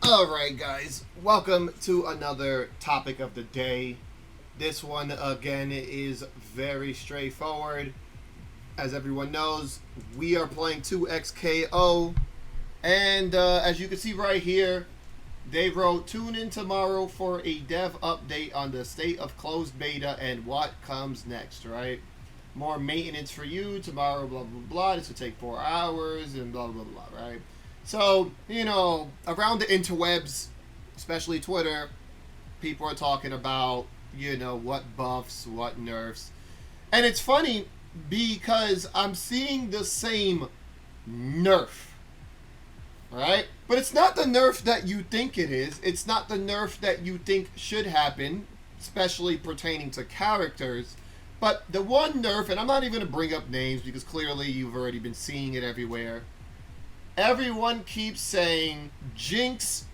Alright guys, welcome to another topic of the day. This one again is very straightforward. As everyone knows, we are playing 2XKO, and as you can see right here, they wrote, tune in tomorrow for a dev update on the state of closed beta and what comes next, right? More maintenance for you tomorrow, blah blah blah. This will take 4 hours and blah blah blah, right? So, you know, around the interwebs, especially Twitter, people are talking about, you know, what buffs, what nerfs. And it's funny because I'm seeing the same nerf, right? But it's not the nerf that you think it is. It's not the nerf that you think should happen, especially pertaining to characters. But the one nerf, and I'm not even going to bring up names because clearly you've already been seeing it everywhere. Everyone keeps saying Jinx,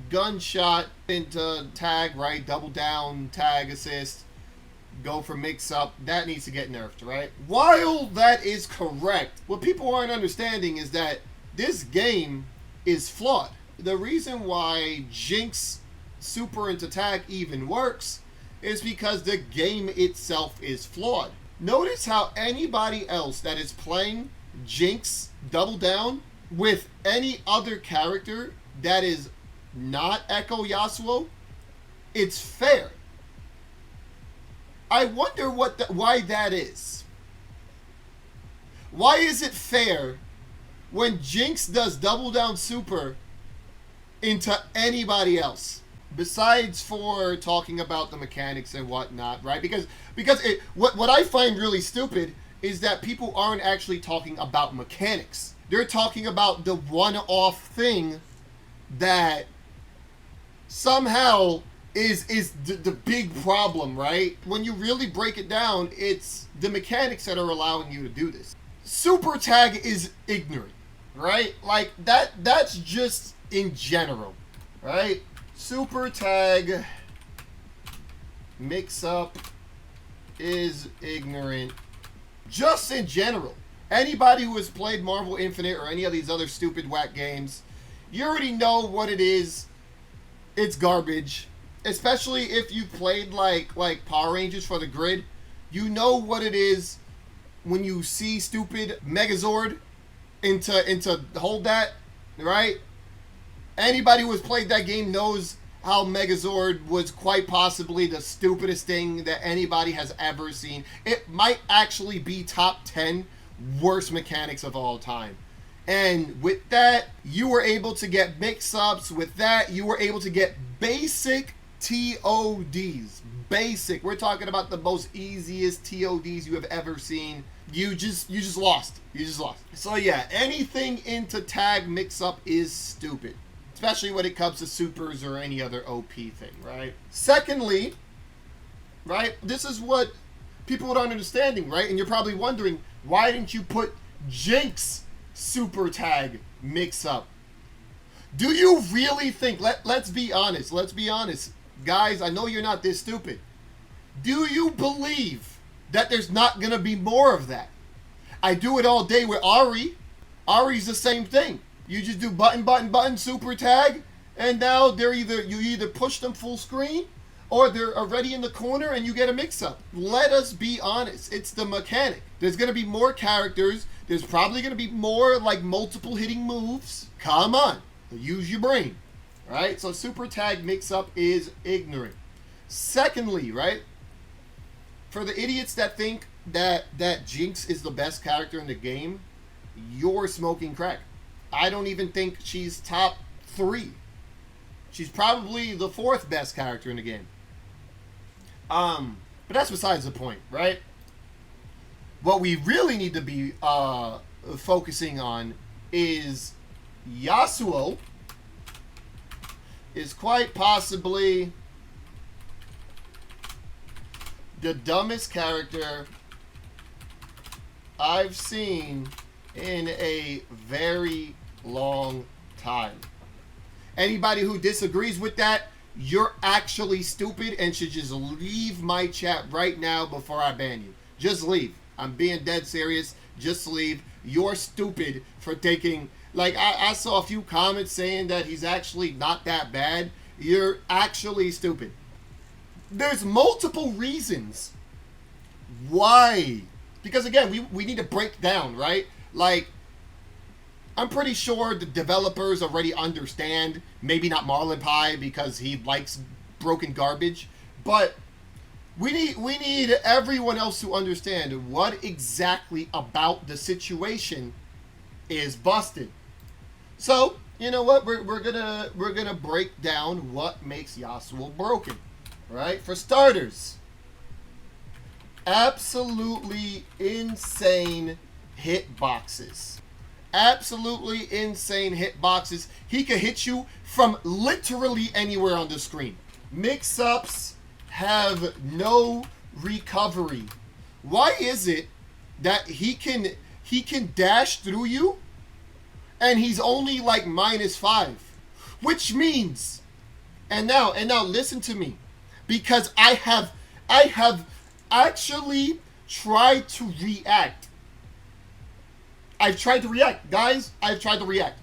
gunshot into tag, right? Double down, tag assist, go for mix up. That needs to get nerfed, right? While that is correct, what people aren't understanding is that this game is flawed. The reason why Jinx super into tag even works is because the game itself is flawed. Notice how anybody else that is playing Jinx double down with any other character that is not Ekko Yasuo, it's fair. I wonder why that is. Why is it fair when Jinx does double down super into anybody else? Besides for talking about the mechanics and whatnot, right? Because what I find really stupid is that people aren't actually talking about mechanics. They're talking about the one-off thing that somehow is the big problem, right? When you really break it down, it's the mechanics that are allowing you to do this. Super tag is ignorant, right? Like that's just in general, right? Super tag mix up is ignorant just in general. Anybody who has played Marvel Infinite or any of these other stupid whack games, you already know what it is. It's garbage. Especially if you played like Power Rangers for the grid. You know what it is when you see stupid Megazord into hold that, right? Anybody who has played that game knows how Megazord was quite possibly the stupidest thing that anybody has ever seen. It might actually be top 10 worst mechanics of all time. And with that, you were able to get mix-ups. With that, you were able to get basic TODs. Basic. We're talking about the most easiest TODs you have ever seen. You just lost. You just lost. So yeah, anything into tag mix-up is stupid. Especially when it comes to supers or any other OP thing, right? Secondly, right, this is what people aren't understanding, right? And you're probably wondering, why didn't you put Jinx super tag mix up? Do you really think, let's be honest, guys, I know you're not this stupid. Do you believe that there's not going to be more of that? I do it all day with Ari. Ari's the same thing. You just do button, super tag, and now you either push them full screen, or they're already in the corner and you get a mix-up. Let us be honest. It's the mechanic. There's going to be more characters. There's probably going to be more, like, multiple hitting moves. Come on. Use your brain. Right? So super tag mix-up is ignorant. Secondly, right? For the idiots that think that Jinx is the best character in the game, you're smoking crack. I don't even think she's top 3. She's probably the 4th best character in the game. But that's besides the point, right? What we really need to be focusing on is Yasuo is quite possibly the dumbest character I've seen in a very long time. Anybody who disagrees with that, you're actually stupid and should just leave my chat right now before I ban you. Just leave. I'm being dead serious. Just leave. You're stupid for taking Like, I saw a few comments saying that he's actually not that bad. You're actually stupid. There's multiple reasons why. Because, again, we need to break down, right? Like, I'm pretty sure the developers already understand. Maybe not Marlon Pie because he likes broken garbage. But we need everyone else to understand what exactly about the situation is busted. So, you know what? We're gonna break down what makes Yasuo broken. Right? For starters, absolutely insane hitboxes. Absolutely insane hitboxes. He can hit you from literally anywhere on the screen. Mix-ups have no recovery. Why is it that he can dash through you and he's only like -5? Which means, and now listen to me, because I have actually tried to react. I've tried to react, guys. I've tried to react.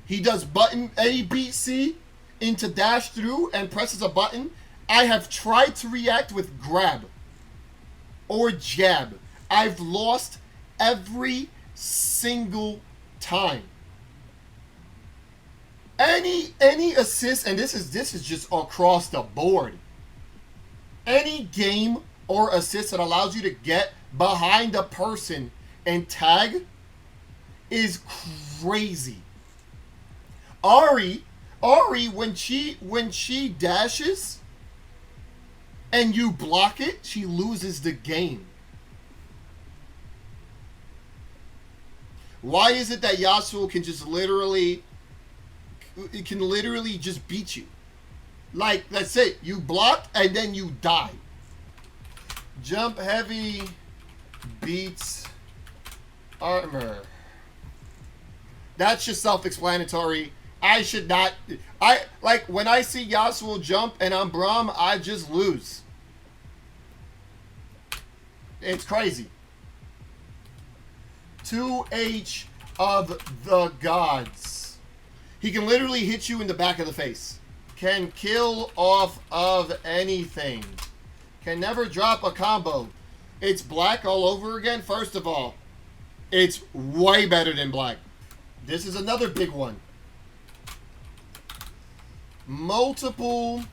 He does button A, B, C into dash through and presses a button. I have tried to react with grab or jab. I've lost every single time. Any assist, and this is just across the board. Any game or assist that allows you to get behind a person and tag is crazy. Ari, when she dashes and you block it, she loses the game. Why is it that Yasuo can just literally just beat you? Like, that's it. You blocked and then you die. Jump heavy beats armor. That's just self-explanatory. I should not. Like, when I see Yasuo jump and I'm Braum, I just lose. It's crazy. 2H of the gods. He can literally hit you in the back of the face. Can kill off of anything. Can never drop a combo. It's black all over again. First of all, it's way better than black. This is another big one. Multiple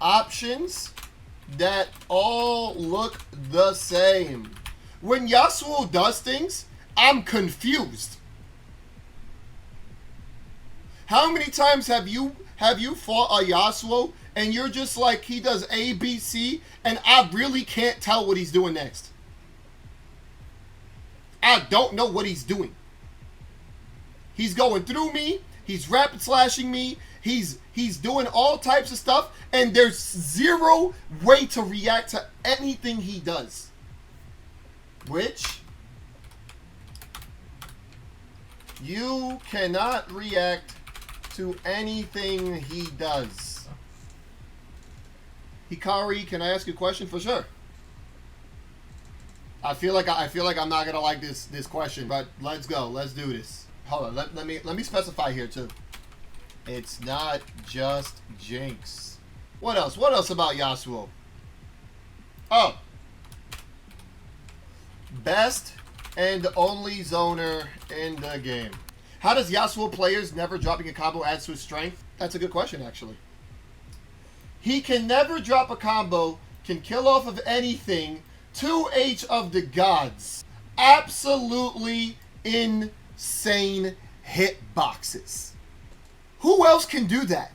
options that all look the same. When Yasuo does things, I'm confused. How many times have you fought a Yasuo and you're just like, he does A, B, C, and I really can't tell what he's doing next? I don't know what he's doing. He's going through me. He's rapid slashing me. He's doing all types of stuff, and there's zero way to react to anything he does. Which you cannot react to anything he does. Hikari, can I ask you a question? For sure. I feel like I'm not gonna like this question, but let's go. Let's do this. Hold on. Let me specify here too. It's not just Jinx. What else? What else about Yasuo? Oh. Best and only zoner in the game. How does Yasuo players never dropping a combo add to his strength? That's a good question, actually. He can never drop a combo, can kill off of anything. 2H of the gods. Absolutely insane hitboxes. Who else can do that?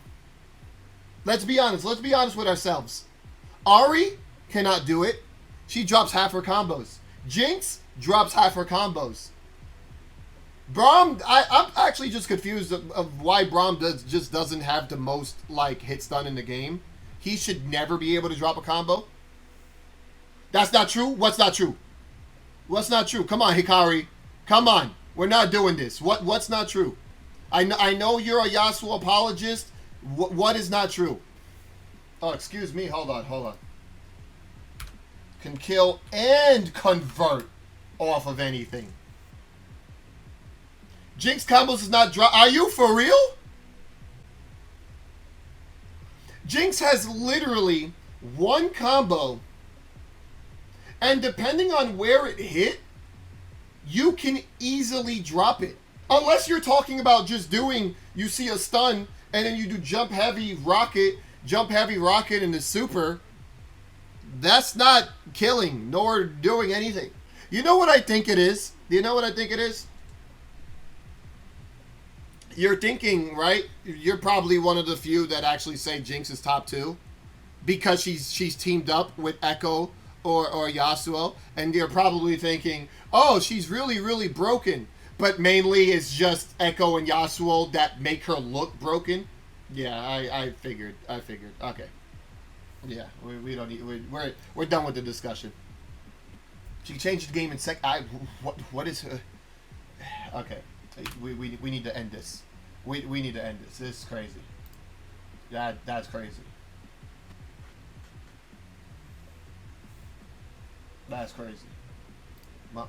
Let's be honest. Let's be honest with ourselves. Ari cannot do it. She drops half her combos. Jinx drops half her combos. Braum, I'm actually just confused of why Braum just doesn't have the most like hits done in the game. He should never be able to drop a combo. That's not true. What's not true? What's not true? Come on, Hikari. Come on. We're not doing this. What's not true? I know you're a Yasuo apologist. What is not true? Oh, excuse me. Hold on. Can kill and convert off of anything. Jinx combos is not drop. Are you for real? Jinx has literally one combo, and depending on where it hit, you can easily drop it. Unless you're talking about just doing, you see a stun, and then you do jump heavy rocket, and the super. That's not killing, nor doing anything. You know what I think it is? Do you know what I think it is? You're thinking, right? You're probably one of the few that actually say Jinx is top 2 because she's teamed up with Ekko or Yasuo, and you're probably thinking, oh, she's really, really broken. But mainly it's just Ekko and Yasuo that make her look broken. Yeah, I figured. Okay. Yeah, we don't need. We're done with the discussion. She changed the game in sec. What is her? Okay, we need to end this. We need to end this. This is crazy. That's crazy. That's crazy.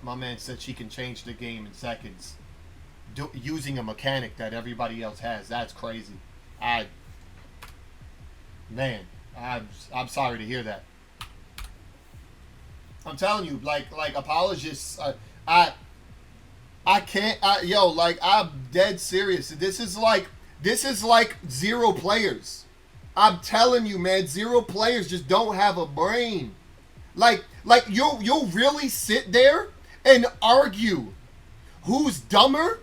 My man said she can change the game in seconds, using a mechanic that everybody else has. That's crazy. Man, I'm sorry to hear that. I'm telling you, like apologists. I can't. I'm dead serious. This is like 0 players. I'm telling you, man, 0 players just don't have a brain. Like you'll really sit there and argue who's dumber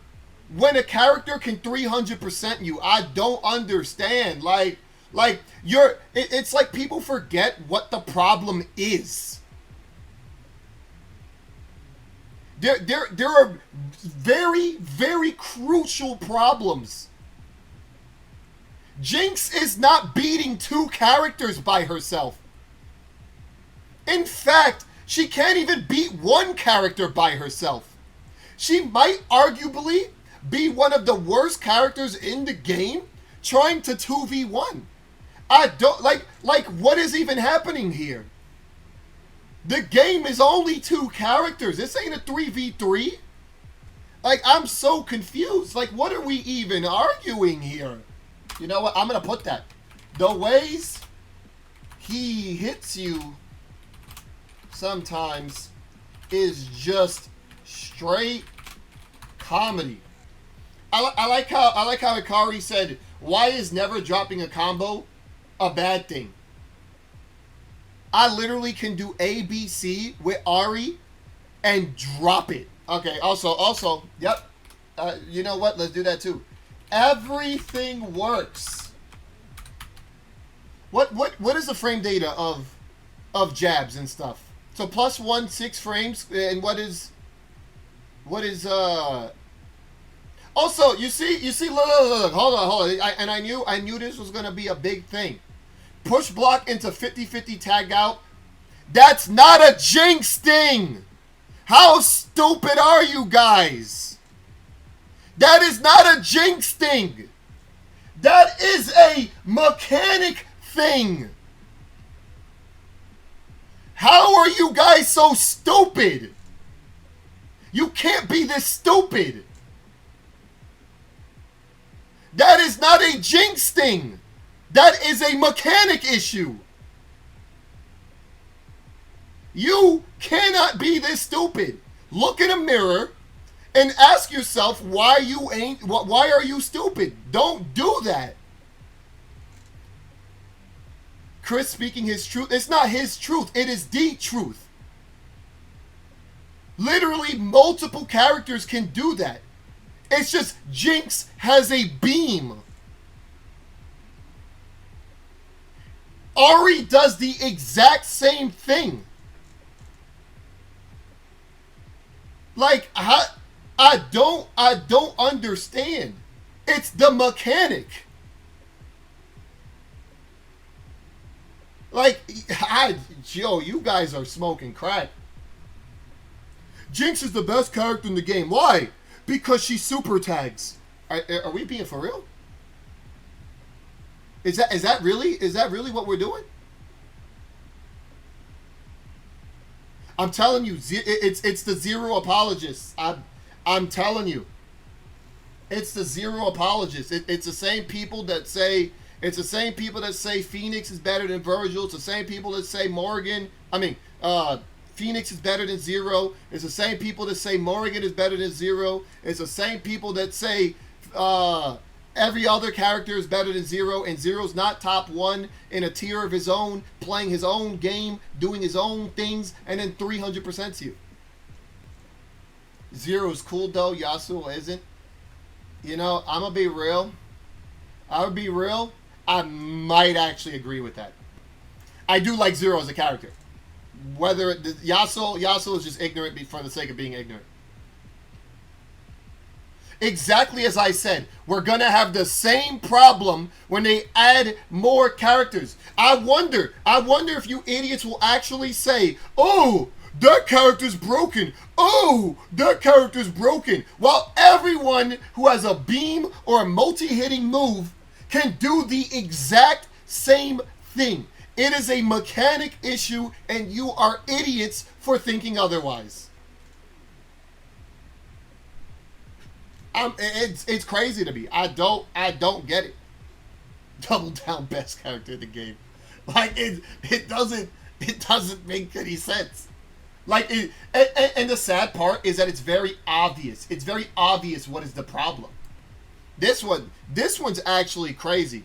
when a character can 300% you. I don't understand. It's like people forget what the problem is. There are very, very crucial problems. Jinx is not beating 2 characters by herself. In fact, she can't even beat 1 character by herself. She might arguably be one of the worst characters in the game trying to 2v1. I don't like what is even happening here? The game is only 2 characters. This ain't a 3v3. Like, I'm so confused. Like, what are we even arguing here? You know what? I'm going to put that. The ways he hits you sometimes is just straight comedy. I like how Ikari said, why is never dropping a combo a bad thing? I literally can do ABC with Ari and drop it. Okay, also, yep. You know what? Let's do that too. Everything works. What is the frame data of jabs and stuff? So +1 6 frames, and what is also, you see, look, hold on. I knew this was gonna be a big thing. Push block into 50-50 tag out. That's not a Jinx thing. How stupid are you guys? That is not a Jinx thing. That is a mechanic thing. How are you guys so stupid? You can't be this stupid. That is not a Jinx thing. That is a mechanic issue. You cannot be this stupid. Look in a mirror and ask yourself why are you stupid? Don't do that. Chris speaking his truth. It's not his truth. It is the truth. Literally multiple characters can do that. It's just Jinx has a beam. Ari does the exact same thing. Like, I don't understand. It's the mechanic. Like, Joe, you guys are smoking crack. Jinx is the best character in the game. Why? Because she super tags. Are we being for real? Is that really what we're doing? I'm telling you, it's the 0 apologists. I'm telling you. It's the zero apologists. It's the same people that say Phoenix is better than Virgil. It's the same people that say Phoenix is better than Zero. It's the same people that say Morrigan is better than Zero. It's the same people that say every other character is better than Zero, and Zero's not top one in a tier of his own, playing his own game, doing his own things, and then 300%s you. Zero's cool though, Yasuo isn't. You know, I'm gonna be real. I might actually agree with that. I do like Zero as a character. Whether Yasuo is just ignorant for the sake of being ignorant. Exactly as I said, we're gonna have the same problem when they add more characters. I wonder if you idiots will actually say, "Oh, that character's broken. Oh, that character's broken." While everyone who has a beam or a multi-hitting move can do the exact same thing. It is a mechanic issue, and you are idiots for thinking otherwise. It's crazy to me. I don't get it. Double down, best character in the game. Like it doesn't make any sense. Like and the sad part is that it's very obvious. It's very obvious what is the problem. This one's actually crazy.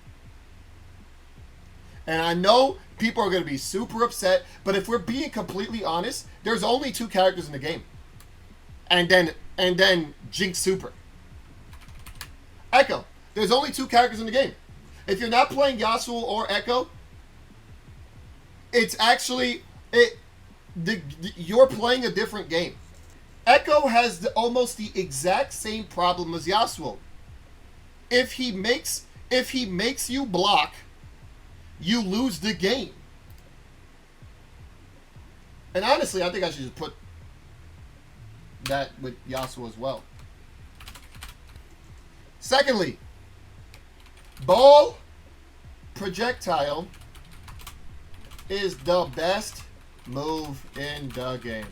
And I know people are going to be super upset, but if we're being completely honest, there's only 2 characters in the game. And then Jinx Super. Ekko. There's only 2 characters in the game. If you're not playing Yasuo or Ekko, it's actually you're playing a different game. Ekko has almost the exact same problem as Yasuo. If he makes you block, you lose the game. And honestly, I think I should just put that with Yasuo as well. Secondly, ball projectile is the best move in the game.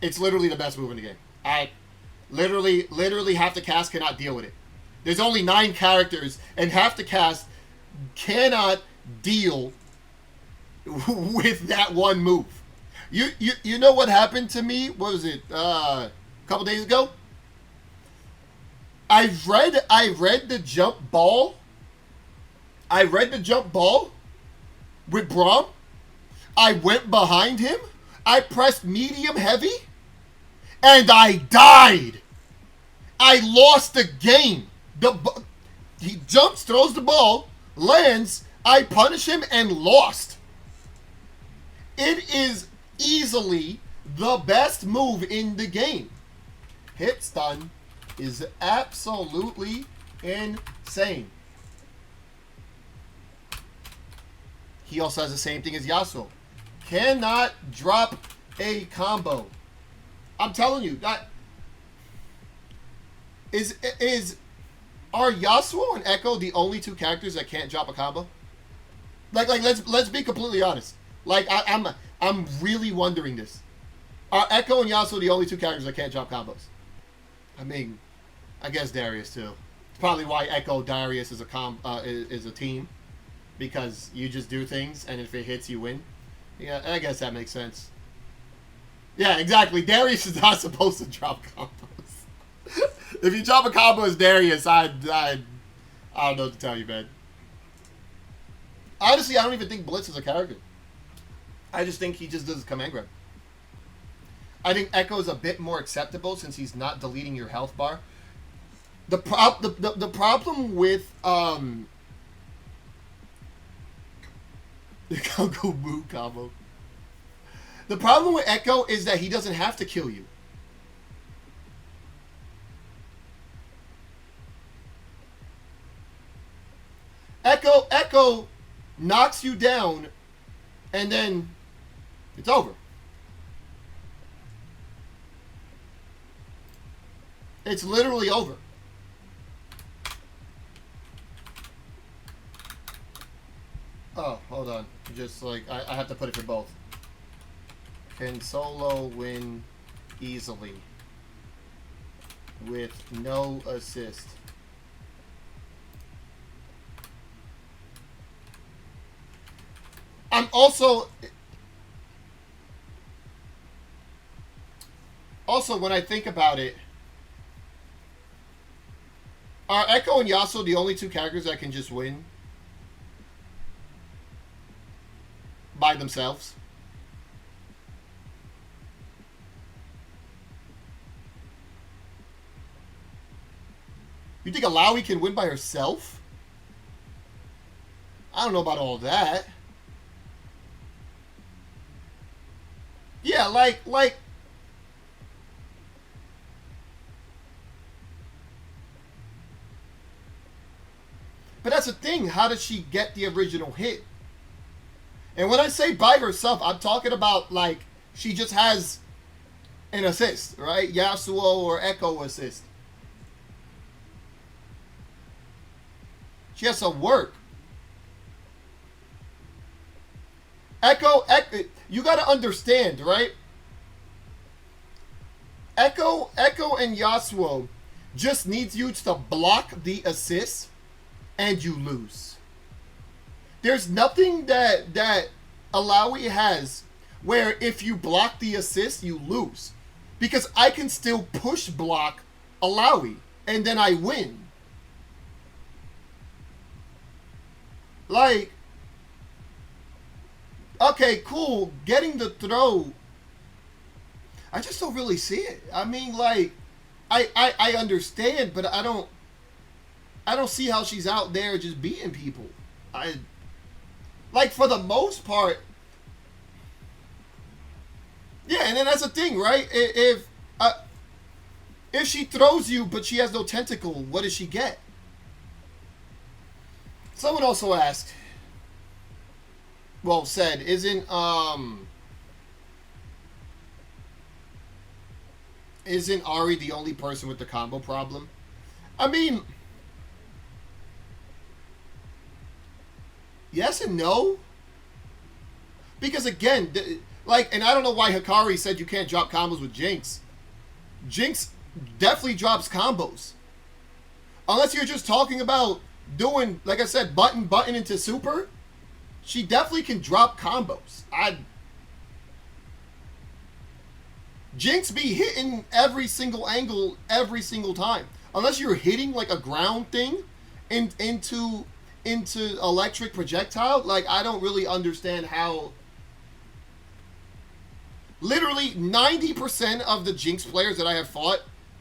It's literally the best move in the game. I literally half the cast cannot deal with it. There's only 9 characters, and half the cast cannot deal with that one move. You know what happened to me? What was it? A couple days ago? I read the jump ball. I read the jump ball with Braum. I went behind him. I pressed medium heavy. And I died. I lost the game. He jumps, throws the ball, lands. I punish him and lost. It is easily the best move in the game. Hit stun is absolutely insane. He also has the same thing as Yasuo. Cannot drop a combo. I'm telling you, that are Yasuo and Ekko the only 2 characters that can't drop a combo? Like let's be completely honest. Like I'm really wondering this. Are Ekko and Yasuo the only 2 characters that can't drop combos? I mean, I guess Darius too. It's probably why Ekko Darius is a team, because you just do things and if it hits you win. Yeah, I guess that makes sense. Yeah, exactly. Darius is not supposed to drop combos. If you drop a combo as Darius, I don't know what to tell you, man. Honestly, I don't even think Blitz is a character. I just think he just does command grab. I think Ekko is a bit more acceptable since he's not deleting your health bar. The problem with the Congo Moo combo. The problem with Ekko is that he doesn't have to kill you. Ekko knocks you down, and then it's over. It's literally over. Oh, hold on. Just like, I have to put it for both. Can solo win easily? with no assist. I'm also when I think about it, are Ekko and Yasuo the only two characters that can just win by themselves? You think Alawi can win by herself? I don't know about all that. Yeah, like. But that's the thing. How does she get the original hit? And when I say by herself, I'm talking about, like, she just has an assist, right? Yasuo or Ekko assist. She has to work. Ekko, you got to understand, right? Ekko and Yasuo just needs you to block the assist and you lose. There's nothing that Alawi has where if you block the assist, you lose. Because I can still push block Alawi and then I win. Like, okay, cool, getting the throw, I just don't really see it. I mean, like, I understand, but I don't see how she's out there just beating people. Like, for the most part, yeah, and then that's the thing, right? If she throws you, but she has no tentacle, what does she get? Someone also asked, well, said, isn't Ari the only person with the combo problem? I mean, yes and no. Because again, like, and I don't know why Hikari said you can't drop combos with Jinx. Jinx definitely drops combos. Unless you're just talking about doing, like I said, button into super, she definitely can drop combos. Jinx be hitting every single angle every single time. Unless you're hitting like a ground thing into electric projectile, like, I don't really understand how. Literally 90% of the Jinx players that I have fought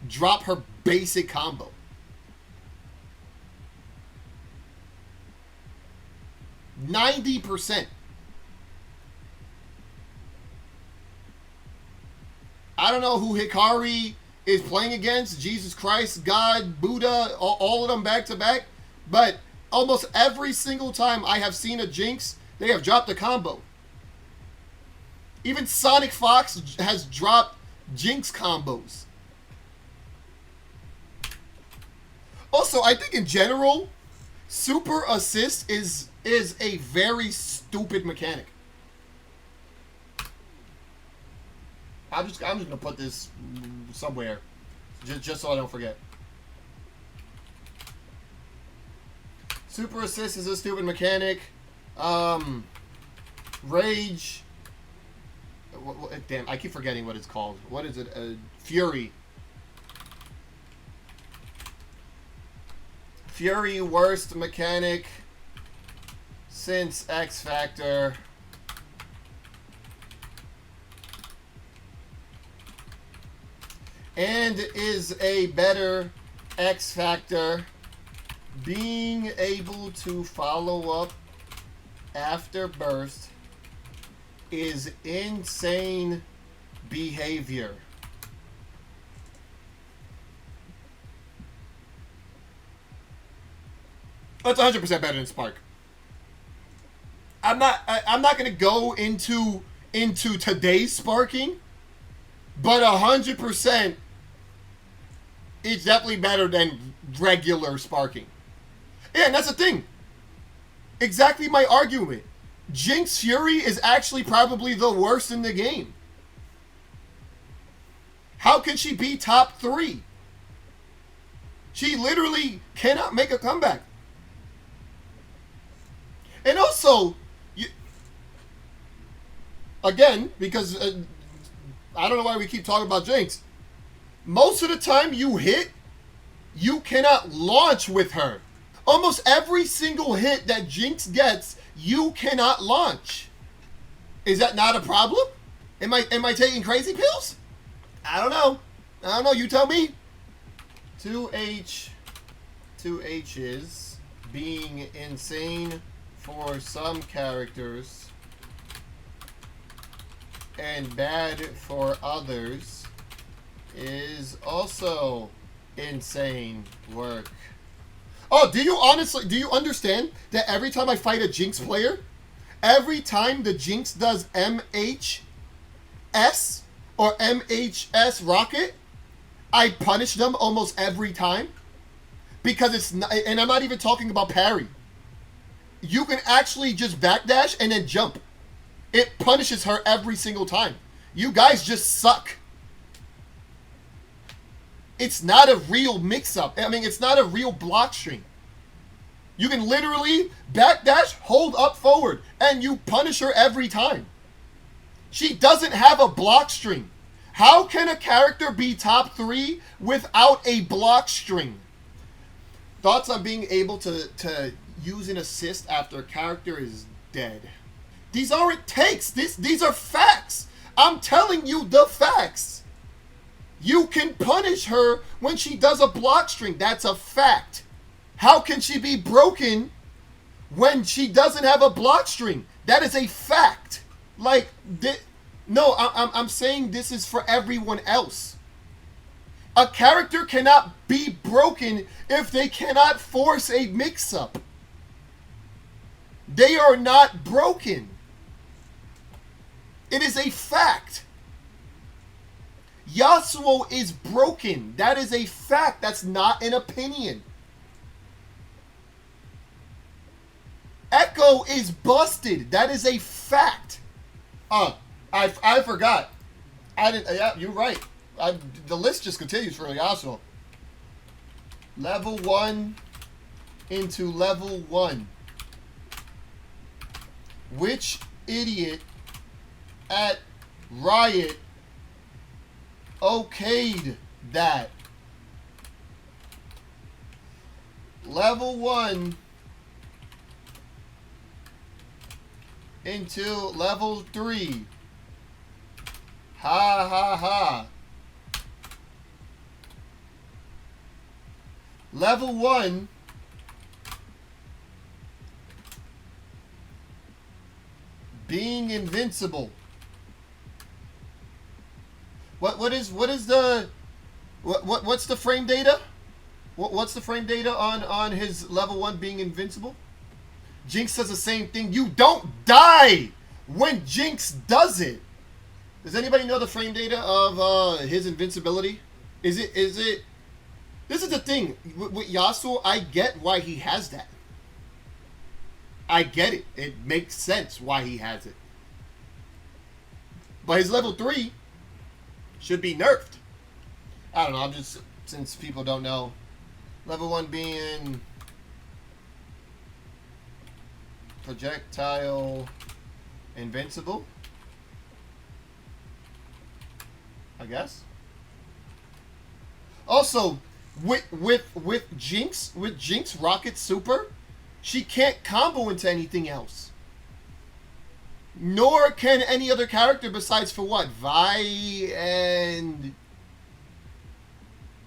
drop her basic combo. %. I don't know who Hikari is playing against. Jesus Christ, God, Buddha, all of them back to back. But almost every single time I have seen a Jinx, they have dropped a combo. Even Sonic Fox has dropped Jinx combos. Also, I think in general, super assist is a very stupid mechanic. I'm just gonna put this somewhere, just so I don't forget. Super assist is a stupid mechanic. Rage. Damn, I keep forgetting what it's called. What is it? Fury. Fury, worst mechanic since X Factor. And is a better X Factor. Being able to follow up after burst is insane behavior. That's 100% better than Spark. I'm not gonna go into today's sparking, but 100% it's definitely better than regular sparking. Yeah, and that's the thing. Exactly my argument. Jinx Fury is actually probably the worst in the game. How can she be top 3? She literally cannot make a comeback. And also, again, because I don't know why we keep talking about Jinx. Most of the time you hit, you cannot launch with her. Almost every single hit that Jinx gets, you cannot launch. Is that not a problem? Am I taking crazy pills? I don't know. You tell me. 2H is being insane for some characters and bad for others is also insane work. Oh, do you understand that every time I fight a Jinx player, every time the Jinx does MHS or MHS rocket, I punish them almost every time? Because it's not, and I'm not even talking about parry. You can actually just backdash and then jump. It punishes her every single time. You guys just suck. It's not a real mix-up. I mean, it's not a real block string. You can literally backdash, hold up forward, and you punish her every time. She doesn't have a block string. How can a character be top 3 without a block string? Thoughts on being able to use an assist after a character is dead. These aren't takes. These are facts. I'm telling you the facts. You can punish her when she does a block string. That's a fact. How can she be broken when she doesn't have a block string? That is a fact. Like, no, I'm saying this is for everyone else. A character cannot be broken if they cannot force a mix-up. They are not broken. It is a fact. Yasuo is broken. That is a fact. That's not an opinion. Ekko is busted. That is a fact. I forgot. I didn't. Yeah, you're right. The list just continues for Yasuo. Level 1 into level 1. Which idiot at Riot okayed that? Level 1 into level 3. Ha ha ha. Level 1 being invincible. What's the frame data? What's the frame data on his level 1 being invincible? Jinx says the same thing. You don't die when Jinx does it. Does anybody know the frame data of his invincibility? Is it? This is the thing with Yasuo. I get why he has that. I get it. It makes sense why he has it. But his level 3 should be nerfed. I don't know. I'm just, since people don't know, level 1 being projectile invincible, I guess. Also, with Jinx Rocket Super, she can't combo into anything else. Nor can any other character besides for what? Vi and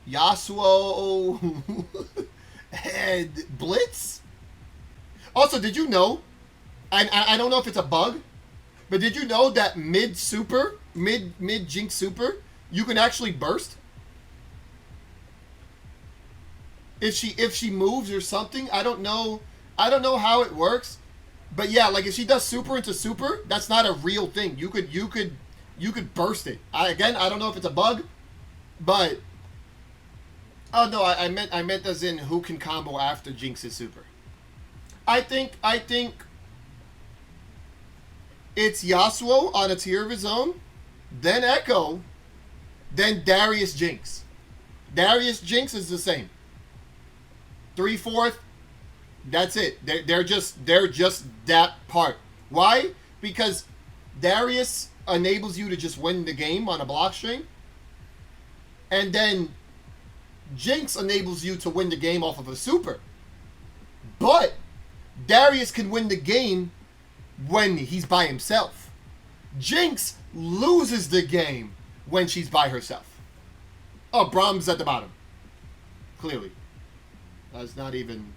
Yasuo and Blitz? Also, did you know, and I don't know if it's a bug, but did you know that mid Jinx Super, you can actually burst? If she moves or something, I don't know how it works, but yeah, like if she does super into super, that's not a real thing. You could burst it. I don't know if it's a bug, but oh no, I meant as in who can combo after Jinx's super. I think it's Yasuo on a tier of his own, then Ekko, then Darius Jinx. Darius Jinx is the same. 3/4. That's it. They're just that part. Why? Because Darius enables you to just win the game on a block string, and then Jinx enables you to win the game off of a super. But Darius can win the game when he's by himself. Jinx loses the game when she's by herself. Oh, Braum's at the bottom. Clearly. That's not even...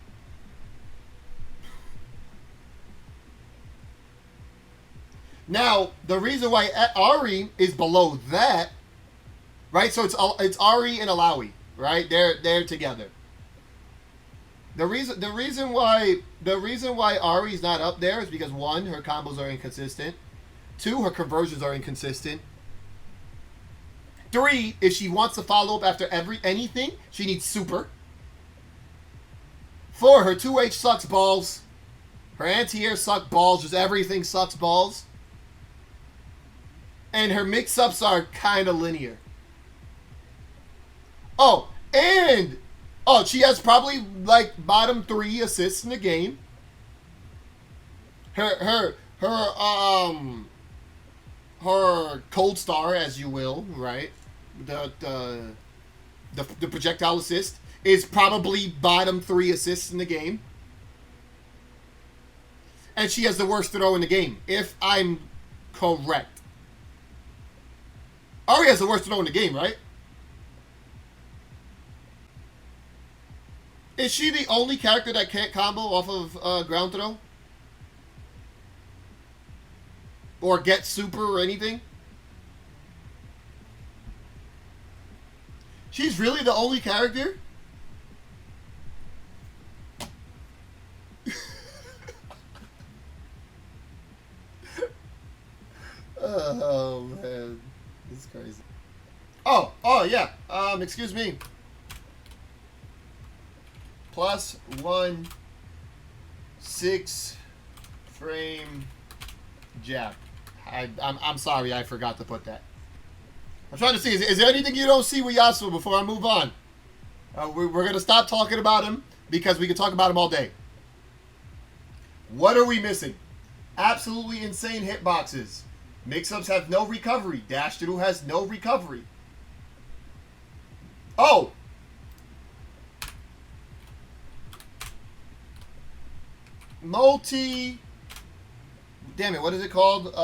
Now, the reason why Ari is below that, right? So it's Ari and Alawi, right? They're together. The reason why Ari's not up there is because 1, her combos are inconsistent. 2, her conversions are inconsistent. 3, if she wants to follow up after anything, she needs super. 4, her 2H sucks balls. Her anti-air sucks balls. Just everything sucks balls. And her mix-ups are kind of linear. Oh, and... Oh, she has probably, like, bottom 3 assists in the game. Her cold star, as you will, right? The projectile assist is probably bottom 3 assists in the game. And she has the worst throw in the game, if I'm correct. Ari has the worst throw in the game, right? Is she the only character that can't combo off of ground throw? Or get super or anything? She's really the only character? Oh, man. This is crazy. Oh, yeah. Excuse me. +1 6 frame jab. I'm sorry, I forgot to put that. I'm trying to see, is there anything you don't see with Yasuo before I move on? We're going to stop talking about him because we can talk about him all day. What are we missing? Absolutely insane hitboxes. Mix-ups have no recovery. Dash through has no recovery. Oh! Multi... Damn it, what is it called?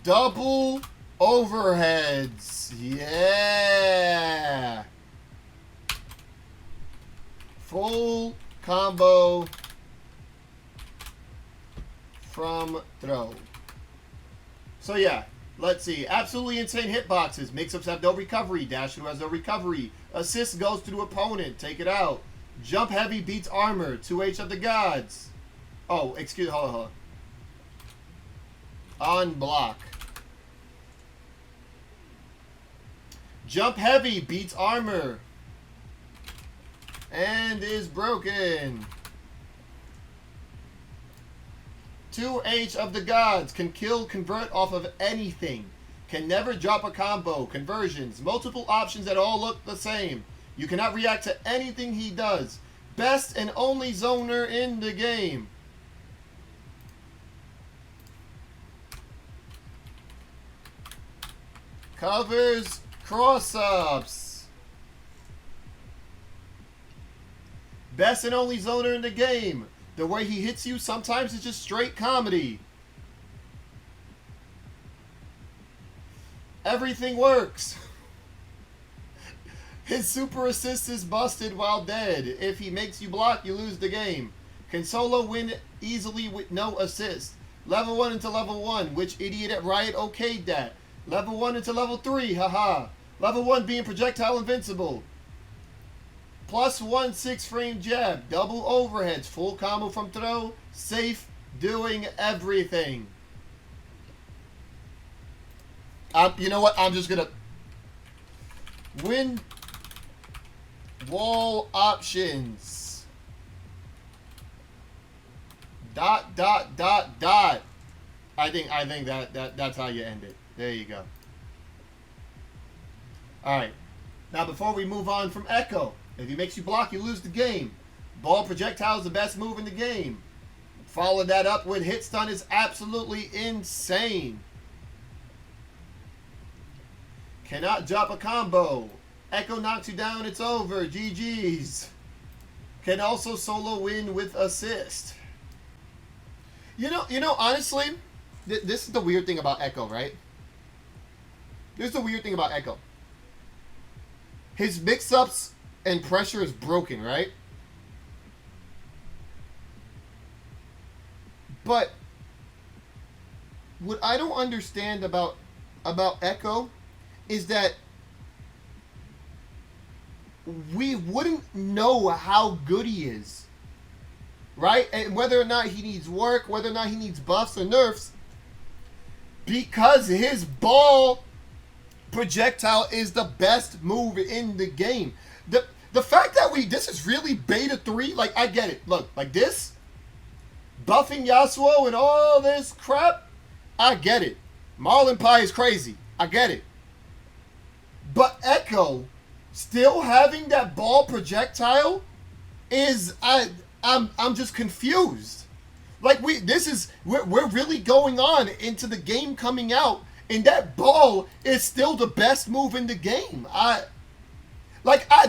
Double overheads. Yeah. Full combo from throw. So yeah, let's see. Absolutely insane hitboxes. Mix-ups have no recovery. Dash through has no recovery. Assist goes to the opponent. Take it out. Jump heavy beats armor. 2H of the gods. Oh, excuse. Hold on. On block. Jump heavy beats armor. And is broken. 2H of the gods can kill, convert off of anything. Can never drop a combo. Conversions. Multiple options that all look the same. You cannot react to anything he does. Best and only zoner in the game. Covers cross-ups. Best and only zoner in the game. The way he hits you sometimes is just straight comedy. Everything works. His super assist is busted while dead. If he makes you block, you lose the game. Can solo win easily with no assist. Level 1 into level 1. Which idiot at Riot okayed that? Level 1 into level 3. Haha. Level 1 being projectile invincible. +1 6 frame jab. Double overheads. Full combo from throw. Safe. Doing everything. You know what? I'm just going to win wall options. ... I think that's how you end it. There you go. Alright. Now, before we move on from Ekko, if he makes you block, you lose the game. Ball projectile is the best move in the game. Follow that up with hit stun is absolutely insane. Cannot drop a combo. Ekko knocks you down, it's over. GG's. Can also solo win with assist. You know, honestly, this is the weird thing about Ekko, right? This is the weird thing about Ekko. His mix-ups and pressure is broken, right? But what I don't understand about Ekko is that we wouldn't know how good he is, right? And whether or not he needs work, whether or not he needs buffs or nerfs, because his ball projectile is the best move in the game. The fact that this is really beta 3, like, I get it. Look, like this, buffing Yasuo and all this crap, I get it. Marlin Pie is crazy. I get it. But Ekko still having that ball projectile is I'm just confused. Like we're really going on into the game coming out, and that ball is still the best move in the game. I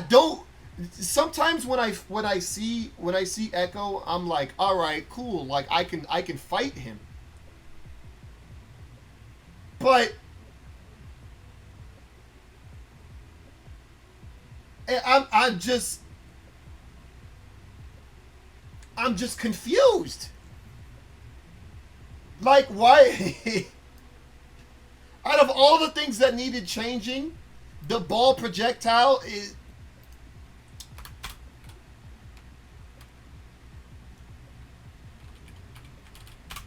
don't. Sometimes when I see Ekko, I'm like, all right, cool. Like I can fight him, but I'm just confused. Like, why? Out of all the things that needed changing, the ball projectile is.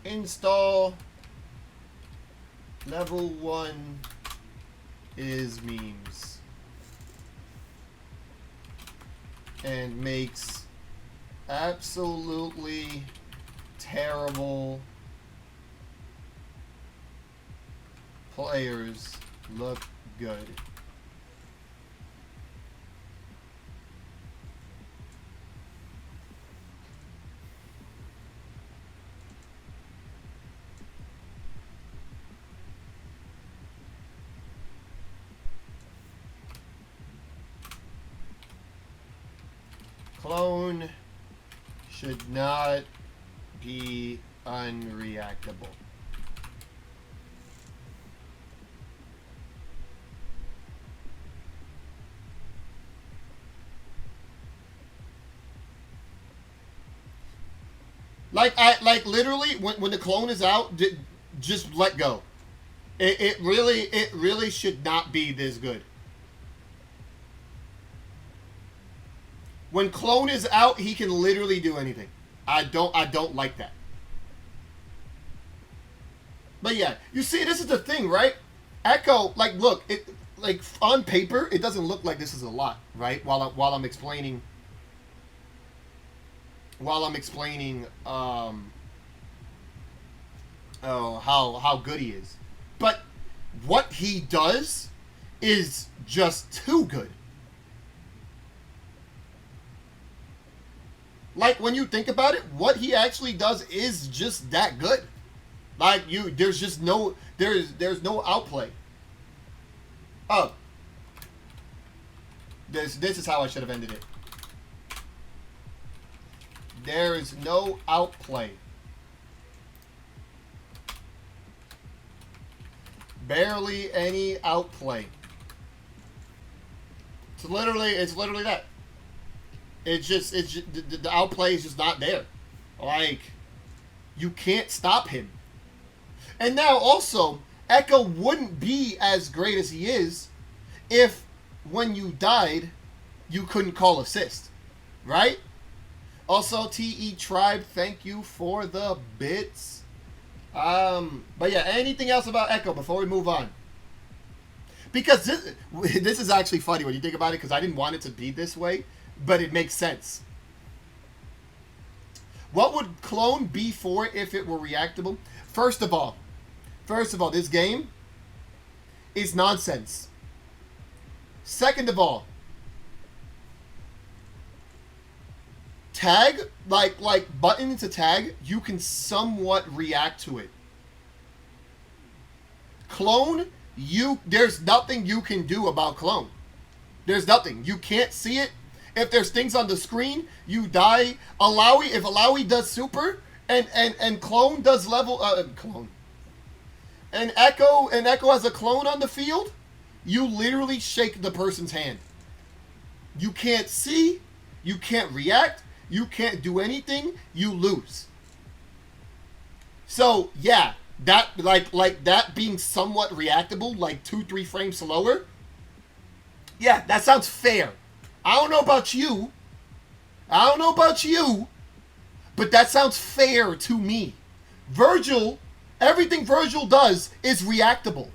Install level 1 is memes and makes absolutely terrible players look good. Clone should not be unreactable. Like literally when the clone is out, just let go. It really should not be this good. When clone is out, he can literally do anything. I don't like that. But yeah, you see, this is the thing, right? Ekko, like, look, it like on paper, it doesn't look like this is a lot, right? While I'm explaining, oh, how good he is, but what he does is just too good. Like, when you think about it, what he actually does is just that good. Like, there's just no, there's no outplay. Oh. This is how I should have ended it. There is no outplay. Barely any outplay. It's literally that. It's just the outplay is just not there. Like, you can't stop him. And now also, Ekko wouldn't be as great as he is if when you died, you couldn't call assist, right? Also, TE Tribe, thank you for the bits. But yeah, anything else about Ekko before we move on? Because this is actually funny when you think about it, because I didn't want it to be this way. But it makes sense. What would clone be for if it were reactable? First of all, this game is nonsense. Second of all, tag, like button to tag, you can somewhat react to it. Clone, there's nothing you can do about clone. There's nothing. You can't see it. If there's things on the screen, you die. If Alawi does super and clone does level clone. And Ekko has a clone on the field, you literally shake the person's hand. You can't see, you can't react, you can't do anything, you lose. So yeah, that like that being somewhat reactable, like 2-3 frames slower. Yeah, that sounds fair. I don't know about you. But that sounds fair to me. Everything Virgil does is reactable.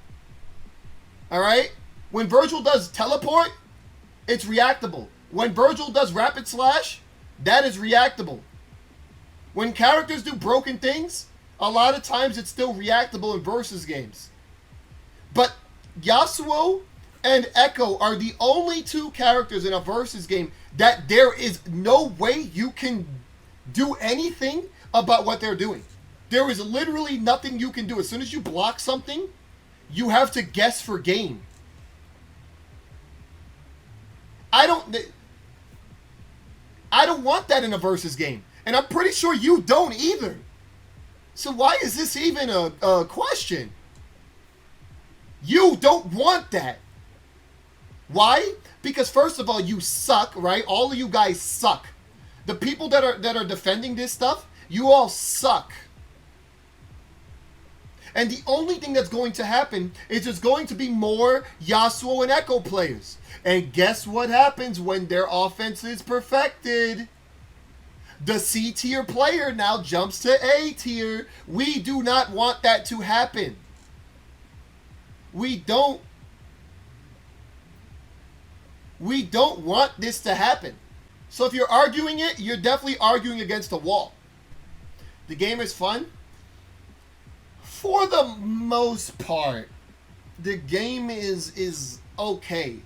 Alright? When Virgil does teleport, it's reactable. When Virgil does rapid slash, that is reactable. When characters do broken things, a lot of times it's still reactable in versus games. But Yasuo and Ekko are the only two characters in a versus game that there is no way you can do anything about what they're doing. There is literally nothing you can do. As soon as you block something, you have to guess for game. I don't want that in a versus game. And I'm pretty sure you don't either. So why is this even a question? You don't want that. Why? Because first of all, you suck, right? All of you guys suck. The people that are defending this stuff, you all suck. And the only thing that's going to happen is there's going to be more Yasuo and Ekko players. And guess what happens when their offense is perfected? The C tier player now jumps to A tier. We do not want that to happen. We don't want this to happen. So if you're arguing it, you're definitely arguing against a wall. The game is fun. For the most part, the game is okay.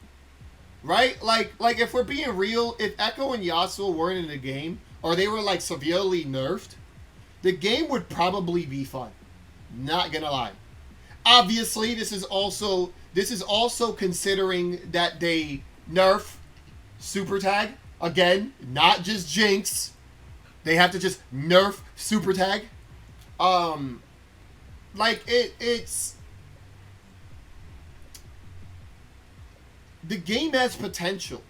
Right? Like if we're being real, if Ekko and Yasuo weren't in the game, or they were like severely nerfed, the game would probably be fun. Not gonna lie. Obviously, this is also considering that they nerf super tag. Again, not just Jinx. They have to just nerf super tag. Like it's the game has potential,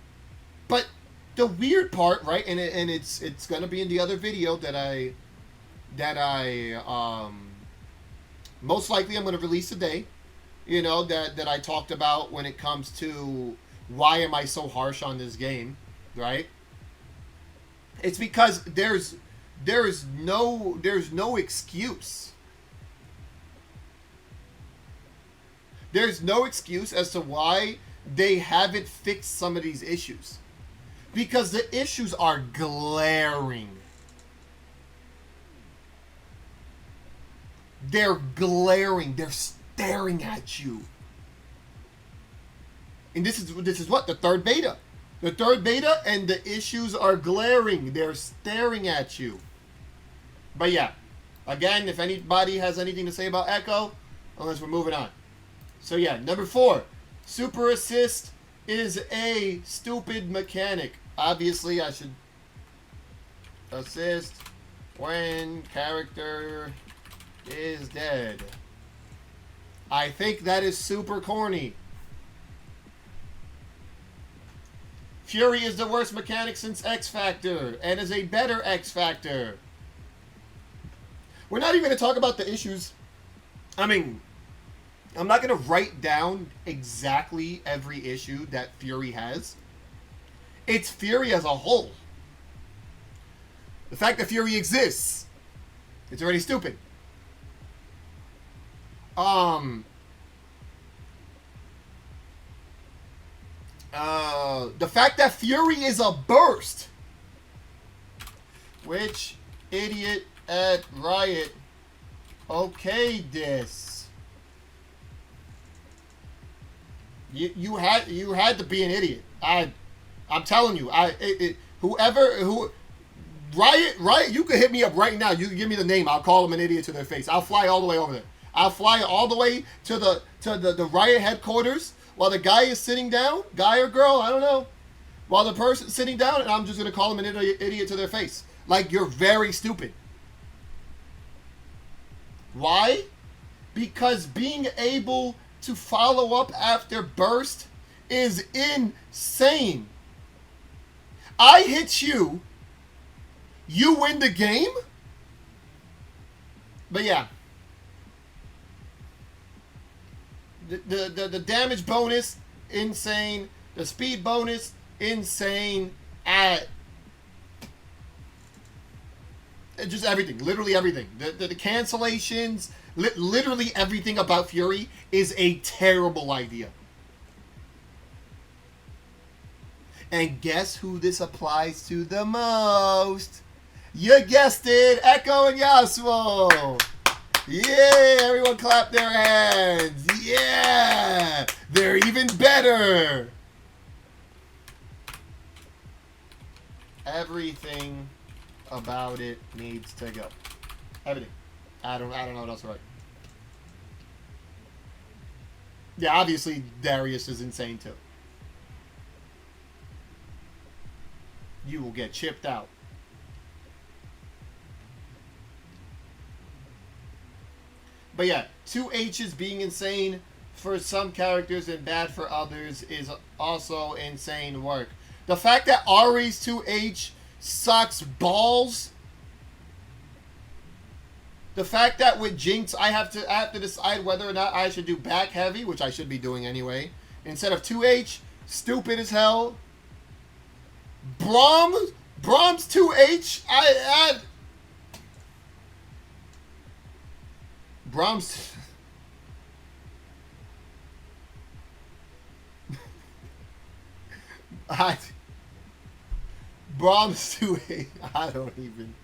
but the weird part, right? And it's gonna be in the other video that I most likely I'm gonna release today. You know, that I talked about when it comes to why am I so harsh on this game, right? It's because there's no excuse. There's no excuse as to why they haven't fixed some of these issues. Because the issues are glaring. They're glaring. They're staring at you. And this is what? The third beta. The third beta, and the issues are glaring. They're staring at you. But yeah. Again, if anybody has anything to say about Ekko, unless we're moving on. So yeah, number 4. Super assist is a stupid mechanic. Obviously, I should assist when character is dead. I think that is super corny. Fury is the worst mechanic since X Factor and is a better X Factor. We're not even going to talk about the issues. I mean, I'm not going to write down exactly every issue that Fury has. It's Fury as a whole. The fact that Fury exists, it's already stupid. The fact that Fury is a burst. Which idiot at Riot okayed this? You had to be an idiot. I'm telling you. Riot, you can hit me up right now. You can give me the name. I'll call them an idiot to their face. I'll fly all the way over there. I'll fly all the way to the Riot headquarters while the guy is sitting down, guy or girl, I don't know. While the person's sitting down, and I'm just gonna call them an idiot to their face. Like, you're very stupid. Why? Because being able to follow up after burst is insane. I hit you, you win the game? But yeah. The damage bonus, insane. The speed bonus, insane. Just everything. Literally everything. The cancellations, literally everything about Fury is a terrible idea. And guess who this applies to the most? You guessed it, Ekko and Yasuo. Yay, everyone clap their hands. Yeah, they're even better. Everything about it needs to go. Everything. I don't know what else to write. Yeah, obviously Darius is insane too. You will get chipped out. But yeah, 2H's being insane for some characters and bad for others is also insane work. The fact that Ari's 2H sucks balls. The fact that with Jinx I have to decide whether or not I should do back heavy, which I should be doing anyway, instead of 2H, stupid as hell. Braum's 2H, Braum's Braum's 2H, I don't even.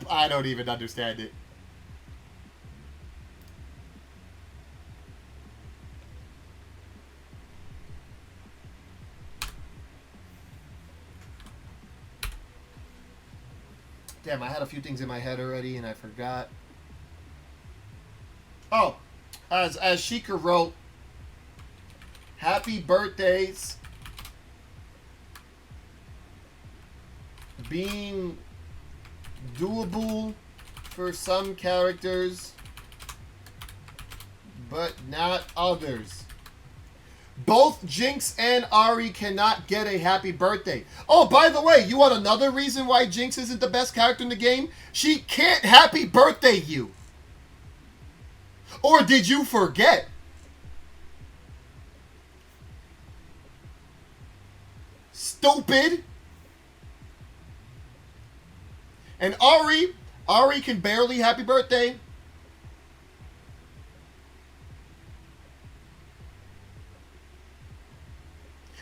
I don't even understand it. Damn, I had a few things in my head already and I forgot. Oh, as Sheikah wrote, happy birthdays. Being doable for some characters, but not others. Both Jinx and Ari cannot get a happy birthday. Oh, by the way, you want another reason why Jinx isn't the best character in the game? She can't happy birthday you. Or did you forget? Stupid. And Ari can barely happy birthday.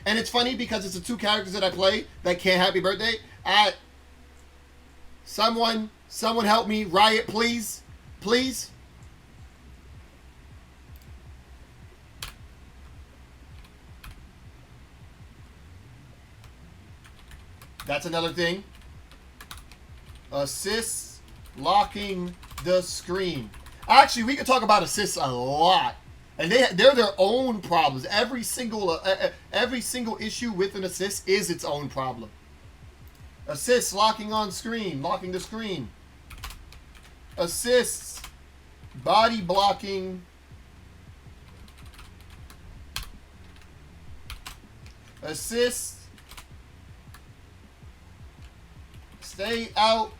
And it's funny because it's the two characters that I play that can't happy birthday. Someone help me. Riot, please. Please. That's another thing. Assists locking the screen. Actually, we can talk about assists a lot. And they're their own problems. Every single issue with an assist is its own problem. Assists locking on screen, locking the screen. Assists, body blocking. Assists, stay out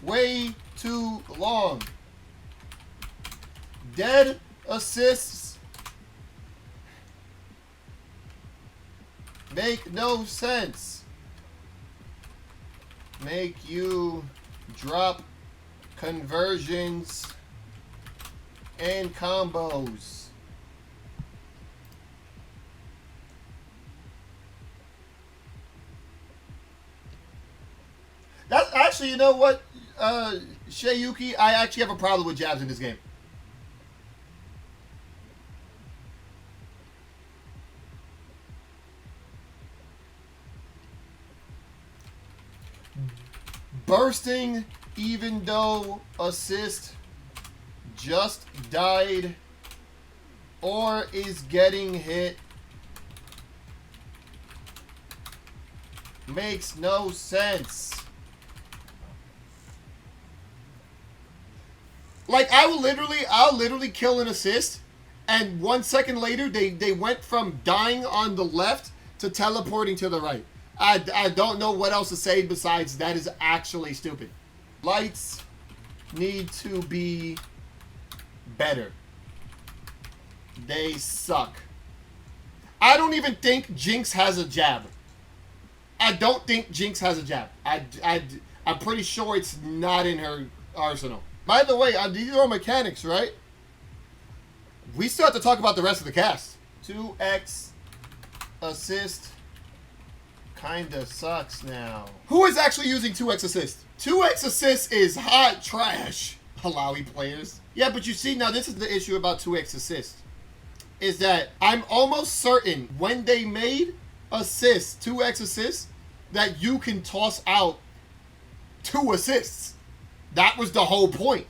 way too long. Dead assists. Make no sense. Make you drop conversions and combos. That's actually, you know what? Shayuki, I actually have a problem with jabs in this game. Bursting, even though assist just died or is getting hit, makes no sense. Like, I'll literally kill an assist, and 1 second later, they went from dying on the left to teleporting to the right. I don't know what else to say besides that is actually stupid. Lights need to be better. They suck. I don't even think Jinx has a jab. I don't think Jinx has a jab. I'm pretty sure it's not in her arsenal. By the way, these are all mechanics, right? We still have to talk about the rest of the cast. 2x assist kinda sucks now. Who is actually using 2x assist? 2x assist is hot trash. Alawi players. Yeah, but you see, now this is the issue about 2x assist. Is that I'm almost certain when they made assist, 2x assist, that you can toss out 2 assists. That was the whole point.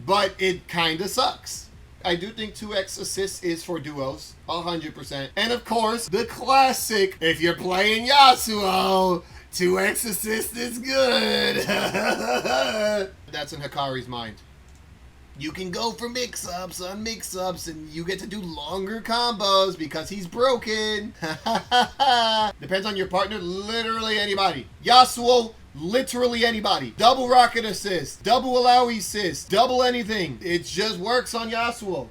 But it kinda sucks. I do think 2x assist is for duos, 100%. And of course, the classic, if you're playing Yasuo, 2x assist is good. That's in Hikari's mind. You can go for mix-ups on mix-ups, and you get to do longer combos because he's broken. Depends on your partner, literally anybody. Yasuo, literally anybody. Double rocket assist, double Alawi assist, double anything. It just works on Yasuo.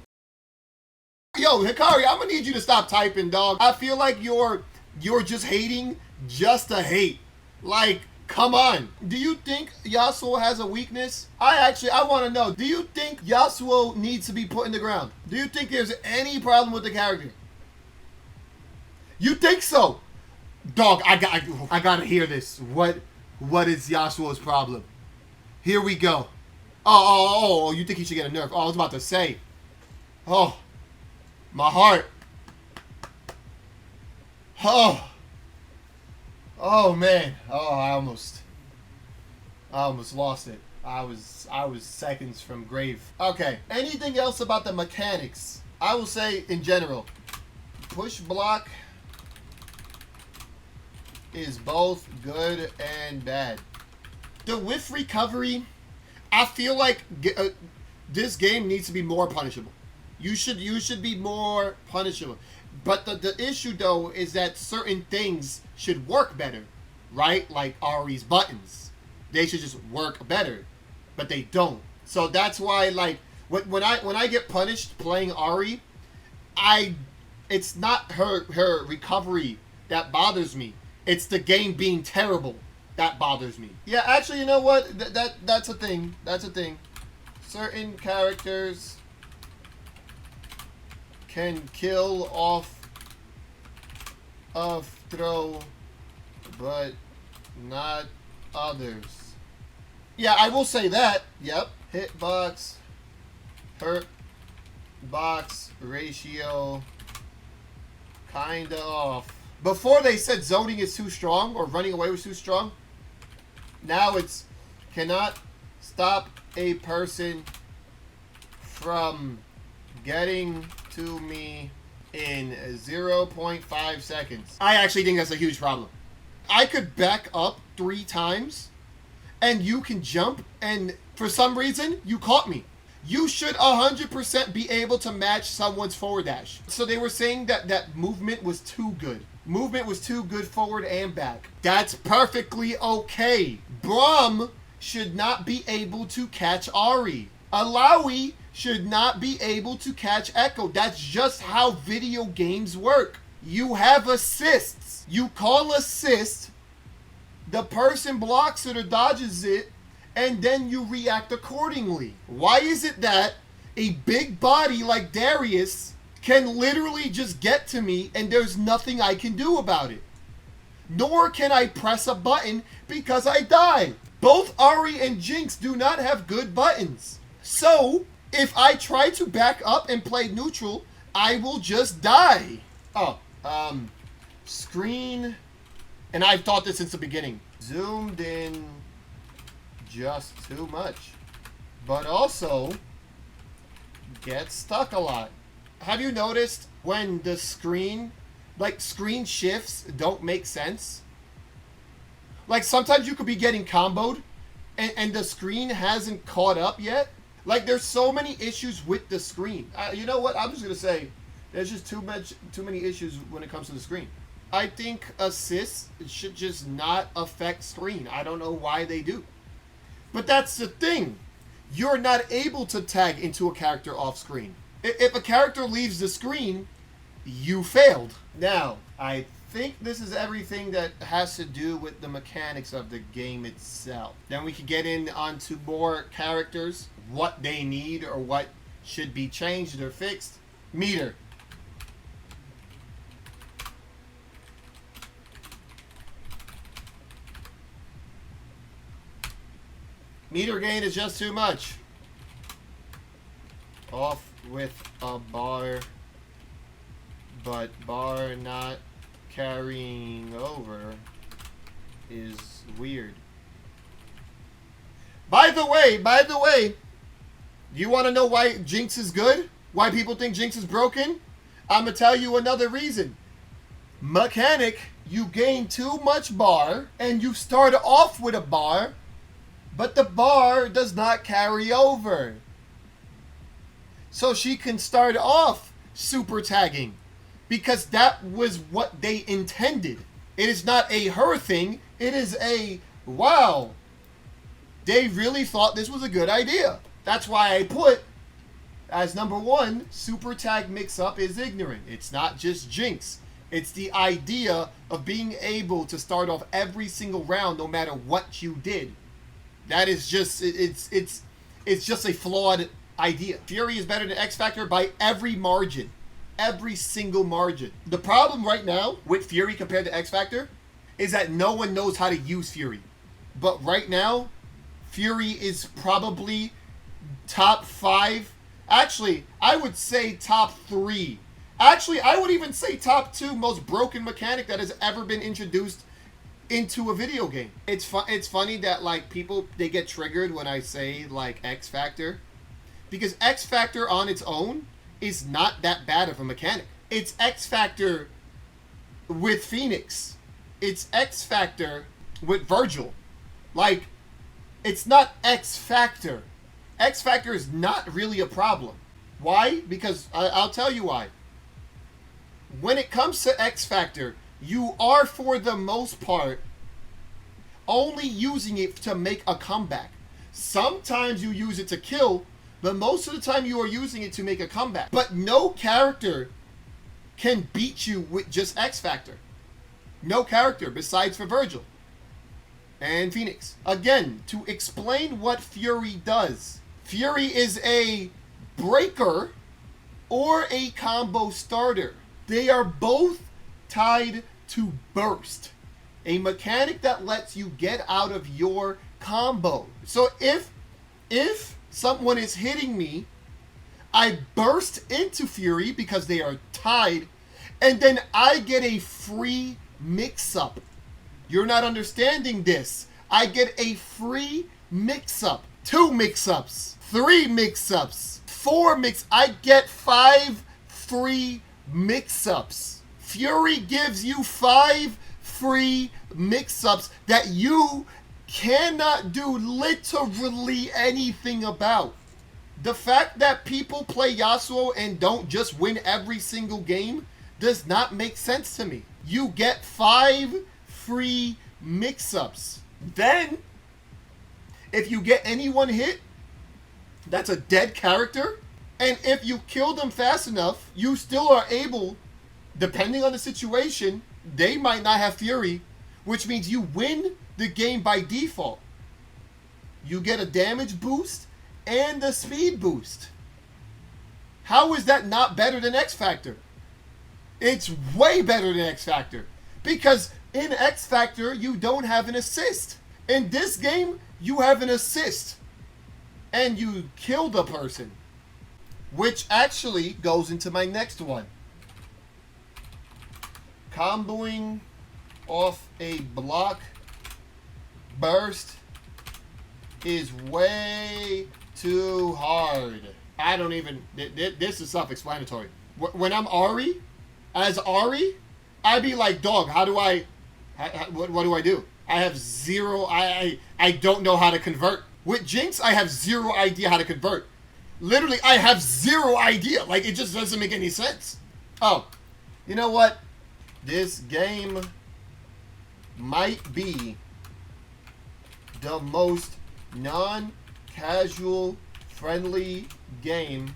Yo, Hikari, I'm gonna need you to stop typing, dog. I feel like you're just hating just to hate. Like, come on. Do you think Yasuo has a weakness? I want to know. Do you think Yasuo needs to be put in the ground? Do you think there's any problem with the character? You think so? Dog, I gotta hear this. What is Yasuo's problem? Here we go. Oh, you think he should get a nerf? Oh, I was about to say. Oh, my heart. Oh man. Oh, I almost lost it. I was seconds from grave. Okay. Anything else about the mechanics? I will say in general, push block is both good and bad. The whiff recovery, I feel like this game needs to be more punishable. You should be more punishable. But the issue though is that certain things should work better, right? Like Ari's buttons, they should just work better, but they don't. So that's why, like, when I get punished playing Ari, it's not her recovery that bothers me. It's the game being terrible that bothers me. Yeah, actually, you know what? That's a thing. That's a thing. Certain characters can kill off of throw, but not others. Yeah, I will say that. Yep. Hitbox, hurt box ratio, kinda off. Before they said zoning is too strong or running away was too strong. Now it's cannot stop a person from getting to me in 0.5 seconds. I actually think that's a huge problem. I could back up 3 times and you can jump, and for some reason you caught me. You should 100% be able to match someone's forward dash. So they were saying that movement was too good. Movement was too good forward and back. That's perfectly okay. Braum should not be able to catch Ari. Alawi should not be able to catch Ekko. That's just how video games work. You have assists. You call assist, the person blocks it or dodges it, and then you react accordingly. Why is it that a big body like Darius can literally just get to me and there's nothing I can do about it? Nor can I press a button because I die. Both Ari and Jinx do not have good buttons. So, if I try to back up and play neutral, I will just die. Oh, screen. And I've thought this since the beginning. Zoomed in just too much. But also, get stuck a lot. Have you noticed when the screen, like screen shifts don't make sense? Like sometimes you could be getting comboed and the screen hasn't caught up yet. Like there's so many issues with the screen. You know what? I'm just going to say there's just too many issues when it comes to the screen. I think assists should just not affect screen. I don't know why they do. But that's the thing. You're not able to tag into a character off screen. If a character leaves the screen, you failed. Now, I think this is everything that has to do with the mechanics of the game itself. Then we could get in onto more characters, what they need or what should be changed or fixed. Meter. Meter gain is just too much. Off with a bar, but bar not carrying over is weird. By the way, you want to know why Jinx is good? Why people think Jinx is broken? I'm going to tell you another reason. Mechanic, you gain too much bar, and you start off with a bar, but the bar does not carry over. So she can start off super tagging because that was what they intended. It is not a her thing. It is a, wow, they really thought this was a good idea. That's why I put as number one, super tag mix-up is ignorant. It's not just Jinx. It's the idea of being able to start off every single round no matter what you did. That is just, it's just a flawed idea. Fury is better than X Factor by every margin. Every single margin. The problem right now with Fury compared to X Factor is that no one knows how to use Fury. But right now, Fury is probably top 5. Actually, I would say top 3. Actually, I would even say top 2 most broken mechanic that has ever been introduced into a video game. It's funny that like people, they get triggered when I say like X Factor, because X Factor on its own is not that bad of a mechanic. It's X Factor with Phoenix. It's X Factor with Virgil. Like, it's not X Factor. X Factor is not really a problem. Why? Because I'll tell you why. When it comes to X Factor, you are, for the most part, only using it to make a comeback. Sometimes you use it to kill, but most of the time you are using it to make a comeback. But no character can beat you with just X Factor. No character besides for Virgil and Phoenix. Again, to explain what Fury does. Fury is a breaker or a combo starter. They are both tied to burst, a mechanic that lets you get out of your combo. So if someone is hitting me, I burst into Fury because they are tied, and then I get a free mix-up. You're not understanding this. I get a free mix-up. 2 mix-ups. 3 mix-ups. 4 I get 5 free mix-ups. Fury gives you 5 free mix-ups that you cannot do literally anything about. The fact that people play Yasuo and don't just win every single game does not make sense to me. You get 5 free mix-ups. Then, if you get anyone hit, that's a dead character. And if you kill them fast enough, you still are able, depending on the situation, they might not have Fury, which means you win the game by default. You get a damage boost and a speed boost. How is that not better than X Factor? It's way better than X Factor. Because in X Factor, you don't have an assist. In this game, you have an assist. And you kill the person. Which actually goes into my next one. Comboing off a block burst is way too hard. I don't even... This is self-explanatory. When I'm Ahri, as Ahri, I'd be like, dog, how do I... What do I do? I have zero... I don't know how to convert. With Jinx, I have zero idea how to convert. Literally, I have zero idea. Like, it just doesn't make any sense. Oh, you know what? This game might be the most non-casual friendly game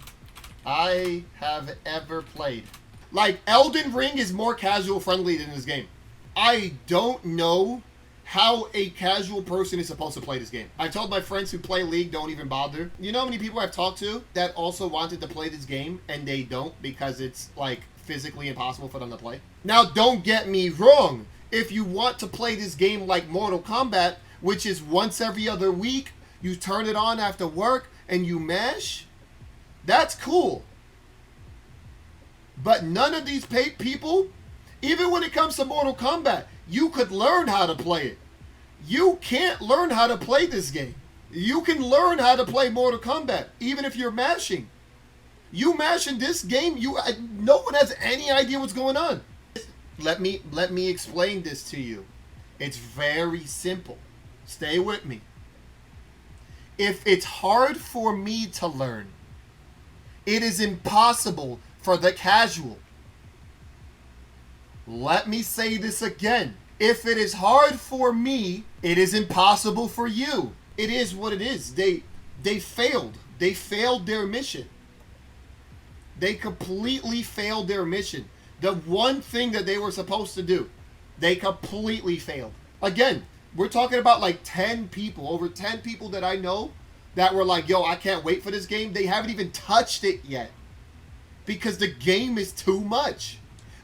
I have ever played. Like, Elden Ring is more casual friendly than this game. I don't know how a casual person is supposed to play this game. I told my friends who play League, don't even bother. You know how many people I've talked to that also wanted to play this game and they don't because it's like physically impossible for them to play? Now, don't get me wrong. If you want to play this game like Mortal Kombat, which is once every other week, you turn it on after work and you mash, that's cool. But none of these people, even when it comes to Mortal Kombat, you could learn how to play it. You can't learn how to play this game. You can learn how to play Mortal Kombat, even if you're mashing. You mash in this game, no one has any idea what's going on. Let me explain this to you. It's very simple. Stay with me. If it's hard for me to learn, it is impossible for the casual. Let me say this again. If it is hard for me, it is impossible for you. It is what it is. They failed. They failed their mission. They completely failed their mission. The one thing that they were supposed to do, they completely failed. Again, we're talking about like 10 people, over 10 people that I know that were like, yo, I can't wait for this game. They haven't even touched it yet because the game is too much.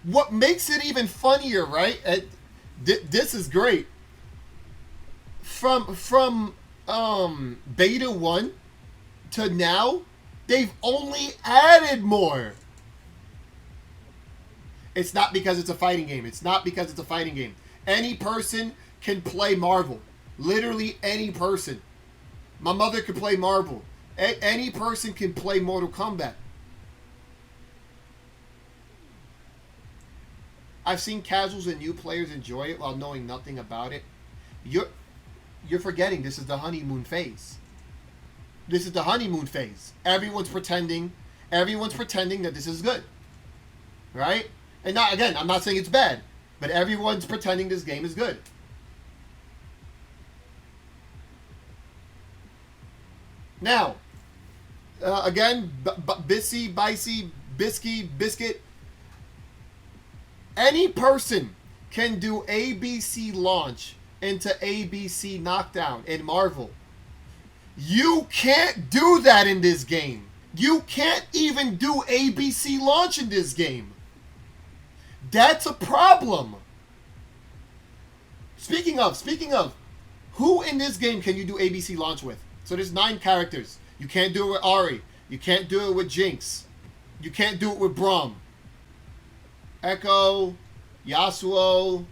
What makes it even funnier, right? This is great. From beta 1 to now, they've only added more. It's not because it's a fighting game. It's not because it's a fighting game. Any person can play Marvel. Literally any person. My mother can play Marvel. Any person can play Mortal Kombat. I've seen casuals and new players enjoy it while knowing nothing about it. You're forgetting this is the honeymoon phase. This is the honeymoon phase. Everyone's pretending that this is good. Right? And not, again, I'm not saying it's bad, but everyone's pretending this game is good. Now, again, Bissy, Bicey, Bisky, Biscuit. Any person can do ABC launch into ABC knockdown in Marvel. You can't do that in this game. You can't even do ABC launch in this game. That's a problem. Speaking of, who in this game can you do ABC launch with? So there's 9 characters. You can't do it with Ahri. You can't do it with Jinx. You can't do it with Braum. Ekko, Yasuo,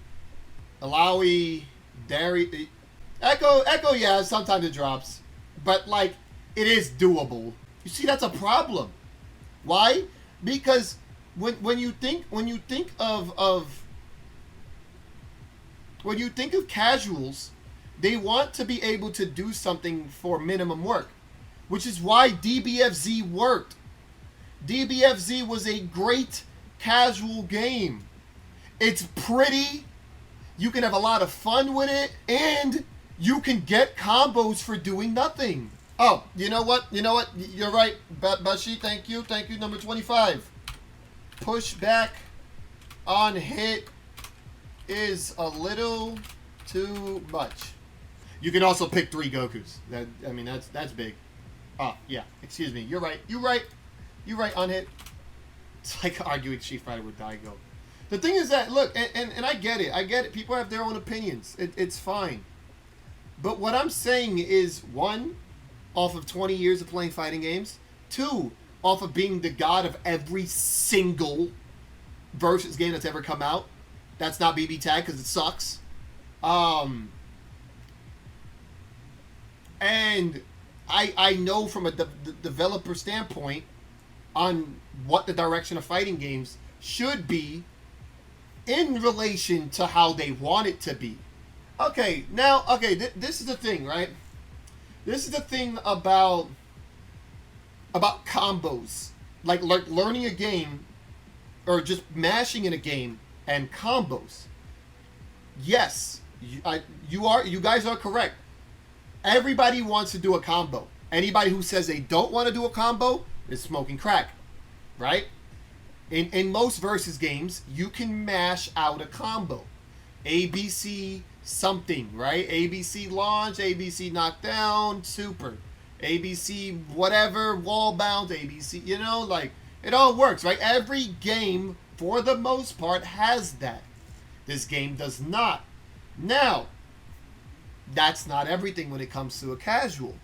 Alawi, Darius. Ekko, yeah, sometimes it drops. But, like, it is doable. You see, that's a problem. Why? Because when you think of casuals, they want to be able to do something for minimum work, which is why DBFZ worked. DBFZ was a great casual game. It's pretty, you can have a lot of fun with it, and you can get combos for doing nothing. Oh, you know what? You're right, Bashi. Thank you, number 25. Push back on hit is a little too much. You can also pick 3 Gokus. That's big. Oh, yeah. Excuse me. You're right. You're right, on hit. It's like arguing Street Fighter with Daigo. The thing is that, look, and I get it. People have their own opinions. It's fine. But what I'm saying is, one, off of 20 years of playing fighting games. Two, off of being the god of every single versus game that's ever come out. That's not BB Tag because it sucks. And I know from a developer standpoint on what the direction of fighting games should be in relation to how they want it to be. Okay, now, this is the thing, right? This is the thing about combos. Like learning a game or just mashing in a game and combos. Yes, you guys are correct. Everybody wants to do a combo. Anybody who says they don't want to do a combo is smoking crack, right? In most versus games, you can mash out a combo. ABC something, right? ABC launch, ABC knockdown, super. ABC whatever, wall bounce, ABC, like, it all works, right? Every game, for the most part, has that. This game does not. Now, that's not everything when it comes to a casual.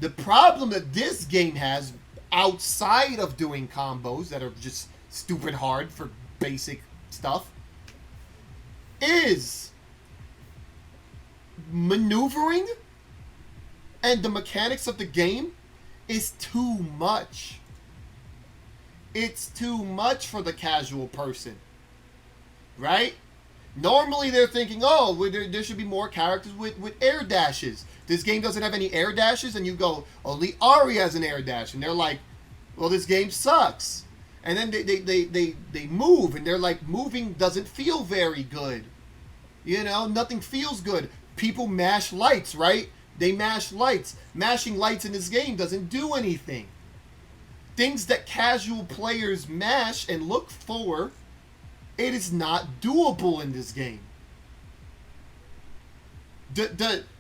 The problem that this game has, outside of doing combos that are just stupid hard for basic stuff, is maneuvering and the mechanics of the game is too much. It's too much for the casual person, right? Normally they're thinking, oh, there should be more characters with air dashes. This game doesn't have any air dashes, and you go, only Ari has an air dash, and they're like, well, this game sucks. And then they move, and they're like, moving doesn't feel very good. Nothing feels good. People mash lights, right? They mash lights. Mashing lights in this game doesn't do anything. Things that casual players mash and look for, it is not doable in this game.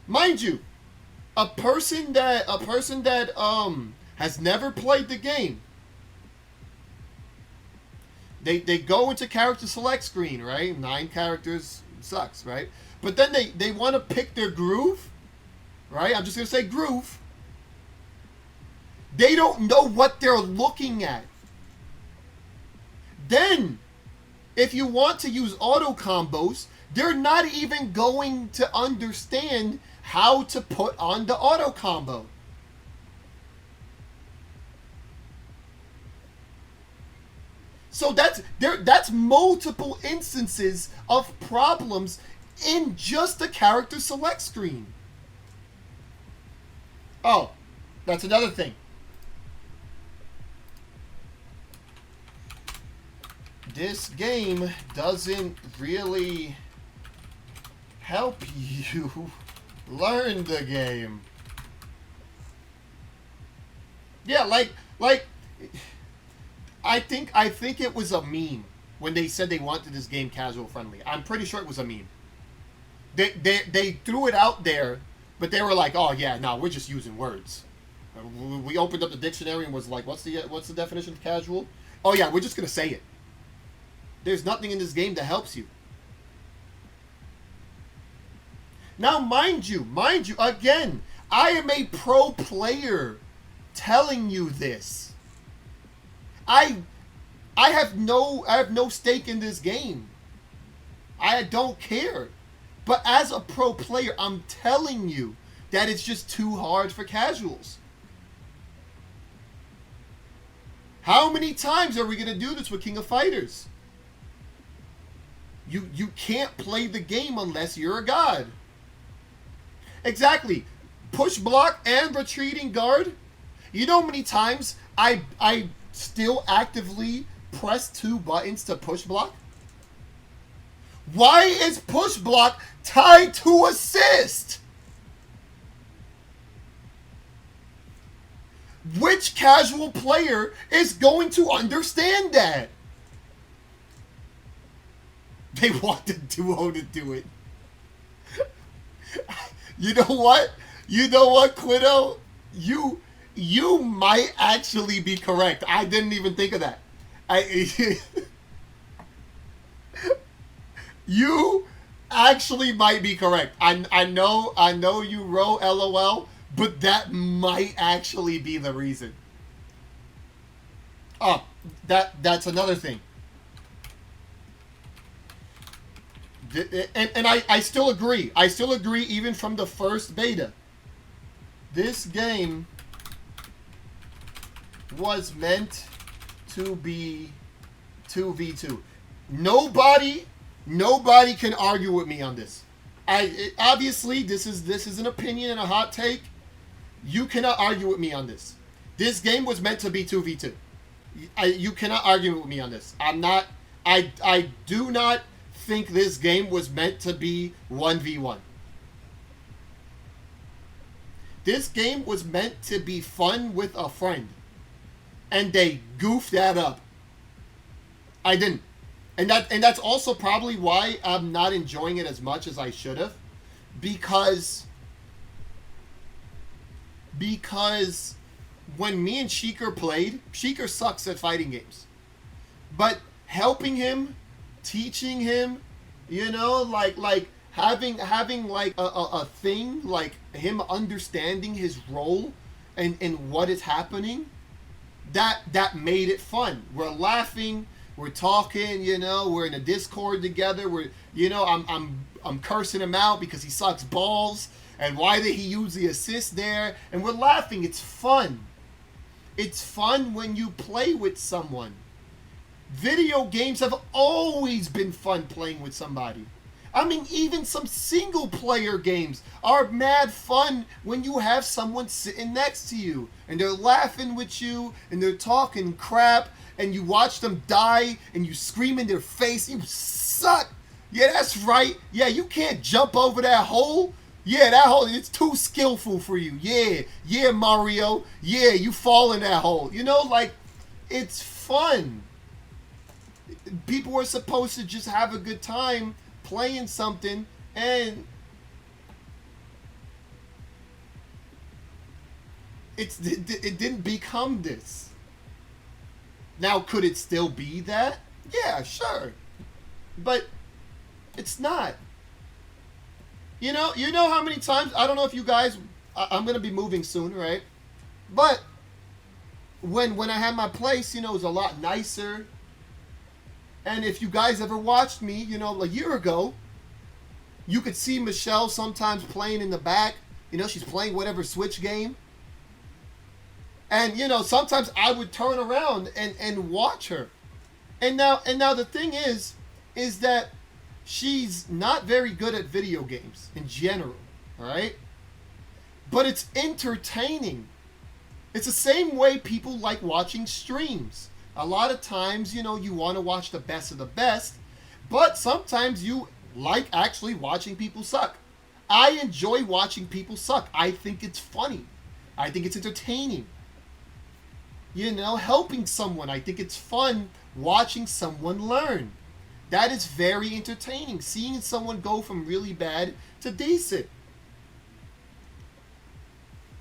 Mind you, a person that has never played the game, they go into character select screen, right? 9 characters sucks, right? But then they want to pick their groove, right? I'm just gonna say groove. They don't know what they're looking at. Then, if you want to use auto combos, they're not even going to understand how to put on the auto combo. So that's multiple instances of problems in just the character select screen. Oh, that's another thing. This game doesn't really help you learn the game. Yeah, like I think it was a meme when they said they wanted this game casual friendly. I'm pretty sure it was a meme. They threw it out there, but they were like, "Oh yeah, no, we're just using words." We opened up the dictionary and was like, "What's the definition of casual?" Oh yeah, we're just gonna say it. There's nothing in this game that helps you. Now, mind you, again, I am a pro player telling you this. I have no stake in this game. I don't care. But as a pro player, I'm telling you that it's just too hard for casuals. How many times are we going to do this with King of Fighters? You can't play the game unless you're a god. Exactly. Push block and retreating guard. You know how many times I still actively press 2 buttons to push block? Why is push block tied to assist? Which casual player is going to understand that? They want the duo to do it. You know what? Quiddo? You might actually be correct. I didn't even think of that. actually might be correct. I know you wrote LOL, but that might actually be the reason. Oh, that's another thing. And I still agree. I still agree even from the first beta. This game was meant to be 2v2. Nobody can argue with me on this. Obviously this is an opinion and a hot take. You cannot argue with me on this. This game was meant to be 2v2. You cannot argue with me on this. I do not think this game was meant to be 1v1. This game was meant to be fun with a friend. And they goofed that up. I didn't. And that's also probably why I'm not enjoying it as much as I should have. Because when me and Sheikar played, Sheikar sucks at fighting games. But helping him, teaching him, you know, like having like a thing, like him understanding his role and what is happening, that made it fun. We're laughing, we're talking, you know, we're in a Discord together, we're, you know, I'm cursing him out because he sucks balls, and why did he use the assist there, and we're laughing. It's fun. It's fun when you play with someone. Video games have always been fun playing with somebody. I mean, even some single player games are mad fun when you have someone sitting next to you and they're laughing with you and they're talking crap and you watch them die and you scream in their face, "You suck." Yeah, that's right. Yeah, you can't jump over that hole. Yeah, that hole, it's too skillful for you. Yeah, Mario. Yeah, you fall in that hole. You know, like, it's fun. People are supposed to just have a good time playing something, and it didn't become this. Now, could it still be that? Yeah, sure. But it's not. You know how many times, I don't know if you guys, I'm going to be moving soon, right? But when I had my place, you know, it was a lot nicer. And if you guys ever watched me, you know, a year ago, you could see Michelle sometimes playing in the back. You know, she's playing whatever Switch game. And, you know, sometimes I would turn around and watch her. And now the thing is that she's not very good at video games in general, all right? But it's entertaining. It's the same way people like watching streams. A lot of times, you know, you want to watch the best of the best, but sometimes you like actually watching people suck. I enjoy watching people suck. I think it's funny. I think it's entertaining. You know, helping someone. I think it's fun watching someone learn. That is very entertaining. Seeing someone go from really bad to decent.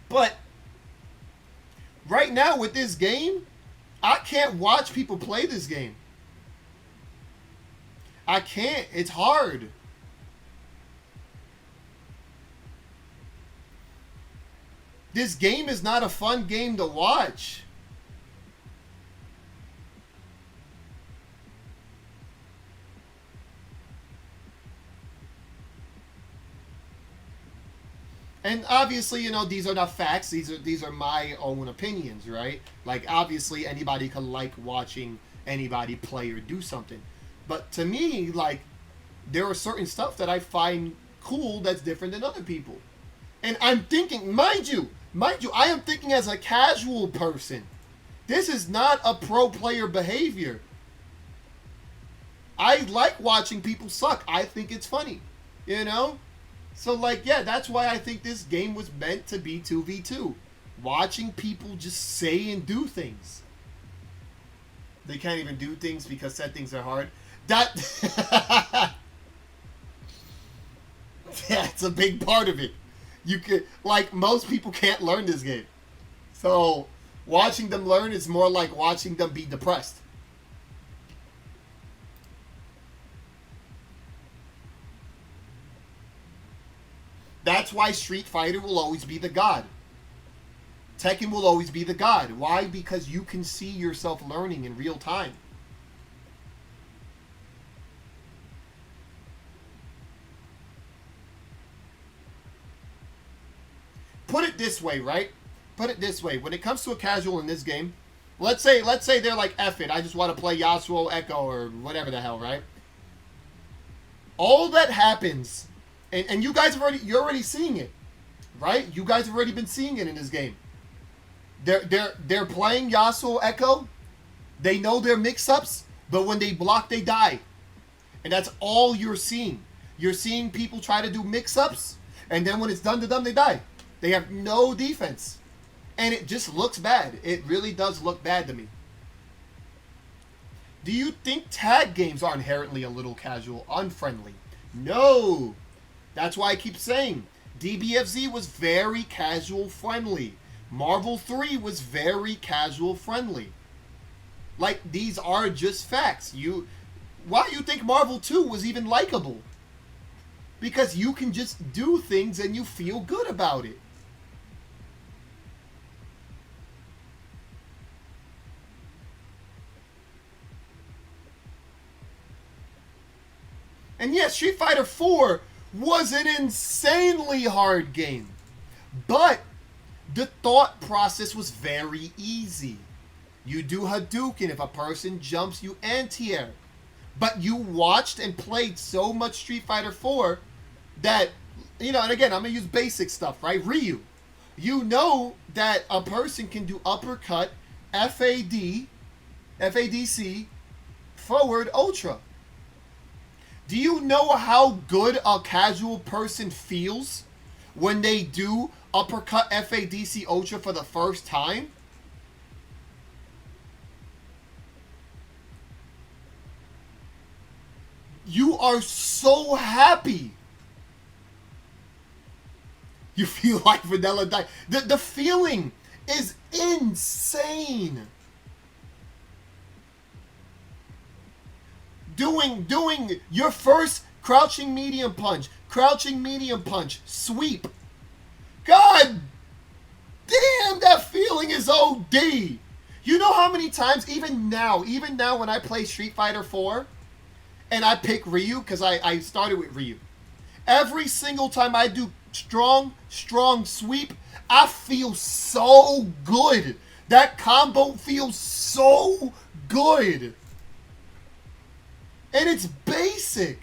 But right now with this game, I can't watch people play this game. I can't. It's hard. This game is not a fun game to watch. And obviously, you know, these are not facts. These are my own opinions, right? Like, obviously, anybody can like watching anybody play or do something. But to me, like, there are certain stuff that I find cool that's different than other people. And I'm thinking, mind you, I am thinking as a casual person. This is not a pro player behavior. I like watching people suck. I think it's funny, you know? So, like, yeah, that's why I think this game was meant to be 2v2. Watching people just say and do things. They can't even do things because said things are hard. That's a big part of it. You could, like, most people can't learn this game. So, watching them learn is more like watching them be depressed. That's why Street Fighter will always be the god. Tekken will always be the god. Why? Because you can see yourself learning in real time. Put it this way, right? Put it this way. When it comes to a casual in this game, let's say they're like, F it, I just want to play Yasuo, Ekko, or whatever the hell, right? All that happens, and you guys you're already seeing it, right? You guys have already been seeing it in this game. They're playing Yasuo, Ekko. They know their mix-ups, but when they block, they die. And that's all you're seeing. You're seeing people try to do mix-ups, and then when it's done to them, they die. They have no defense. And it just looks bad. It really does look bad to me. Do you think tag games are inherently a little casual, unfriendly? No. That's why I keep saying DBFZ was very casual friendly. Marvel 3 was very casual friendly. Like, these are just facts. Why do you think Marvel 2 was even likable? Because you can just do things and you feel good about it. And yes, Street Fighter 4 was an insanely hard game. But the thought process was very easy. You do Hadouken. If a person jumps, you anti-air. But you watched and played so much Street Fighter 4 that, you know, and again, I'm going to use basic stuff, right? Ryu. You know that a person can do uppercut, FAD, FADC, forward, ultra. Do you know how good a casual person feels when they do uppercut FADC Ultra for the first time? You are so happy. You feel like Vanilla Dice. The feeling is insane. Doing your first crouching medium punch, sweep. God damn, that feeling is OD. You know how many times, even now when I play Street Fighter 4 and I pick Ryu, because I started with Ryu, every single time I do strong sweep, I feel so good. That combo feels so good. And it's basic.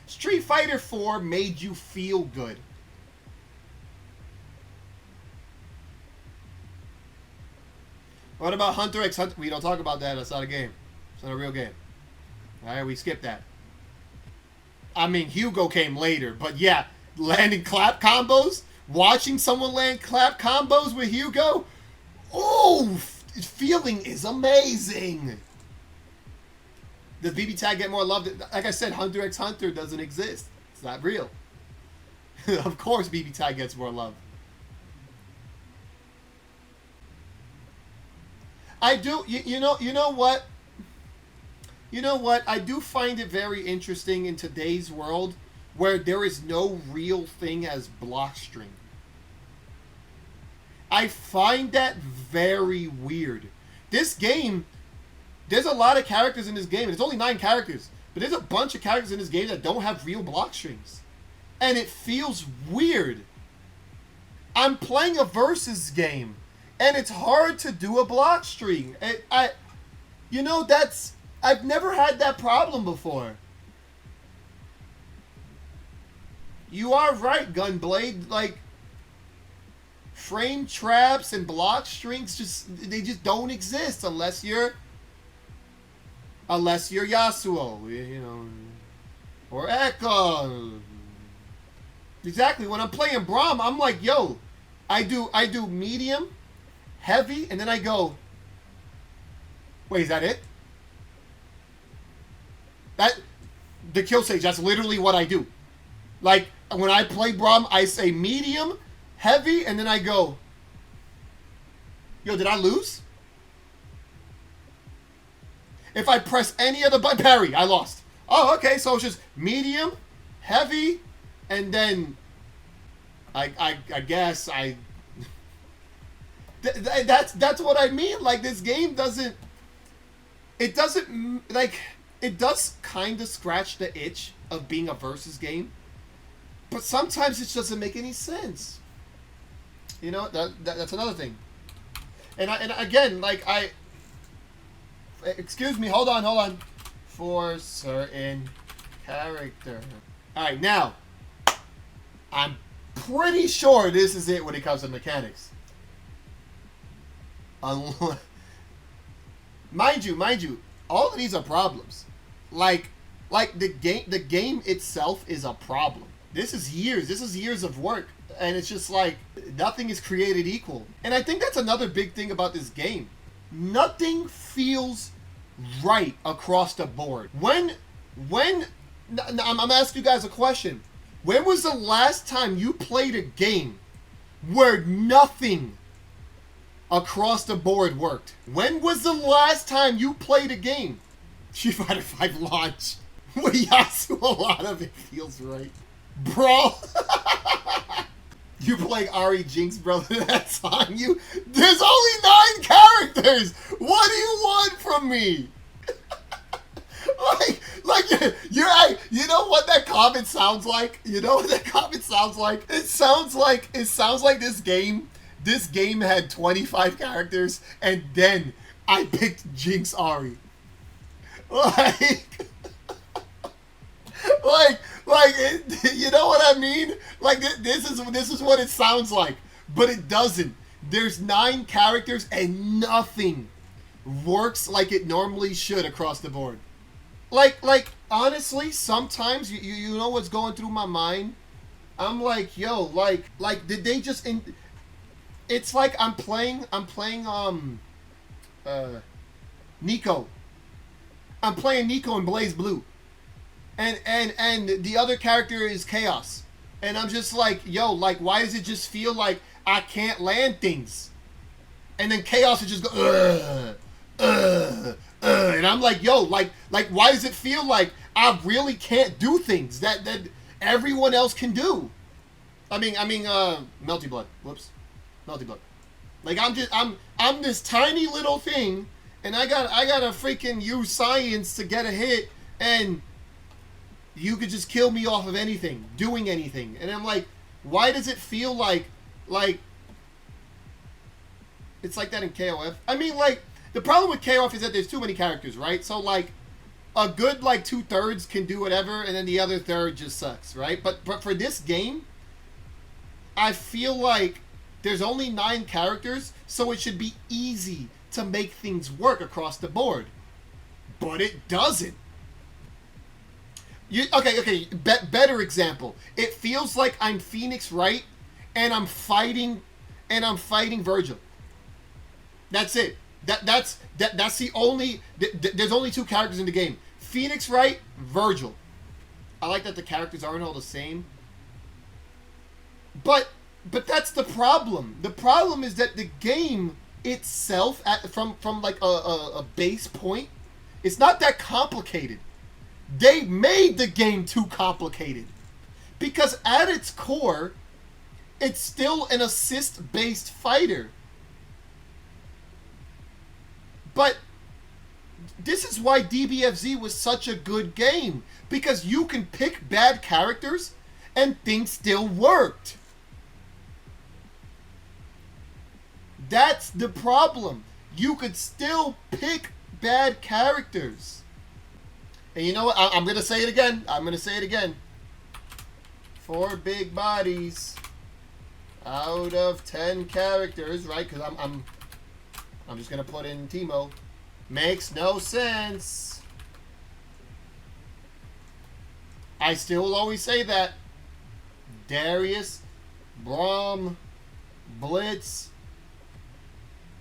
Street Fighter 4 made you feel good. What about Hunter x Hunter? We don't talk about that. That's not a game. It's not a real game. Alright, we skip that. I mean, Hugo came later. But yeah, landing clap combos. Watching someone land clap combos with Hugo. Oh, feeling is amazing. Does BB Tag get more love? Like I said, Hunter x Hunter doesn't exist. It's not real. Of course BB Tag gets more love. I do, you know what? You know what? I do find it very interesting in today's world where there is no real thing as block string. I find that very weird. This game, there's a lot of characters in this game. And it's only 9 characters. But there's a bunch of characters in this game that don't have real block strings. And it feels weird. I'm playing a versus game. And it's hard to do a block string. You know, I've never had that problem before. You are right, Gunblade. Like, frame traps and block strings they just don't exist unless you're Yasuo, you know, or Ekko. Exactly. When I'm playing Braum, I'm like, yo, I do medium, heavy, and then I go. Wait, is that it? The kill stage. That's literally what I do. Like when I play Braum, I say medium, heavy, and then I go, yo, did I lose? If I press any other button, parry, I lost. Oh, okay, so it's just medium, heavy, and then I guess that's what I mean. Like, this game doesn't, it does kind of scratch the itch of being a versus game, but sometimes it just doesn't make any sense. You know, that's another thing. And again, like, excuse me, hold on. For certain character. Alright, now, I'm pretty sure this is it when it comes to mechanics. Mind you, all of these are problems. Like the game itself is a problem. This is years of work, and it's just like nothing is created equal. And I think that's another big thing about this game. Nothing feels right across the board. I'm asking you guys a question. When was the last time you played a game where nothing across the board worked? When was the last time you played a game? Street Fighter 5 launch. With Yasuo, a lot of it feels right. Bro. You playing RE Jinx, brother, that's on you. There's only 9 characters. What do you want from me? You know what that comment sounds like? You know what that comment sounds like? It sounds like this game had 25 characters, and then I picked Jinx Ari. You know what I mean? Like, this is what it sounds like, but it doesn't. There's 9 characters and nothing works like it normally should across the board. Like honestly, sometimes you know what's going through my mind? I'm like, yo, like did they just it's like I'm playing Nico. I'm playing Nico in Blaze Blue. And the other character is Chaos. And I'm just like, yo, like, why does it just feel like I can't land things? And then Chaos would just go, and I'm like, yo, like, why does it feel like I really can't do things that everyone else can do? I mean, Melty Blood. Whoops. Melty Blood. Like, I'm this tiny little thing, and I gotta freaking use science to get a hit, and you could just kill me off of anything, doing anything. And I'm like, why does it feel like it's like that in KOF? I mean, like, the problem with KOF is that there's too many characters, right? So, like, a good, like, 2/3 can do whatever, and then the other third just sucks, right? But for this game, I feel like there's only 9 characters, so it should be easy to make things work across the board. But it doesn't. Okay. Better example. It feels like I'm Phoenix Wright, and I'm fighting Virgil. That's it. That's the only. There's only 2 characters in the game: Phoenix Wright, Virgil. I like that the characters aren't all the same. But that's the problem. The problem is that the game itself, from like a base point, it's not that complicated. They made the game too complicated. Because at its core, it's still an assist-based fighter. But this is why DBFZ was such a good game. Because you can pick bad characters and things still worked. That's the problem. You could still pick bad characters. And you know what? I'm going to say it again. 4 big bodies out of 10 characters, right? Because I'm just going to put in Teemo. Makes no sense. I still will always say that. Darius, Braum, Blitz,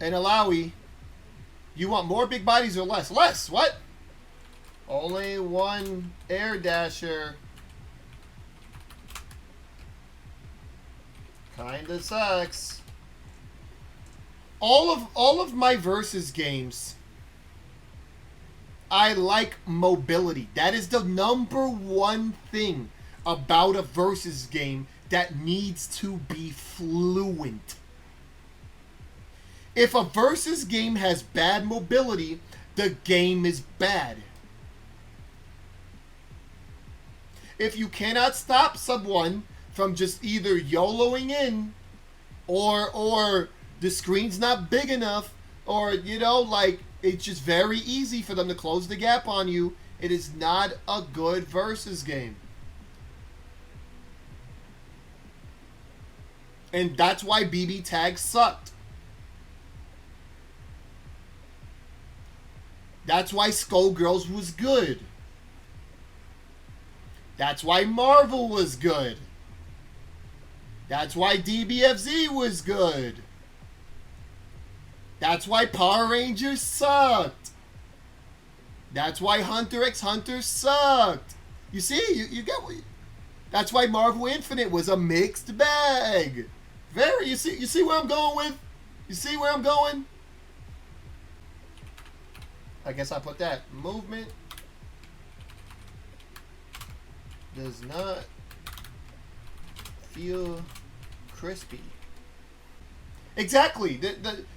and Alawi. You want more big bodies or less? Less. What? Only 1 air dasher. Kinda sucks. All of my versus games I like mobility. That is the number one thing about a versus game that needs to be fluent. If a versus game has bad mobility, the game is bad. If you cannot stop someone from just either YOLOing in, or the screen's not big enough, or, you know, like, it's just very easy for them to close the gap on you, it is not a good versus game. And that's why BB tags sucked. That's why Skullgirls was good. That's why Marvel was good. That's why DBFZ was good. That's why Power Rangers sucked. That's why Hunter x Hunter sucked. You see, you get what... That's why Marvel Infinite was a mixed bag. You see where I'm going with? You see where I'm going? I guess I put that. Movement does not feel crispy. Exactly.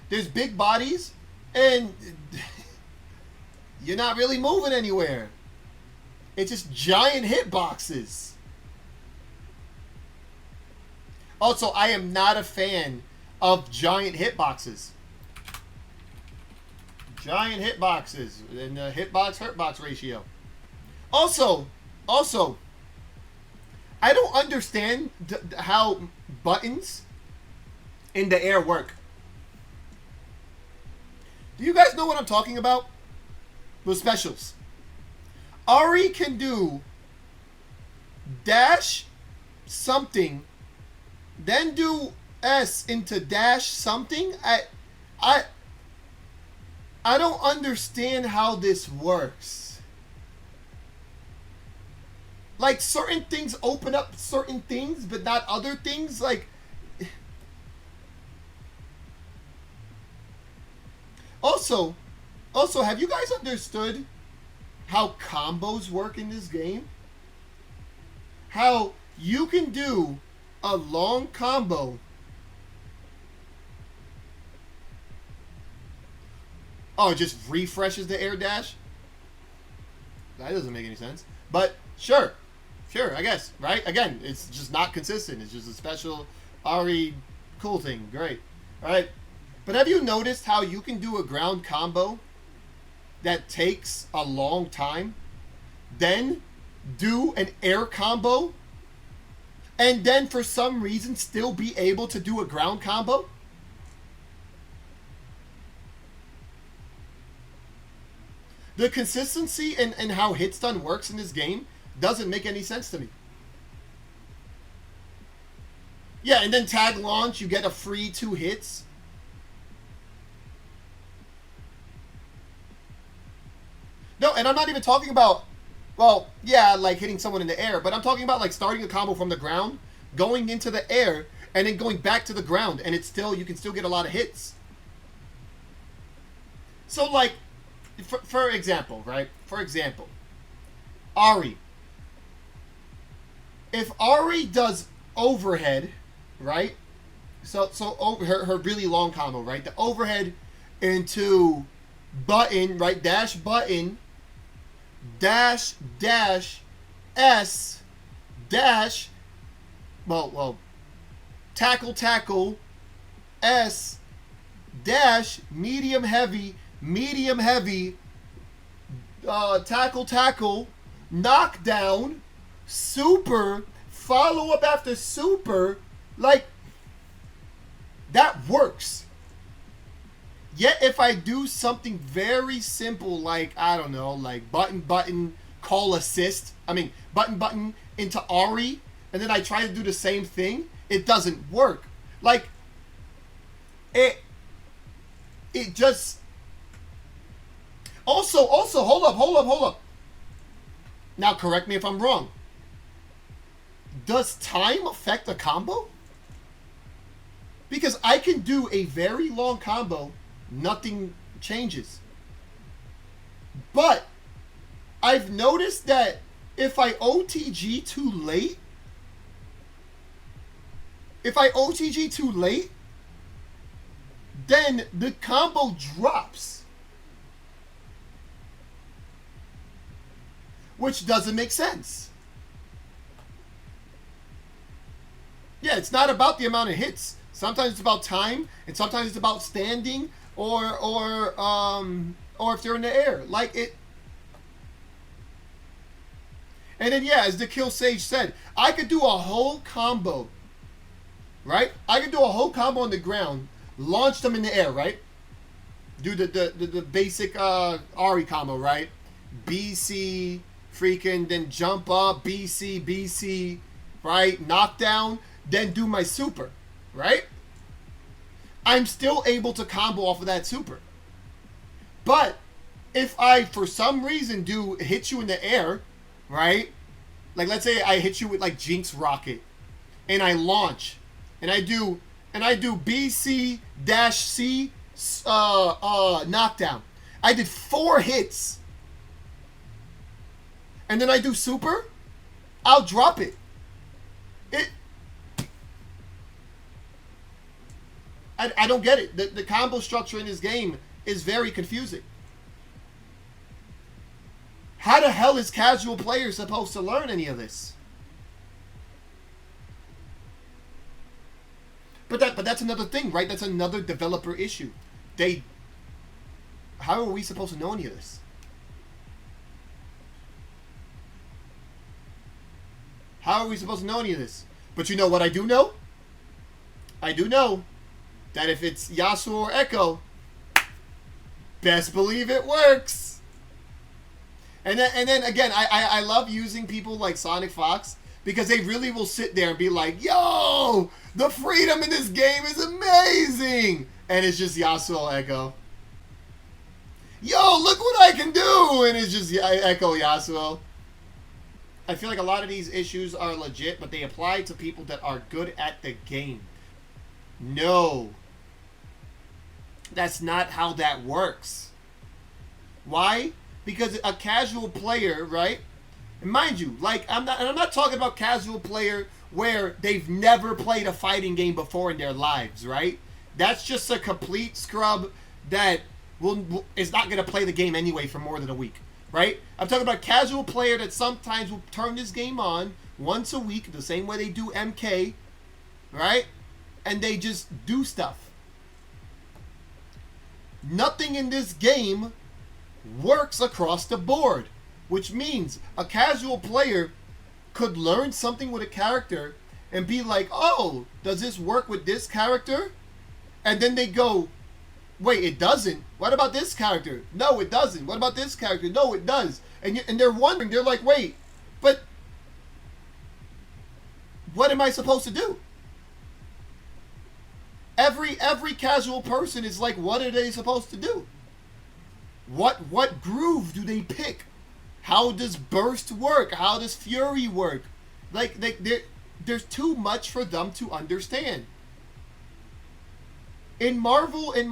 There's big bodies, and you're not really moving anywhere. It's just giant hitboxes. Also, I am not a fan of giant hitboxes. Giant hitboxes and the hitbox-hurtbox ratio. Also, I don't understand how buttons in the air work. Do you guys know what I'm talking about? The specials. Ari can do dash something, then do S into dash something. I don't understand how this works. Like, certain things open up certain things, but not other things. Like, also, have you guys understood how combos work in this game? How you can do a long combo. Oh, it just refreshes the air dash? That doesn't make any sense. But sure, I guess, right? Again, it's just not consistent. It's just a special Ari cool thing. Great. All right. But have you noticed how you can do a ground combo that takes a long time, then do an air combo, and then for some reason still be able to do a ground combo? The consistency and how hit stun works in this game doesn't make any sense to me. Yeah, and then tag launch, you get a free 2 hits. No, and I'm not even talking about, well, yeah, like hitting someone in the air, but I'm talking about like starting a combo from the ground, going into the air, and then going back to the ground, and it's still, you can still get a lot of hits. So like, for example, right? For example, Ari. If Ari does overhead, right? So over her really long combo, right? The overhead into button, right? Dash button, dash S, dash, well, tackle, S, dash, medium heavy, tackle, knockdown, super, follow up after super, like, that works. Yet if I do something very simple like, I don't know, like button, call assist, button into Ari, and then I try to do the same thing, it doesn't work. Like, it just... Also, hold up. Now, correct me if I'm wrong. Does time affect a combo? Because I can do a very long combo, nothing changes. But I've noticed that if I OTG too late, then the combo drops. Which doesn't make sense. Yeah, it's not about the amount of hits. Sometimes it's about time, and sometimes it's about standing, or if they're in the air. Like it. And then yeah, as the Kill Sage said, I could do a whole combo. Right? I could do a whole combo on the ground, launch them in the air, right? Do the basic Ari combo, right? BC, freaking, then jump up, BC, right? Knockdown, then do my super, right? I'm still able to combo off of that super. But if I, for some reason, do hit you in the air, right? Like, let's say I hit you with, like, Jinx Rocket, and I launch, and I do BC-C knockdown. I did 4 hits. And then I do super, I'll drop it. I don't get it. The combo structure in this game is very confusing. How the hell is casual players supposed to learn any of this? But that's another thing, right? That's another developer issue. How are we supposed to know any of this? How are we supposed to know any of this? But you know what I do know? I do know that if it's Yasuo or Ekko, best believe it works. And then again, I love using people like Sonic Fox, because they really will sit there and be like, yo, the freedom in this game is amazing. And it's just Yasuo Ekko. Yo, look what I can do. And it's just Ekko Yasuo. I feel like a lot of these issues are legit, but they apply to people that are good at the game. No. That's not how that works. Why? Because a casual player, right? And mind you, like, I'm not talking about casual player where they've never played a fighting game before in their lives, right? That's just a complete scrub that is not going to play the game anyway for more than a week, right? I'm talking about a casual player that sometimes will turn this game on once a week, the same way they do MK, right? And they just do stuff. Nothing in this game works across the board, which means a casual player could learn something with a character and be like, oh, does this work with this character? And then they go, wait, it doesn't. What about this character? No, it doesn't. What about this character? No, it does. And they're wondering, they're like, wait, but what am I supposed to do? Every casual person is like, what are they supposed to do? What groove do they pick? How does burst work? How does fury work? Like there's too much for them to understand. In Marvel and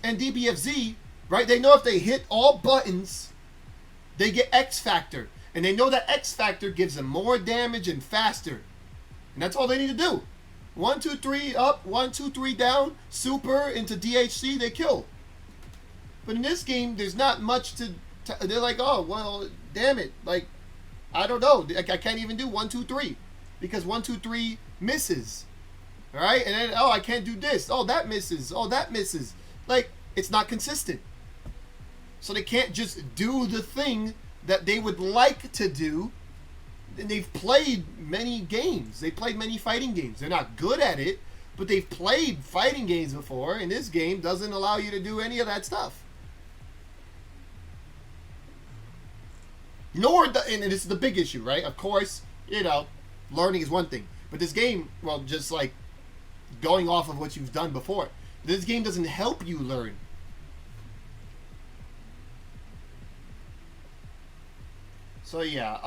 DBFZ, right? They know if they hit all buttons, they get X Factor, and they know that X Factor gives them more damage and faster, and that's all they need to do. 1, 2, 3 up, 1, 2, 3 down, super into DHC, they kill. But in this game, there's not much to they're like, oh, well, damn it. Like, I don't know. I can't even do 1, 2, 3. Because 1, 2, 3 misses. Alright? And then, oh, I can't do this. Oh, that misses. Oh, that misses. Like, it's not consistent. So they can't just do the thing that they would like to do. And they've played many games. They've played many fighting games. They're not good at it, but they've played fighting games before, and this game doesn't allow you to do any of that stuff. And this is the big issue, right? Of course, learning is one thing. But this game, well, just like going off of what you've done before, this game doesn't help you learn. So yeah,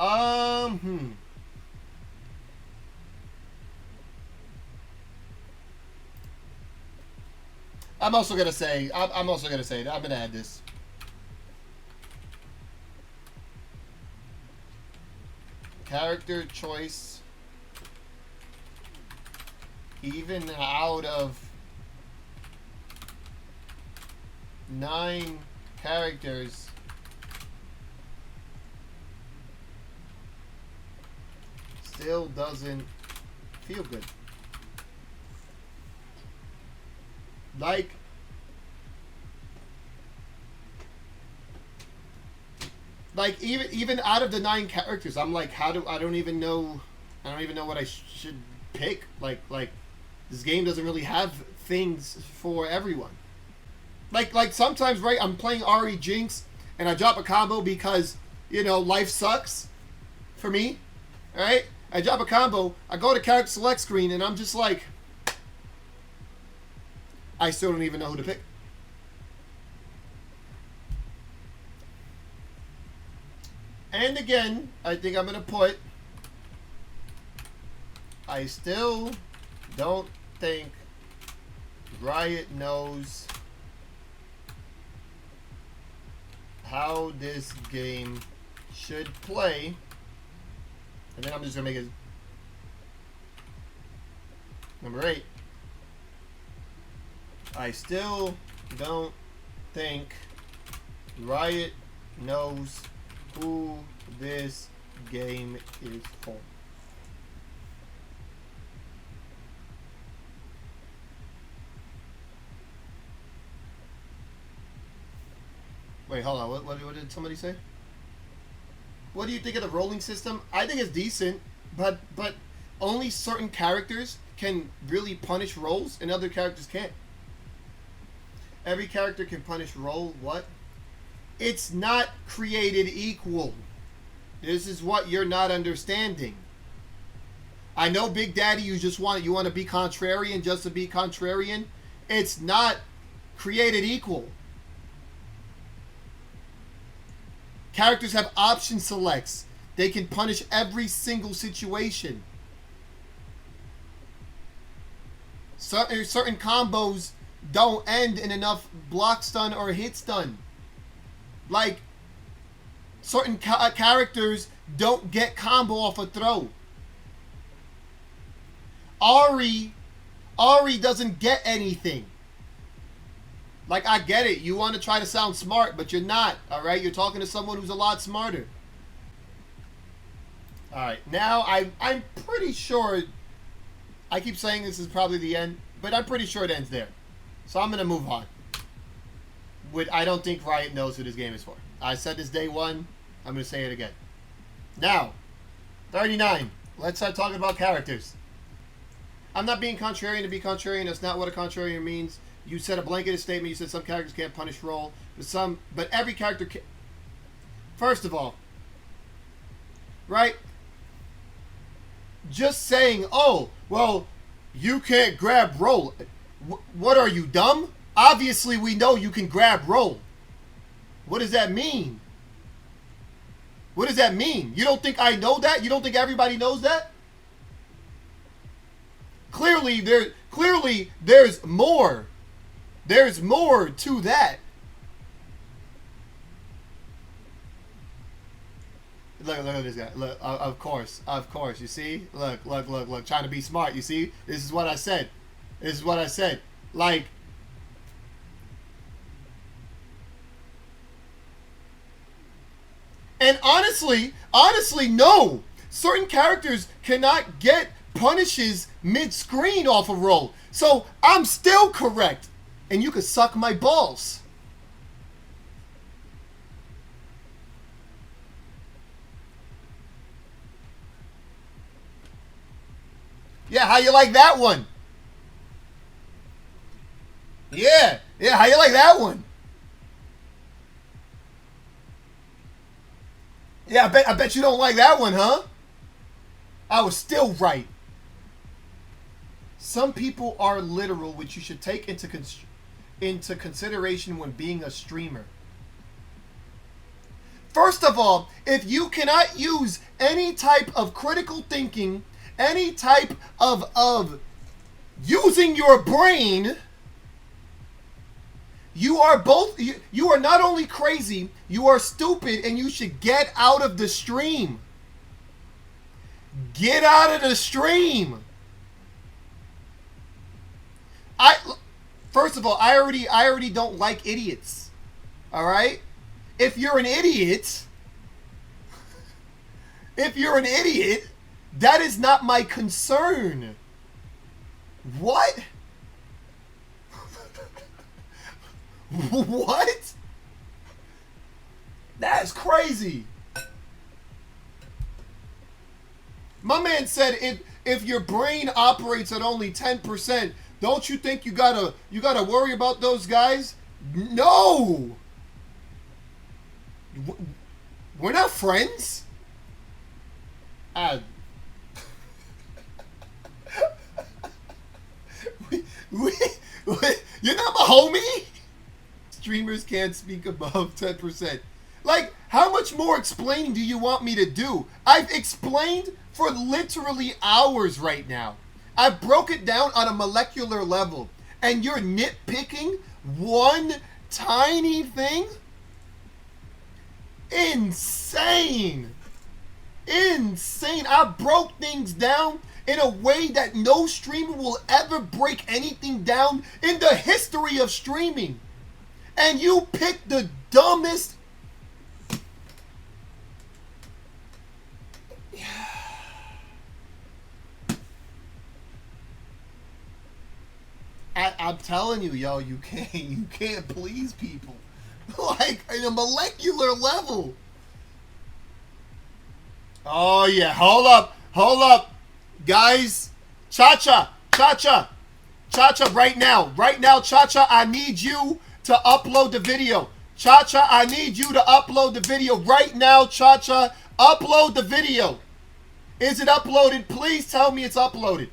I'm also gonna say, I'm gonna add this. character choice, even out of 9 characters, still doesn't feel good. Like even out of the 9 characters, I'm like, I don't even know what I should pick. Like this game doesn't really have things for everyone. Like sometimes, right, I'm playing Jinx and I drop a combo because, you know, life sucks for me, right? I drop a combo, I go to character select screen, and I'm just like, I still don't even know who to pick. And again, I think I'm going to put, I still don't think Riot knows how this game should play. And then I'm just going to make it number 8. I still don't think Riot knows who this game is for. Wait, hold on. What did somebody say? What do you think of the rolling system? I think it's decent, but only certain characters can really punish rolls, and other characters can't. Every character can punish roll. What? It's not created equal. This is what you're not understanding. I know, Big Daddy, you want to be contrarian just to be contrarian. It's not created equal. Characters have option selects. They can punish every single situation. Certain combos don't end in enough block stun or hit stun. Like, certain characters don't get combo off a throw. Ari doesn't get anything. Like, I get it. You want to try to sound smart, but you're not, all right? You're talking to someone who's a lot smarter. All right, now I'm pretty sure, I keep saying this is probably the end, but I'm pretty sure it ends there. So I'm going to move on. I don't think Riot knows who this game is for. I said this day one. I'm going to say it again. Now, 39. Let's start talking about characters. I'm not being contrarian to be contrarian. That's not what a contrarian means. You said a blanketed statement. You said some characters can't punish roll, but every character can. First of all, right? Just saying, oh, well, you can't grab roll. What are you, dumb? Obviously, we know you can grab roll. What does that mean? What does that mean? You don't think I know that? You don't think everybody knows that? Clearly, there's more. There's more to that. Look at this guy. Look, of course. You see? Look. Trying to be smart. You see? This is what I said. Like, and honestly, no. Certain characters cannot get punishes mid-screen off a roll. So I'm still correct. And you could suck my balls. Yeah, how you like that one? Yeah, how you like that one? Yeah, I bet you don't like that one, huh? I was still right. Some people are literal, which you should take into consideration when being a streamer. First of all, if you cannot use any type of critical thinking, any type of using your brain, you are not only crazy, you are stupid, and you should get out of the stream. Get out of the stream. First of all, I already don't like idiots. All right? If you're an idiot, that is not my concern. What? What? That's crazy. My man said if your brain operates at only 10%, don't you think you gotta worry about those guys? No. We're not friends. You're not my homie. Streamers can't speak above 10%. Like, how much more explaining do you want me to do? I've explained for literally hours right now. I broke it down on a molecular level, and you're nitpicking one tiny thing? Insane. Insane. I broke things down in a way that no streamer will ever break anything down in the history of streaming. And you picked the dumbest... I'm telling you, yo, you can't please people. Like, in a molecular level. Oh, yeah. Hold up. Guys, Cha-Cha, right now, Cha-Cha, I need you to upload the video. Cha-Cha, I need you to upload the video right now, Cha-Cha. Upload the video. Is it uploaded? Please tell me it's uploaded.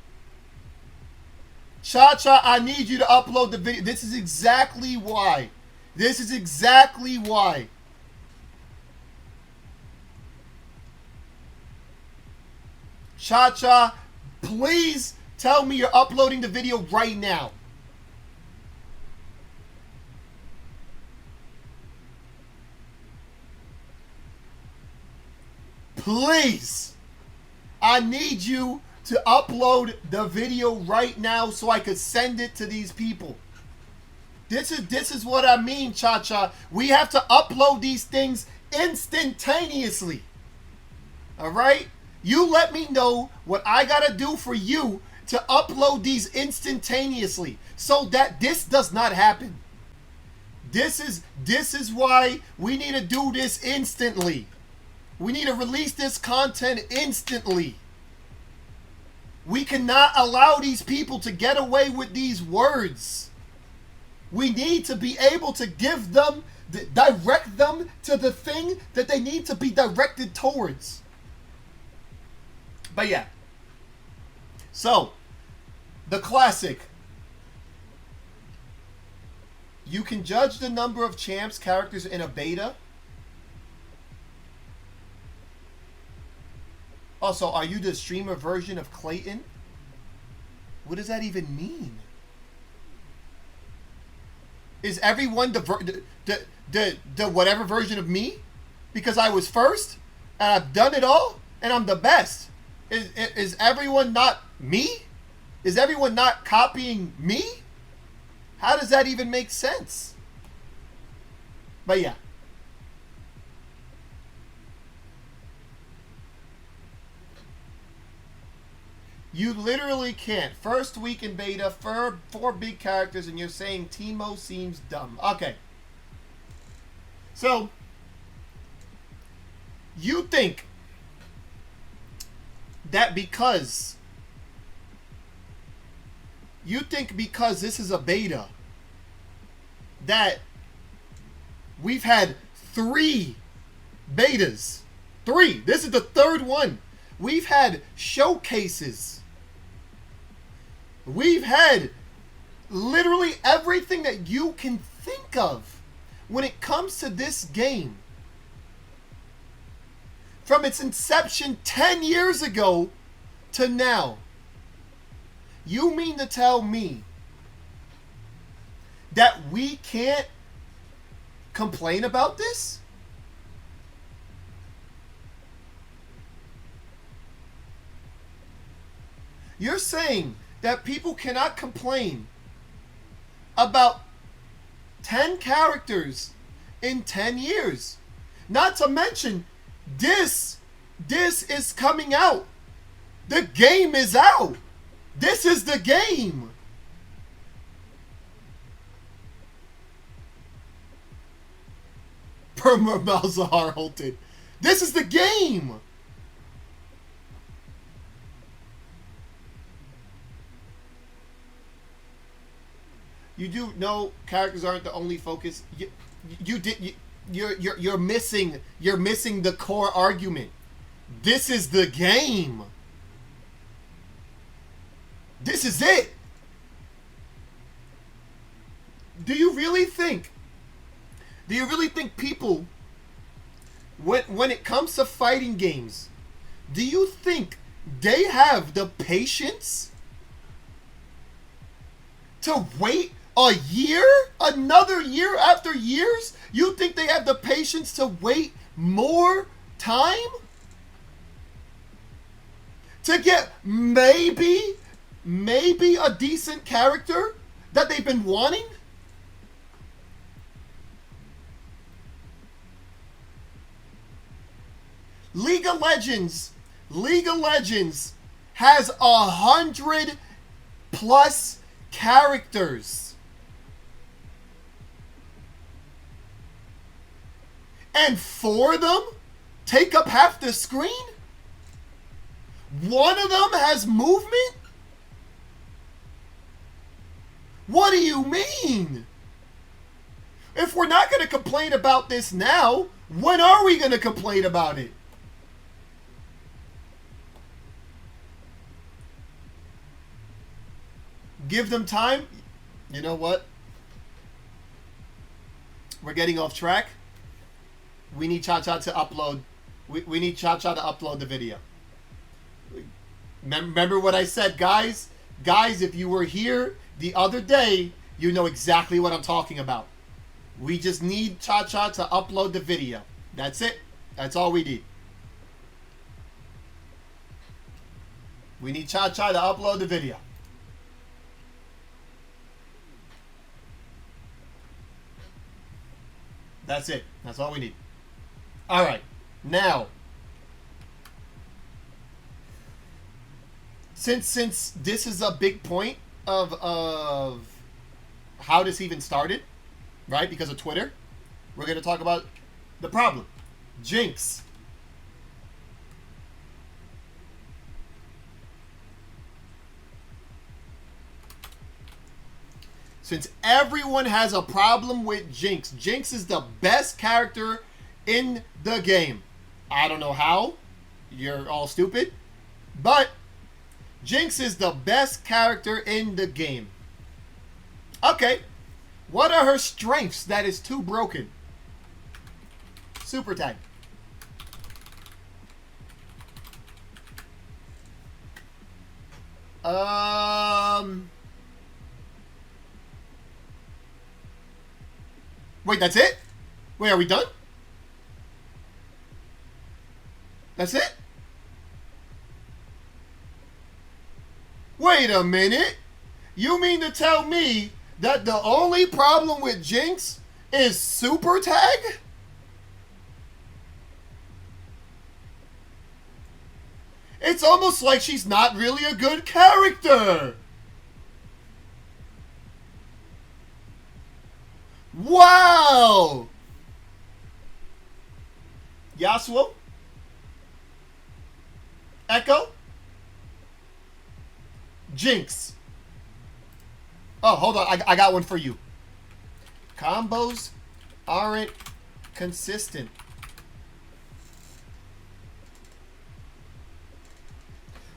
Cha-Cha, I need you to upload the video. This is exactly why. Cha-Cha, please tell me you're uploading the video right now. Please. I need you to upload the video right now so I could send it to these people. This is what I mean, Cha-Cha. We have to upload these things instantaneously. All right? You let me know what I got to do for you to upload these instantaneously so that this does not happen. This is why we need to do this instantly. We need to release this content instantly. We cannot allow these people to get away with these words. We need to be able to give them, direct them to the thing that they need to be directed towards. But yeah. So, the classic. You can judge the number of champs characters in a beta. Also, are you the streamer version of Clayton? What does that even mean? Is everyone the whatever version of me? Because I was first, and I've done it all, and I'm the best. Is everyone not me? Is everyone not copying me? How does that even make sense? But yeah. You literally can't. First week in beta, four big characters, and you're saying Teemo seems dumb. Okay. So, you think that because this is a beta, that we've had 3 betas. 3. This is the 3rd one. We've had showcases. We've had literally everything that you can think of when it comes to this game. From its inception 10 years ago to now. You mean to tell me that we can't complain about this? You're saying that people cannot complain about 10 characters in 10 years. Not to mention, this is coming out. The game is out. This is the game. Perma Malzahar halted. This is the game. You do know characters aren't the only focus. You're missing the core argument. This is the game. This is it. Do you really think people, when it comes to fighting games, do you think they have the patience to wait a year? Another year after years? You think they have the patience to wait more time? To get maybe a decent character that they've been wanting? League of Legends has 100+ characters. And 4 of them take up half the screen? One of them has movement? What do you mean? If we're not going to complain about this now, when are we going to complain about it? Give them time. You know what? We're getting off track. We need Cha-Cha to upload. We need Cha-Cha to upload the video. Remember what I said, guys? Guys, if you were here the other day, you know exactly what I'm talking about. We just need Cha-Cha to upload the video. That's it. That's all we need. We need Cha-Cha to upload the video. That's it. That's all we need. All right. Now, since this is a big point of how this even started, right? Because of Twitter, we're going to talk about the problem. Jinx. Since everyone has a problem with Jinx, Jinx is the best character in the game. I don't know how. You're all stupid. But Jinx is the best character in the game. Okay. What are her strengths that is too broken? Super tag. Wait, that's it? Wait, are we done? That's it? Wait a minute. You mean to tell me that the only problem with Jinx is super tag? It's almost like she's not really a good character. Wow! Yasuo? Ekko? Jinx. Oh, hold on. I got one for you. Combos aren't consistent.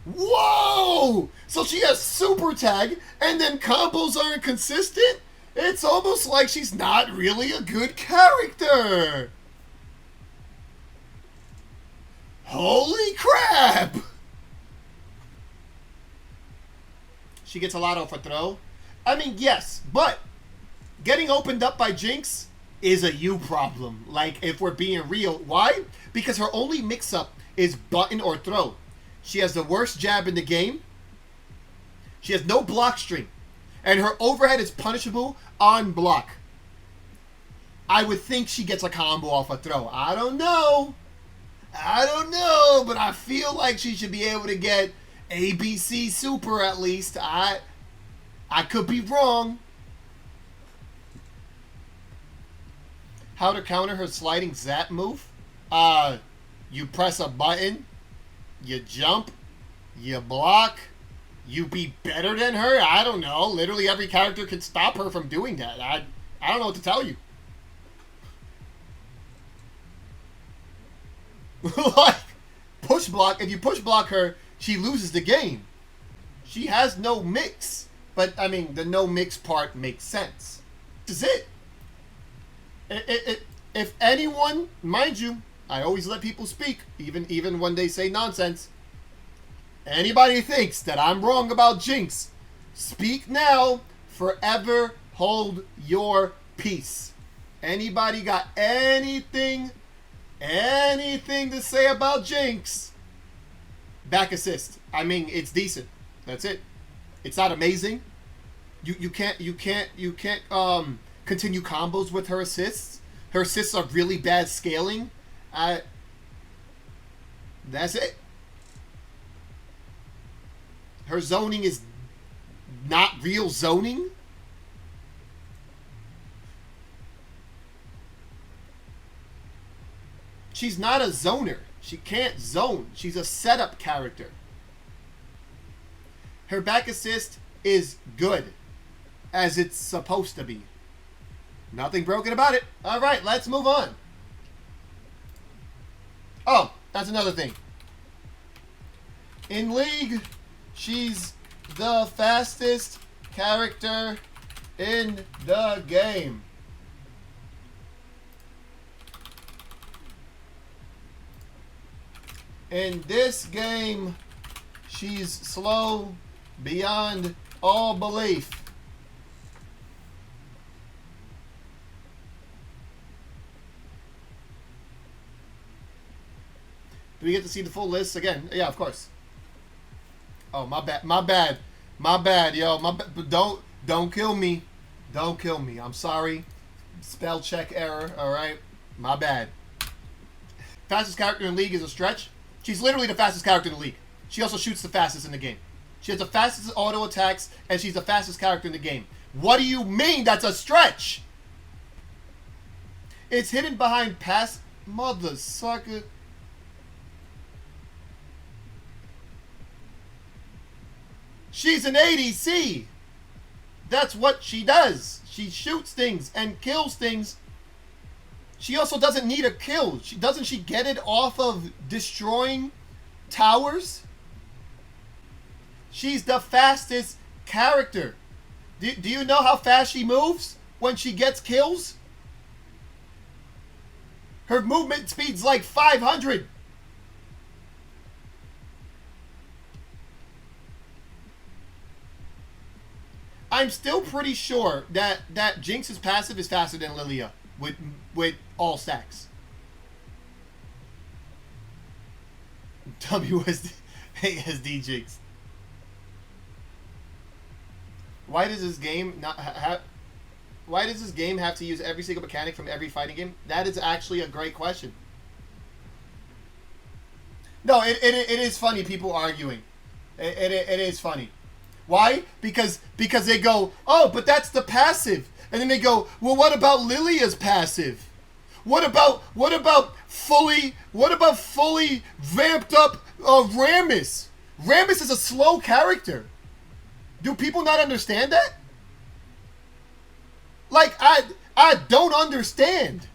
Whoa! So she has super tag and then combos aren't consistent? It's almost like she's not really a good character. Holy crap! She gets a lot off her throw. I mean, yes, but getting opened up by Jinx is a you problem. Like, if we're being real. Why? Because her only mix-up is button or throw. She has the worst jab in the game. She has no block string. And her overhead is punishable on block. I would think she gets a combo off a throw. I don't know. But I feel like she should be able to get ABC super at least. I could be wrong. How to counter her sliding zap move? You press a button, you jump, you block, you be better than her. I don't know. Literally every character can stop her from doing that. I don't know what to tell you. Like, push block. If you push block her, she loses the game. She has no mix. But, I mean, the no mix part makes sense. This is it. If anyone, mind you, I always let people speak, even when they say nonsense. Anybody thinks that I'm wrong about Jinx, speak now, forever hold your peace. Anybody got anything to say about Jinx? Back assist. I mean, it's decent. That's it. It's not amazing. You can't continue combos with her assists. Her assists are really bad scaling. That's it. Her zoning is not real zoning. She's not a zoner. She can't zone. She's a setup character. Her back assist is good, as it's supposed to be. Nothing broken about it. All right, let's move on. Oh, that's another thing. In League, she's the fastest character in the game. In this game, she's slow beyond all belief. Do we get to see the full list again? Yeah, of course. Oh, my bad, yo. Don't kill me. Don't kill me. I'm sorry. Spell check error. All right, my bad. Fastest character in League is a stretch. She's literally the fastest character in the league. She also shoots the fastest in the game. She has the fastest auto attacks, and she's the fastest character in the game. What do you mean that's a stretch? It's hidden behind pass... Mother sucker. She's an ADC. That's what she does. She shoots things and kills things. She also doesn't need a kill. Doesn't she get it off of destroying towers? She's the fastest character. Do you know how fast she moves when she gets kills? Her movement speed's like 500. I'm still pretty sure that Jinx's passive is faster than Lilia with all stacks. WSD Jinx. Why does this game Why does this game have to use every single mechanic from every fighting game? That is actually a great question. No, it is funny. People arguing. It is funny. Why? Because they go, oh, but that's the passive, and then they go, well, what about Lilia's passive? What about fully vamped up Rammus? Rammus is a slow character. Do people not understand that? Like, I don't understand.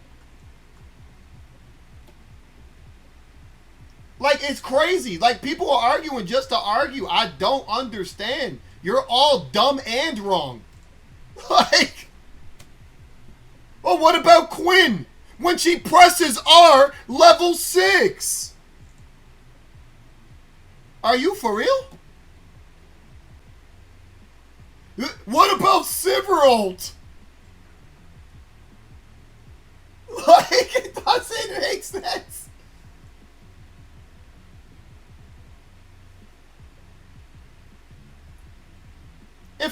Like, it's crazy. Like, people are arguing just to argue. I don't understand. You're all dumb and wrong. Like, well, what about Quinn? When she presses R, level 6. Are you for real? What about Siveralt? Like, it doesn't make sense.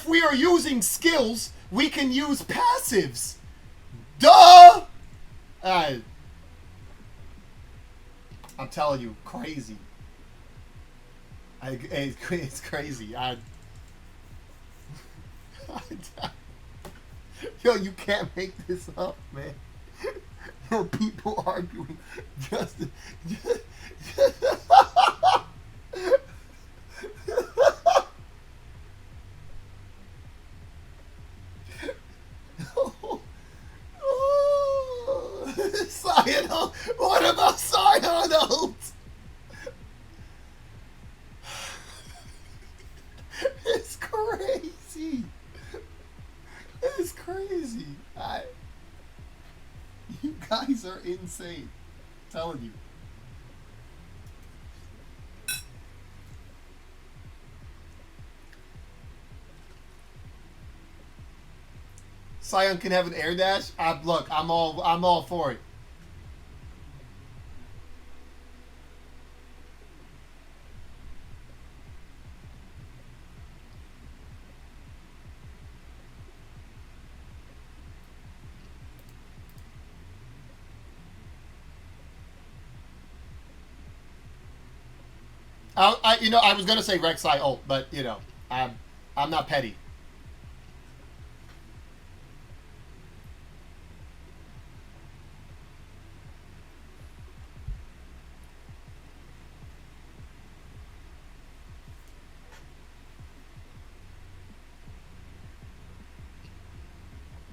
if we are using skills, we can use passives. Duh! I'm telling you, crazy. It's crazy. Yo, you can't make this up, man. Yo, people arguing just Cyano, what about Cyano? It's crazy. It's crazy. You guys are insane. I'm telling you. Sion can have an air dash. Look, I'm all for it. I was gonna say Rek'Sai ult, but I'm not petty.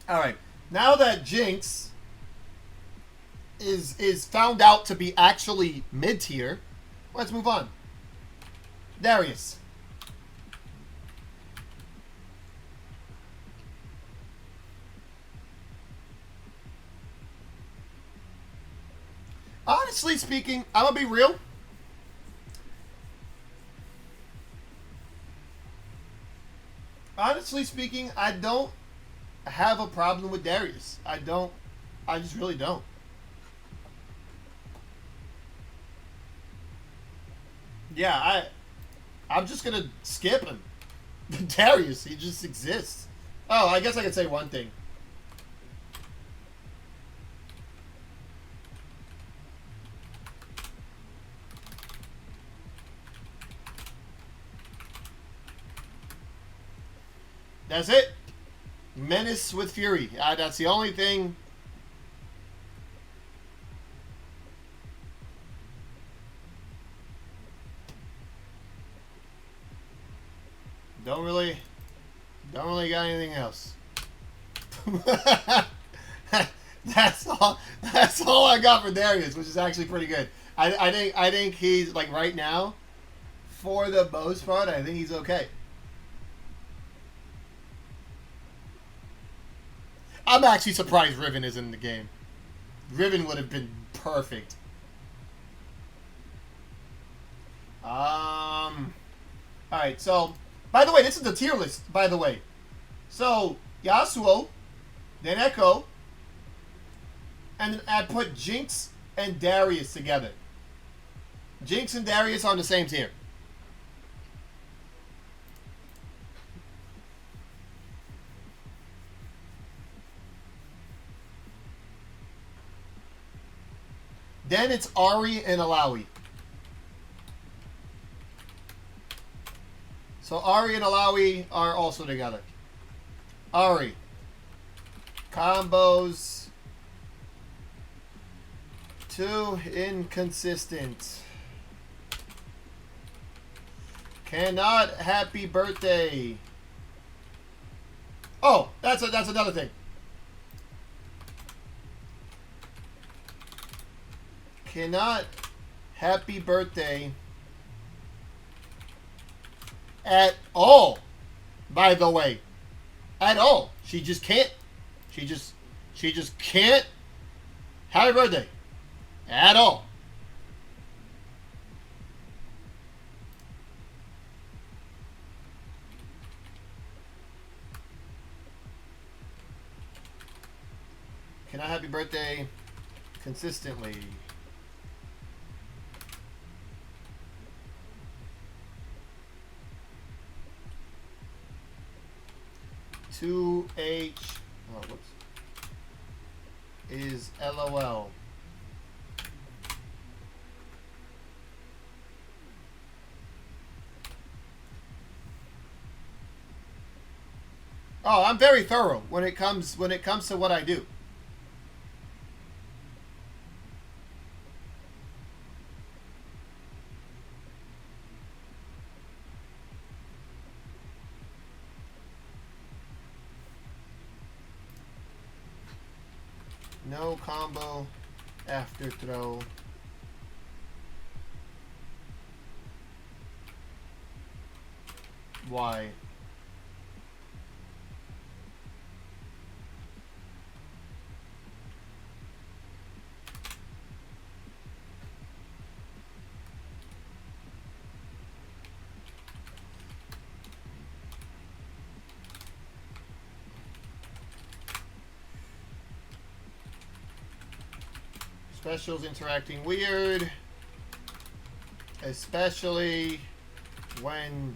All right, now that Jinx is found out to be actually mid tier, let's move on. Darius. Honestly speaking, I'm gonna be real. Honestly speaking, I don't have a problem with Darius. I just really don't. Yeah, I'm just gonna skip him. Darius, he just exists. Oh, I guess I could say one thing. That's it. Menace with Fury. That's the only thing. Don't really got anything else. That's all I got for Darius, which is actually pretty good. I think he's like right now, for the most part, I think he's okay. I'm actually surprised Riven is in the game. Riven would have been perfect. Alright, so by the way, this is the tier list, by the way. So Yasuo, then Ekko, and then I put Jinx and Darius together. Jinx and Darius on the same tier. Then it's Ahri and Alawi. So Ahri and Alawi are also together. Ahri. Combos. Too inconsistent. Cannot happy birthday. Oh, that's another thing. Cannot happy birthday at all, by the way. At all. She just can't. She just can't happy birthday at all. Cannot happy birthday consistently. 2H. Oh, whoops. Is LOL. Oh, I'm very thorough when it comes to what I do. No combo after throw. Why? Specials interacting weird, especially when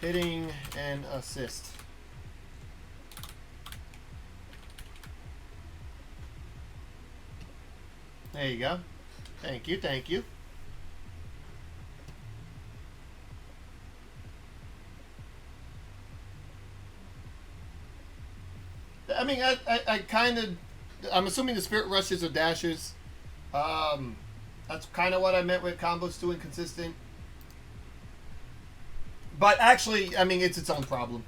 hitting an assist. There you go. Thank you, thank you. I mean, I kind of, I'm assuming the spirit rushes or dashes. That's kind of what I meant with combos too inconsistent. But actually, I mean, it's its own problem.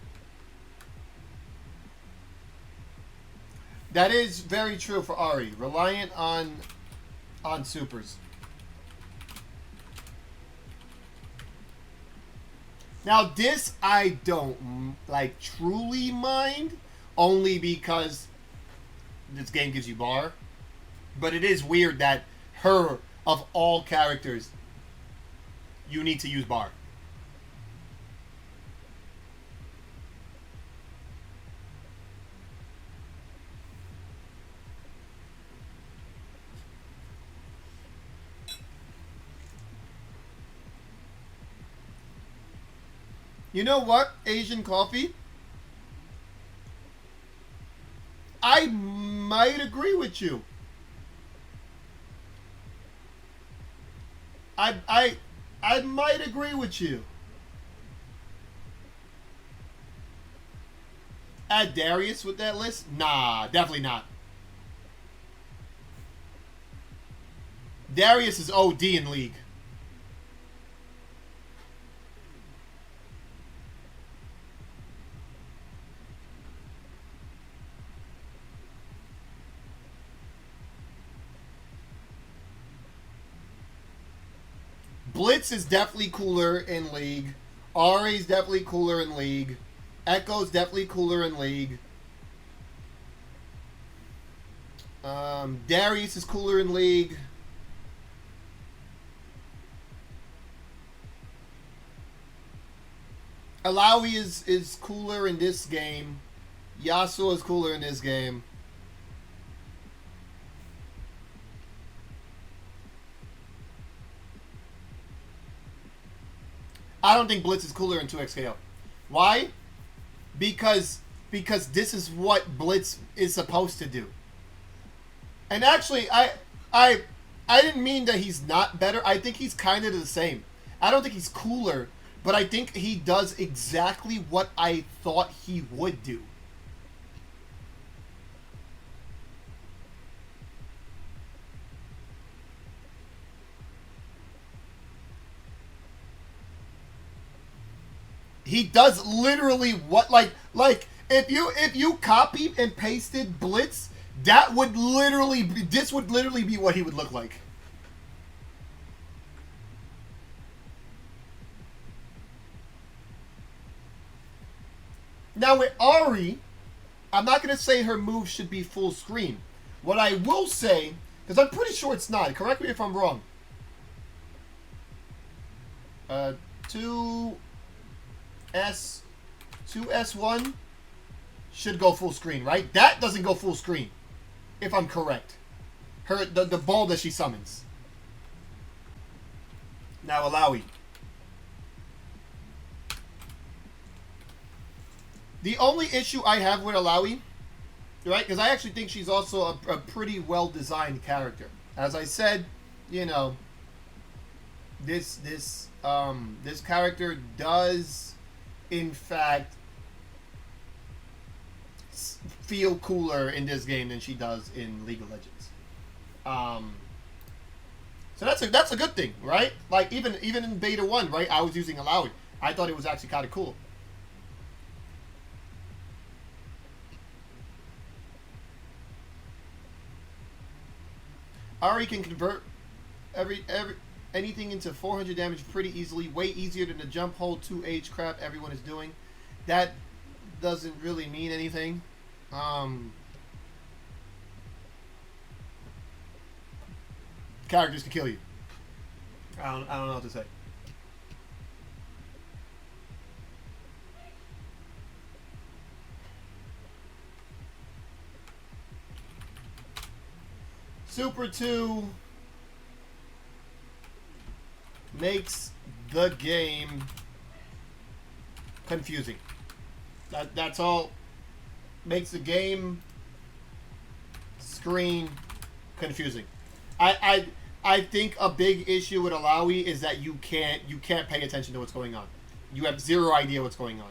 That is very true for Ahri. Reliant on supers. Now this I don't like truly mind, only because this game gives you bar. But it is weird that her, of all characters, you need to use bar. You know what, Asian Coffee? I might agree with you. I might agree with you. Add Darius with that list? Nah, definitely not. Darius is OD in League. Blitz is definitely cooler in League. Ahri's definitely cooler in League. Ekko's definitely cooler in League. Darius is cooler in League. Alawi is cooler in this game. Yasuo is cooler in this game. I don't think Blitz is cooler in 2XKO. Why? Because this is what Blitz is supposed to do. And actually, I didn't mean that he's not better. I think he's kind of the same. I don't think he's cooler, but I think he does exactly what I thought he would do. He does literally what, like if you copied and pasted Blitz, that would literally be, this would literally be what he would look like. Now with Ahri, I'm not going to say her move should be full screen. What I will say, because I'm pretty sure it's not, correct me if I'm wrong. 2S1 should go full screen, right? That doesn't go full screen, if I'm correct. The ball that she summons. Now Alawi. The only issue I have with Alawi, right? Because I actually think she's also a pretty well designed character. As I said, you know, this character does, in fact, feel cooler in this game than she does in League of Legends. So that's a good thing, right? Like even in Beta 1, right? I was using Alawi. I thought it was actually kind of cool. Ari can convert anything into 400 damage pretty easily, way easier than the jump hold 2H crap everyone is doing. That doesn't really mean anything. Characters can kill you. I don't know what to say. Super 2 makes the game confusing. That's all. Makes the game screen confusing. I think a big issue with Alawi is that you can't pay attention to what's going on. You have zero idea what's going on.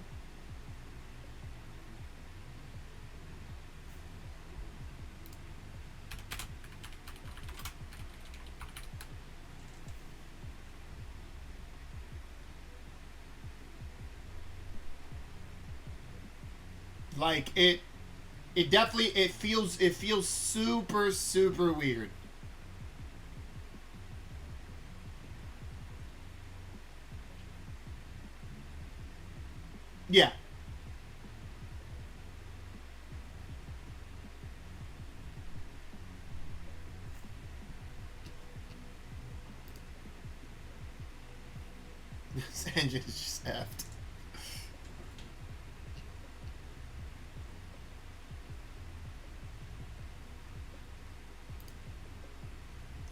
Like it definitely feels super weird. Yeah. This engine is just effed.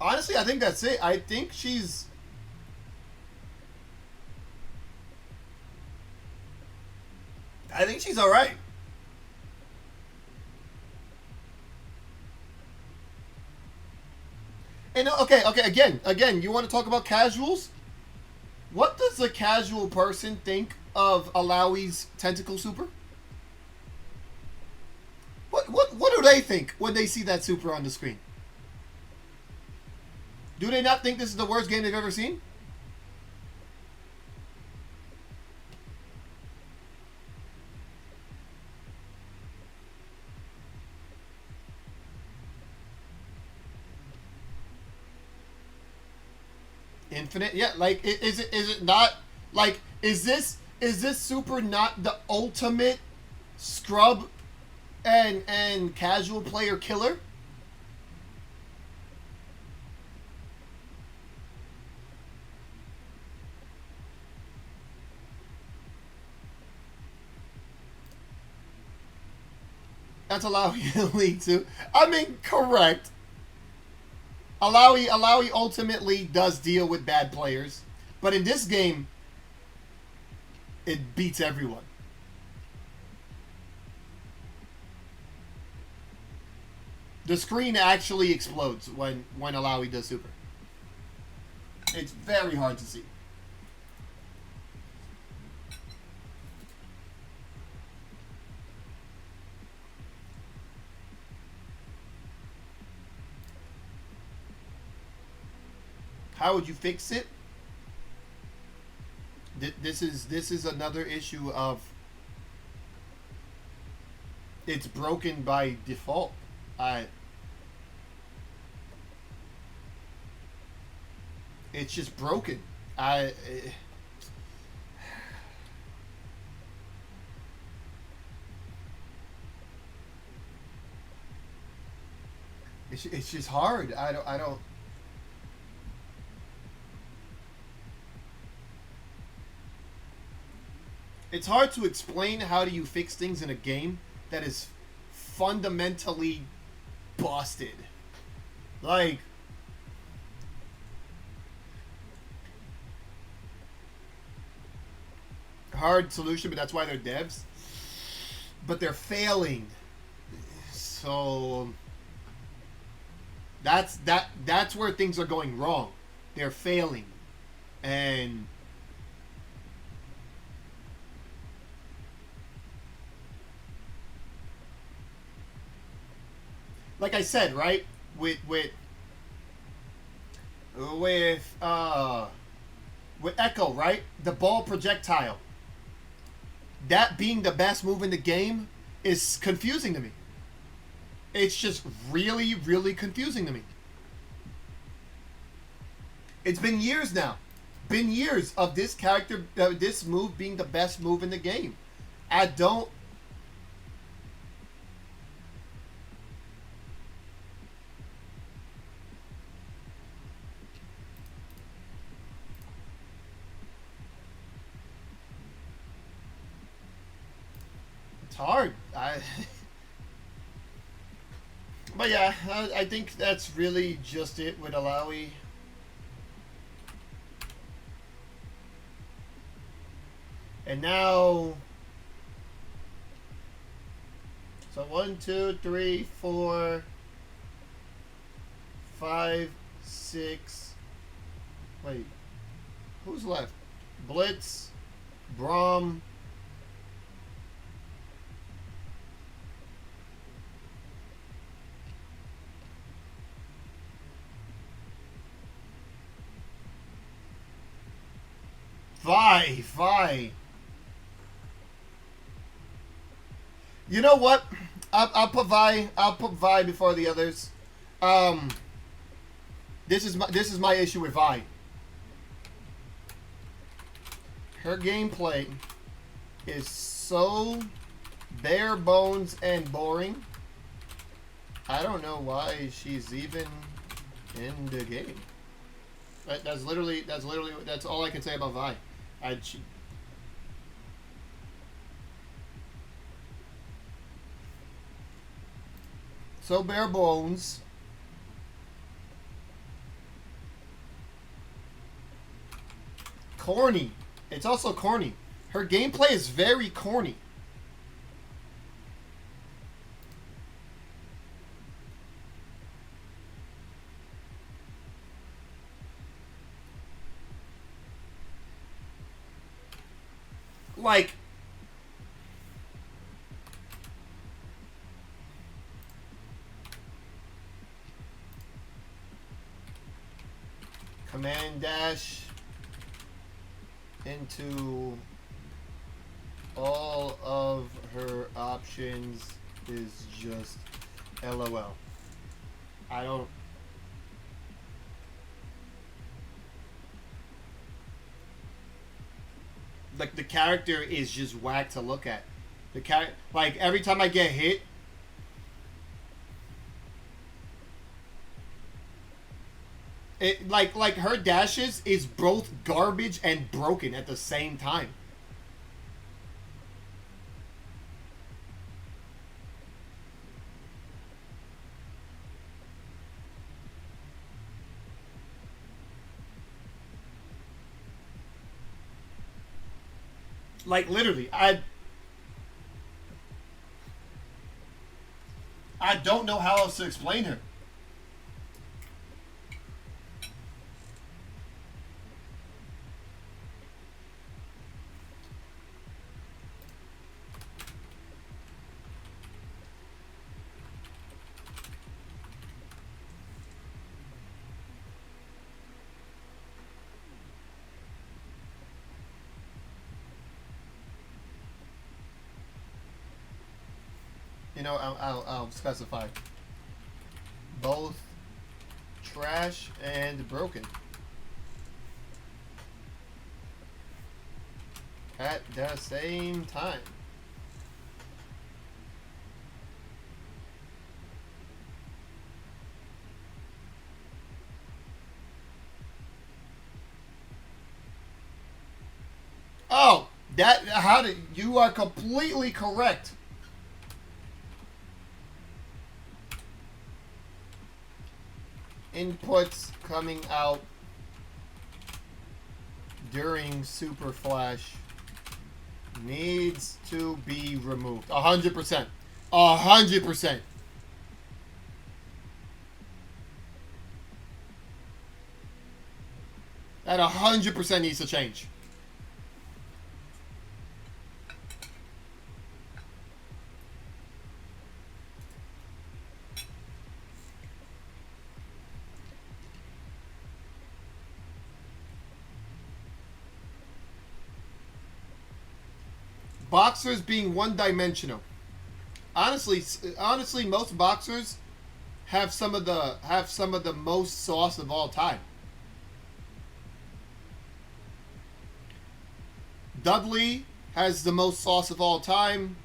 Honestly, I think that's it. I think she's... alright. And okay, again, you want to talk about casuals? What does a casual person think of Alawi's tentacle super? What do they think when they see that super on the screen? Do they not think this is the worst game they've ever seen? Infinite? Yeah, like is it not like is this super not the ultimate scrub and casual player killer? That's Alawi in League 2. I mean, correct. Alawi ultimately does deal with bad players, but in this game, it beats everyone. The screen actually explodes when Alawi does super. It's very hard to see. How would you fix it? This is another issue of it's broken by default. It's just broken. It's just hard. I don't. It's hard to explain how do you fix things in a game that is fundamentally busted. Like, hard solution, but that's why they're devs. but they're failing. So that's where things are going wrong. They're failing. And like I said, right? With Ekko, right? The ball projectile. That being the best move in the game is confusing to me. It's just really, really confusing to me. It's been years now. Been years of this character, this move being the best move in the game. I don't... It's hard. But yeah, I think that's really just it with Alawi. And now, so 1, 2, 3, 4, 5, 6. Wait, who's left? Blitz, Braum. Vi. You know what? I'll put Vi. I'll put Vi before the others. This is my issue with Vi. Her gameplay is so bare bones and boring. I don't know why she's even in the game. That's literally that's all I can say about Vi. So bare bones. Corny. It's also corny. Her gameplay is very corny. Like, command dash into all of her options is just LOL. I don't... Like, the character is just whack to look at. The character, like, every time I get hit, it like her dashes is both garbage and broken at the same time. Like, literally, I don't know how else to explain her. You know, I'll specify. Both trash and broken. At the same time. Oh, you are completely correct. Inputs coming out during Super Flash Needs to be removed. 100%. 100%. That 100% needs to change. Boxers being one-dimensional. Honestly, most boxers have some of the most sauce of all time. Dudley has the most sauce of all time.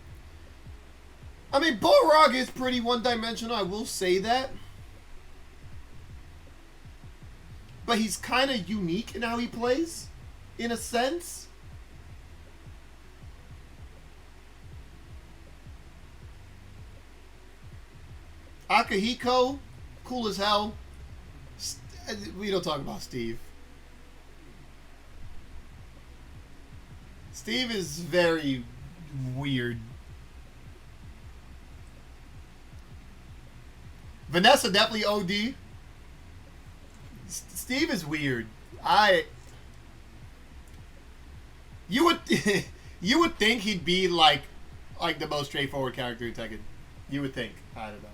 I mean, Balrog is pretty one-dimensional, I will say that. But he's kind of unique in how he plays, in a sense. Akihiko, cool as hell. We don't talk about Steve. Steve is very weird. Vanessa definitely OD. Steve is weird. You would you would think he'd be like the most straightforward character in Tekken. You would think. I don't know.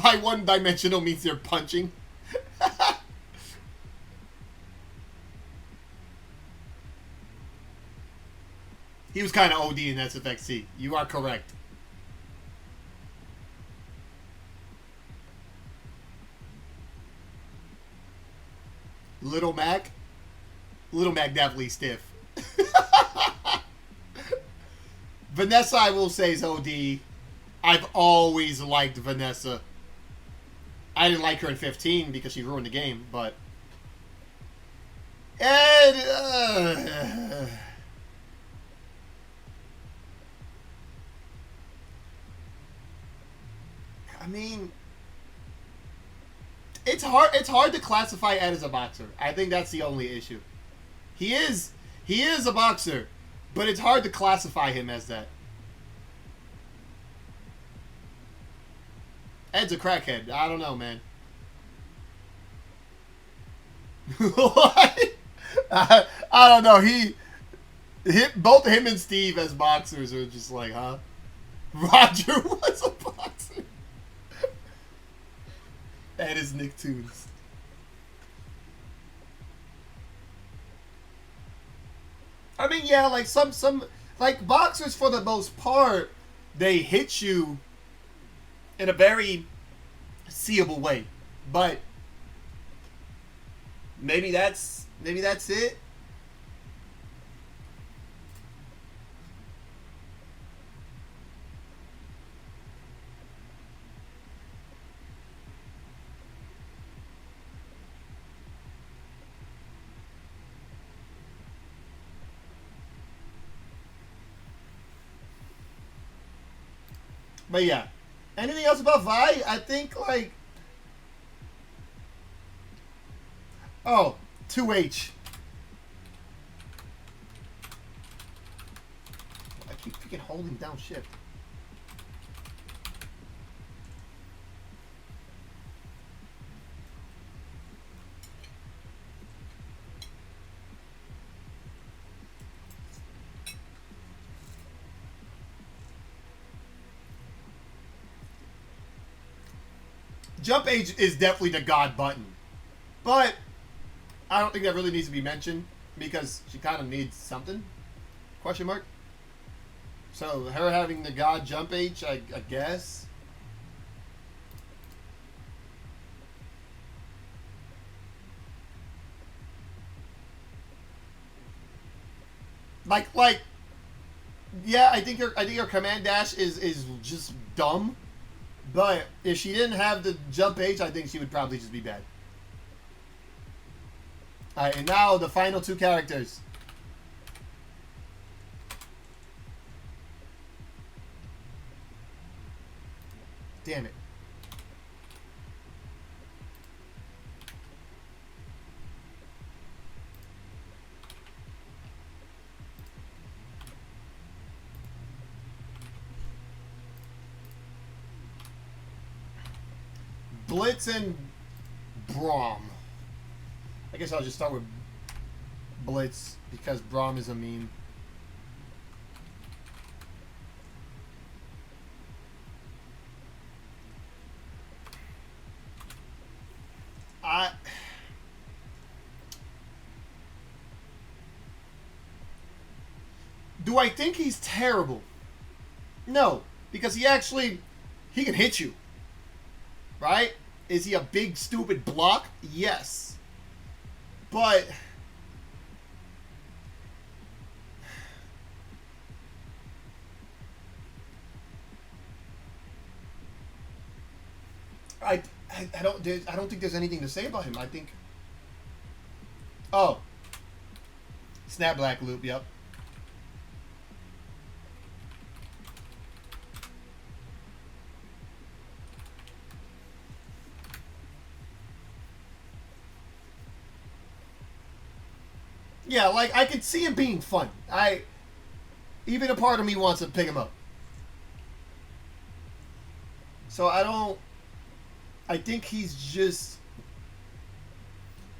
By one-dimensional means they're punching. He was kind of OD in SFXC. You are correct. Little Mac? Little Mac definitely stiff. Vanessa, I will say, is OD. I've always liked Vanessa. I didn't like her in 15 because she ruined the game, but... I mean... It's hard to classify Ed as a boxer. I think that's the only issue. He is a boxer, but it's hard to classify him as that. Ed's a crackhead. I don't know, man. What? I don't know. Both him and Steve as boxers are just like, huh? Roger was a boxer. Ed is Nicktoons. I mean, yeah, like some like boxers for the most part, they hit you in a very seeable way, but maybe that's it. But yeah. Anything else about Vi? I think, like... Oh, 2H. I keep freaking holding down shift. Jump H is definitely the God button. But I don't think that really needs to be mentioned because she kind of needs something. Question mark? So her having the God Jump H, I guess. Like yeah, I think your command dash is just dumb. But if she didn't have the Jump H, I think she would probably just be bad. Alright, and now the final two characters. Damn it. Blitz and Braum. I guess I'll just start with Blitz because Braum is a meme. Do I think he's terrible? No, because he can hit you. Right? Is he a big stupid block? Yes. But I don't think there's anything to say about him. I think Snap Black Loop, yep. Yeah, like, I could see him being fun. Even a part of me wants to pick him up. So I think he's just...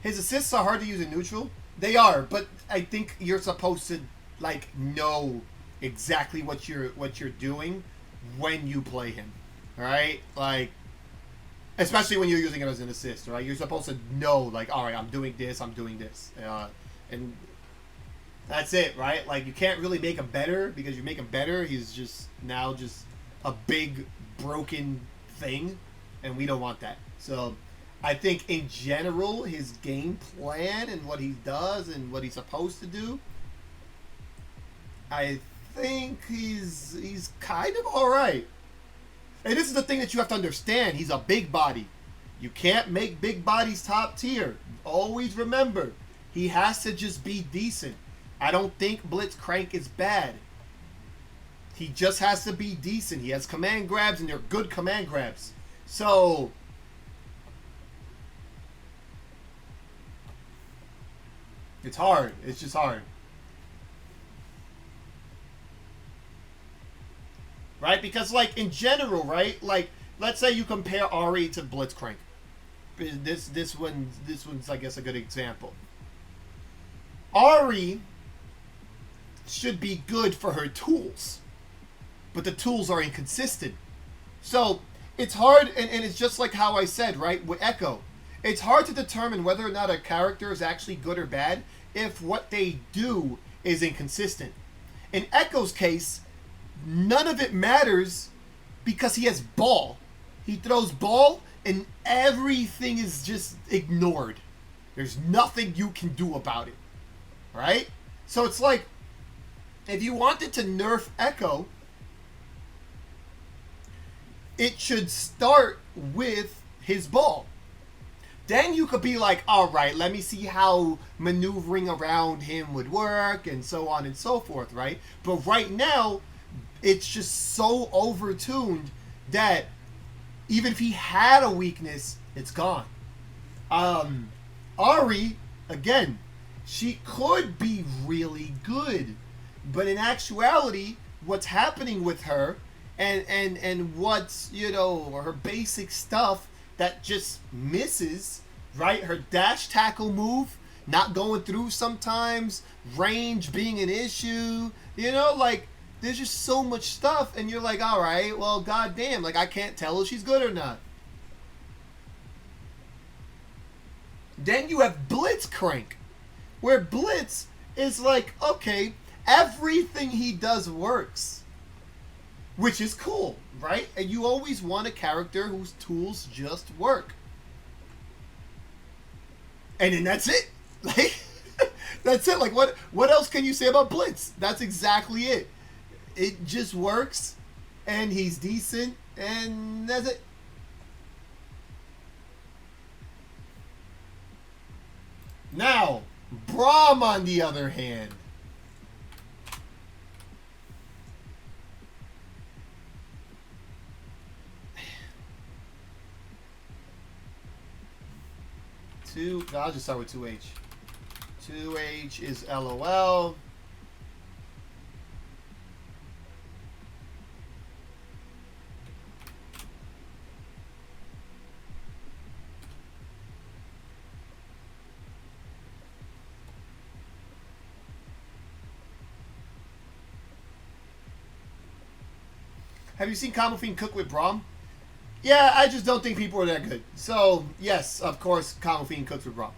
His assists are hard to use in neutral. They are, but I think you're supposed to, like, know exactly what you're doing when you play him. Alright? Like, especially when you're using it as an assist, right? You're supposed to know, like, alright, I'm doing this. And that's it, right? Like, you can't really make him better, because you make him better, he's just now just a big broken thing, and we don't want that. So I think in general, his game plan and what he does and what he's supposed to do, I think he's kind of alright. And this is the thing that you have to understand. He's a big body. You can't make big bodies top tier. Always remember, he has to just be decent. I don't think Blitzcrank is bad. He just has to be decent. He has command grabs, and they're good command grabs. So it's hard. It's just hard. Right? Because, like, in general, right? Like, let's say you compare Ari to Blitzcrank. This one's, I guess, a good example. Ari should be good for her tools, but the tools are inconsistent. So it's hard, and it's just like how I said, right, with Ekko. It's hard to determine whether or not a character is actually good or bad if what they do is inconsistent. In Ekko's case, none of it matters because he has ball. He throws ball and everything is just ignored. There's nothing you can do about it. Right? So it's like, if you wanted to nerf Ekko, it should start with his ball. Then you could be like, alright, let me see how maneuvering around him would work, and so on and so forth, right? But right now, it's just so overtuned that even if he had a weakness, it's gone. Ari, again, she could be really good, but in actuality, what's happening with her and what's, you know, her basic stuff that just misses, right? Her dash tackle move not going through sometimes, range being an issue, you know, like, there's just so much stuff, and you're like, all right, well, goddamn, like, I can't tell if she's good or not. Then you have Blitzcrank, where Blitz is like, okay, everything he does works, which is cool, right? And you always want a character whose tools just work. And then that's it. Like, that's it. Like, what else can you say about Blitz? That's exactly it. It just works, and he's decent, and that's it. Now, Braum, on the other hand. I'll just start with 2H. 2H is LOL. Have you seen Combo Fiend cook with Braum? Yeah, I just don't think people are that good. So, yes, of course, Combo Fiend cooks with Braum.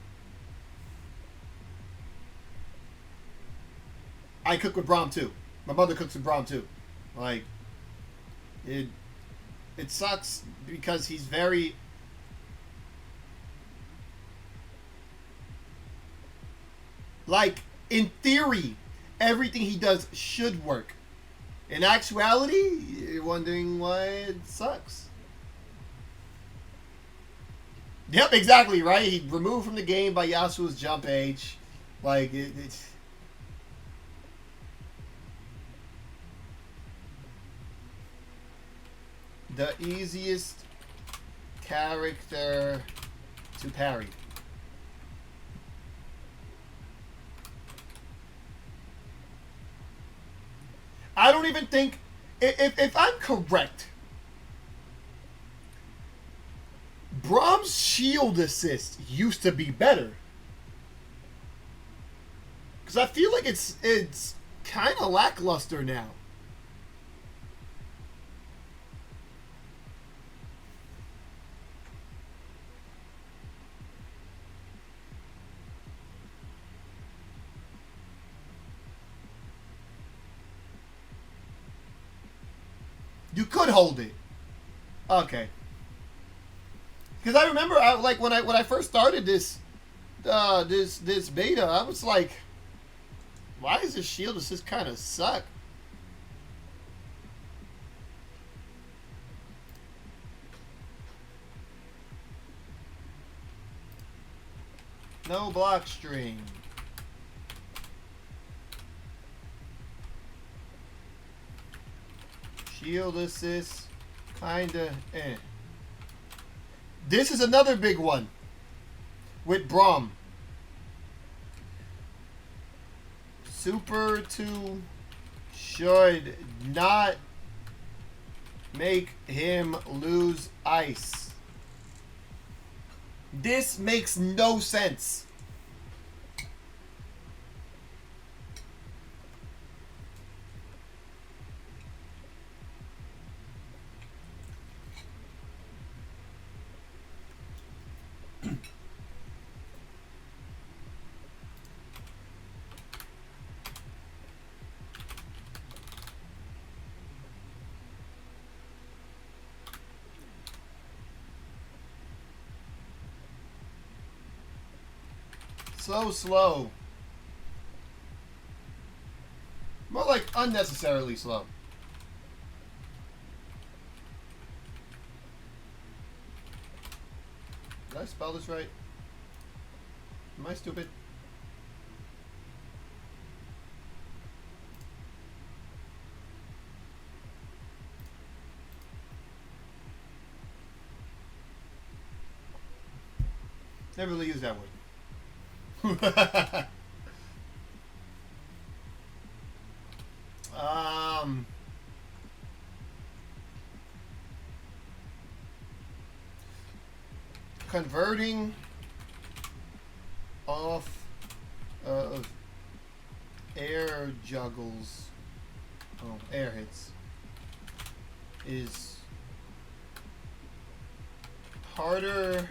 I cook with Braum too. My mother cooks with Braum too. Like, it sucks because he's very... Like, in theory, everything he does should work. In actuality, you're wondering why it sucks. Yep, exactly, right? He removed from the game by Yasuo's jump age. Like, it's... The easiest character to parry. I don't even think, if I'm correct, Braum's shield assist used to be better. Because I feel like it's kind of lackluster now. You could hold it. Okay. Because I remember, like when I first started this beta, I was like, why is this shield assist kind of suck? No block string. Shield assist, kinda eh. This is another big one with Braum. Super 2 should not make him lose ice. This makes no sense. So slow. More like unnecessarily slow. Did I spell this right? Am I stupid? Never really used that word. Converting off of air juggles, air hits, is harder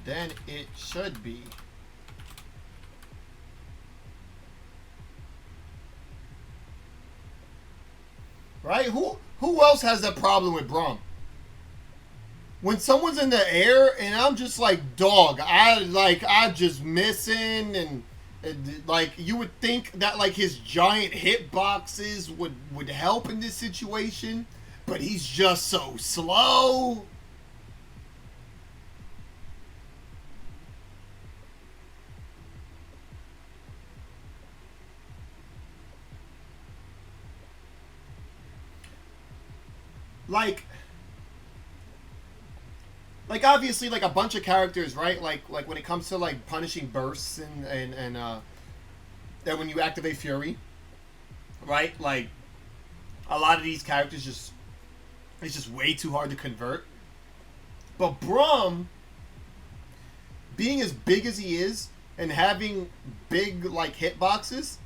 than it should be. Right? Who else has that problem with Braum? When someone's in the air and I'm just like, dog, I'm just missing, and like you would think that like his giant hitboxes would help in this situation, but he's just so slow. Like obviously like a bunch of characters, right? Like when it comes to like punishing bursts and then when you activate Fury, right? Like a lot of these characters it's just way too hard to convert. But Braum, being as big as he is and having big like hitboxes,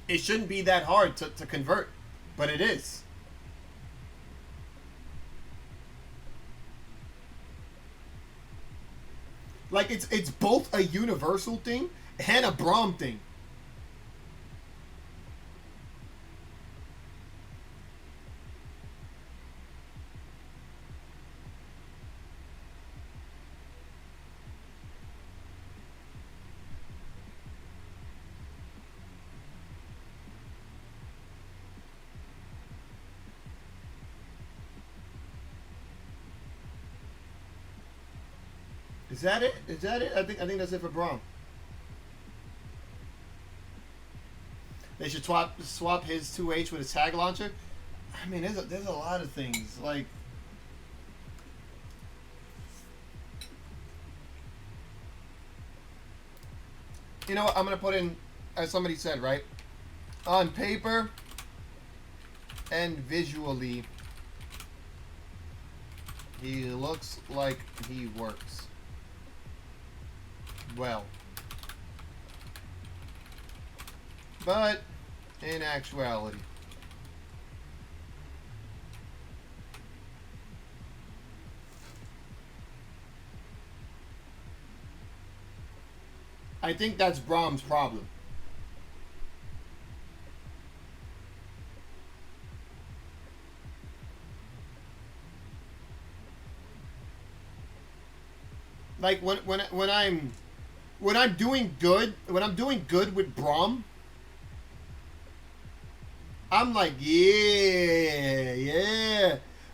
it shouldn't be that hard to convert, but it is. Like, it's both a universal thing and a Braum thing. Is that it? Is that it? I think that's it for Braum. They should swap his 2H with his tag launcher. I mean, there's a lot of things like. You know what? I'm gonna put in, as somebody said, right? On paper and visually, he looks like he works well. But in actuality, I think that's Braum's problem. Like when I'm doing good with Braum, I'm like, yeah.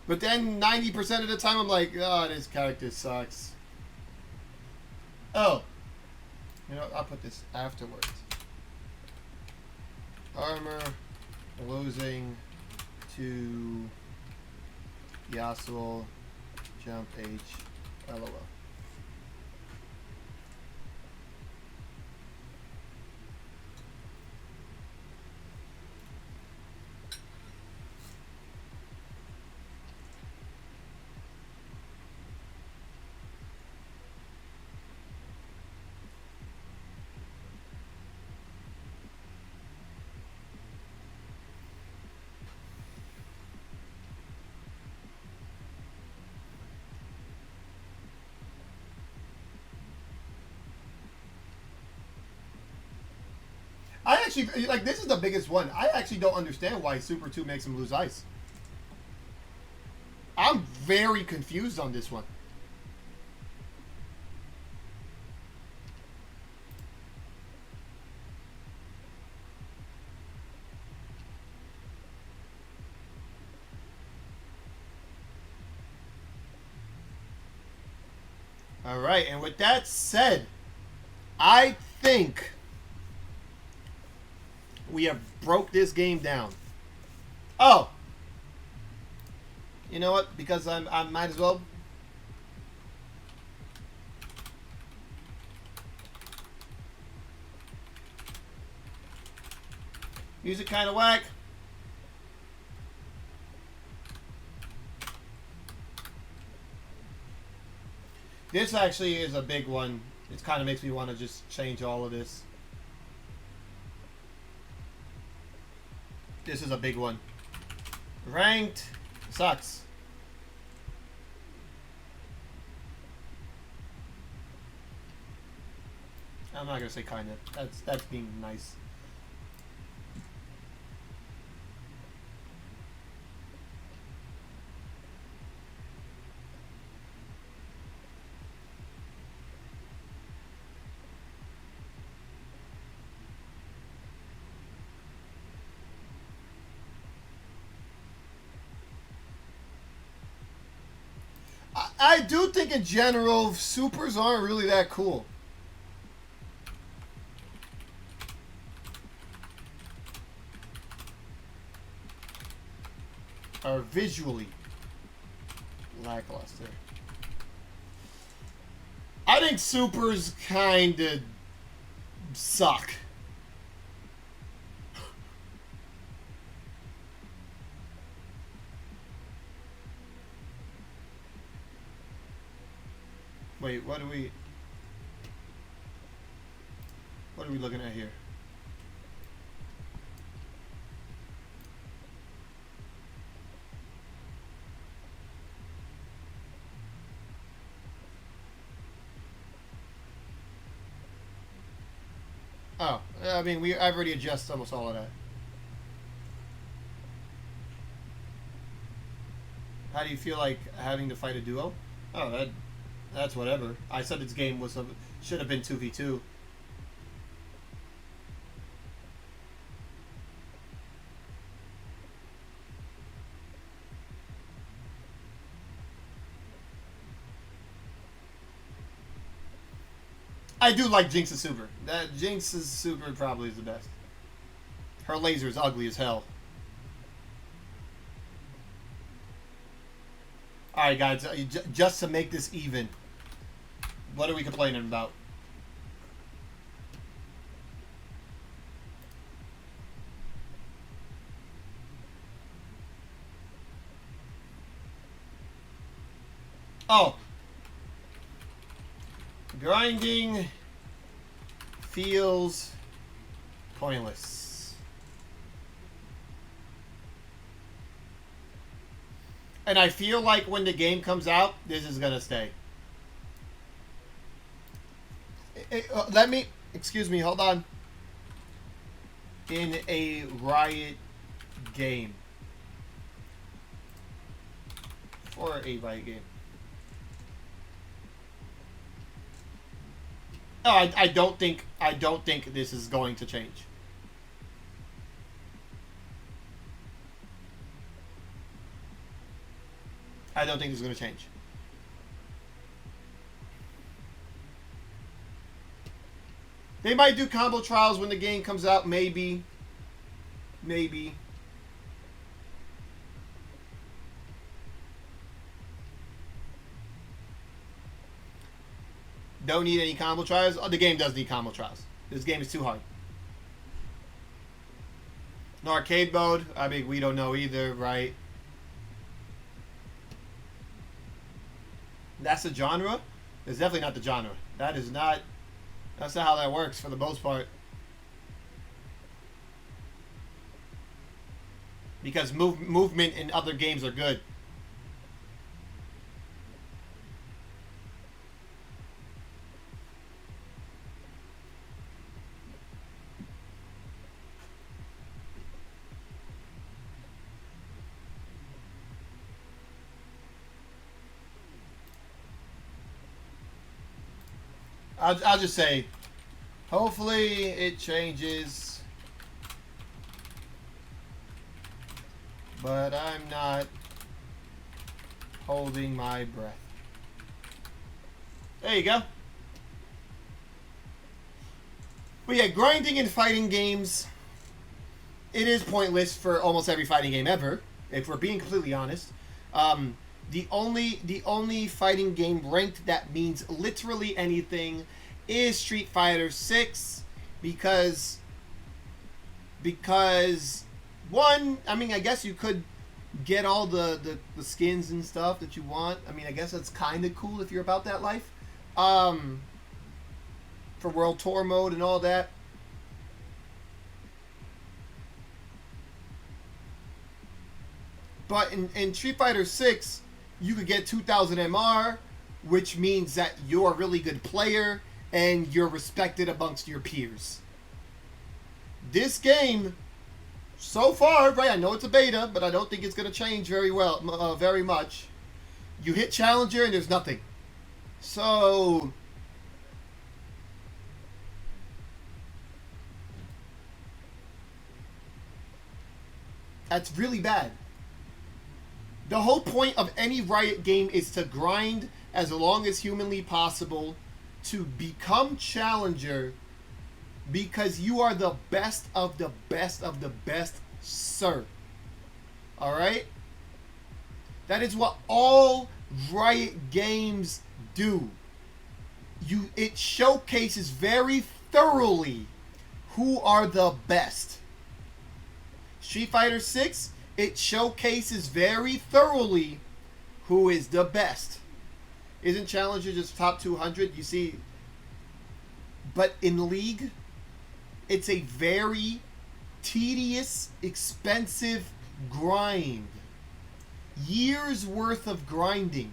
But then 90% of the time, I'm like, oh, this character sucks. Oh. You know, I'll put this afterwards. Armor losing to Yasuo, jump H, LOL. I actually, like, this is the biggest one. I actually don't understand why Super 2 makes him lose ice. I'm very confused on this one. All right, and with that said, I think we have broke this game down. Oh, you know what? Because I might as well. Music kind of whack. This actually is a big one. It kind of makes me want to just change all of this. This is a big one. Ranked sucks. I'm not gonna say kind of. That's being nice. I do think in general, supers aren't really that cool. Or visually lackluster. I think supers kind of suck. Wait, what are we looking at here? Oh, I mean, I've already adjusted almost all of that. How do you feel like having to fight a duo? Oh, that's whatever. I said this game should have been 2v2. I do like Jinx's super. Jinx's super probably is the best. Her laser is ugly as hell. Alright, guys, just to make this even, what are we complaining about? Oh. Grinding feels pointless. And I feel like when the game comes out, this is going to stay. Excuse me, hold on. In a Riot game. For a Riot game. No, I don't think this is going to change. I don't think it's going to change. They might do combo trials when the game comes out, maybe. Maybe. Don't need any combo trials. Oh, the game does need combo trials. This game is too hard. No arcade mode. I mean, we don't know either, right? That's the genre? It's definitely not the genre. That is not... That's not how that works for the most part. Because movement in other games are good. I'll just say, hopefully it changes, but I'm not holding my breath. There you go. But yeah, grinding in fighting games, it is pointless for almost every fighting game ever, if we're being completely honest. The only fighting game ranked that means literally anything is Street Fighter 6 because one, I mean, I guess you could get all the skins and stuff that you want. I mean, I guess that's kind of cool if you're about that life. For World Tour mode and all that. But in Street Fighter 6, you could get 2000 MR, which means that you're a really good player and you're respected amongst your peers. This game, so far, right, I know it's a beta, but I don't think it's going to change very much. You hit Challenger and there's nothing. So... that's really bad. The whole point of any Riot game is to grind as long as humanly possible to become Challenger because you are the best of the best of the best, sir. Alright? That is what all Riot games do. It showcases very thoroughly who are the best. Street Fighter 6, it showcases very thoroughly who is the best. Isn't Challenger just top 200? You see, but in League, it's a very tedious, expensive grind. Years worth of grinding.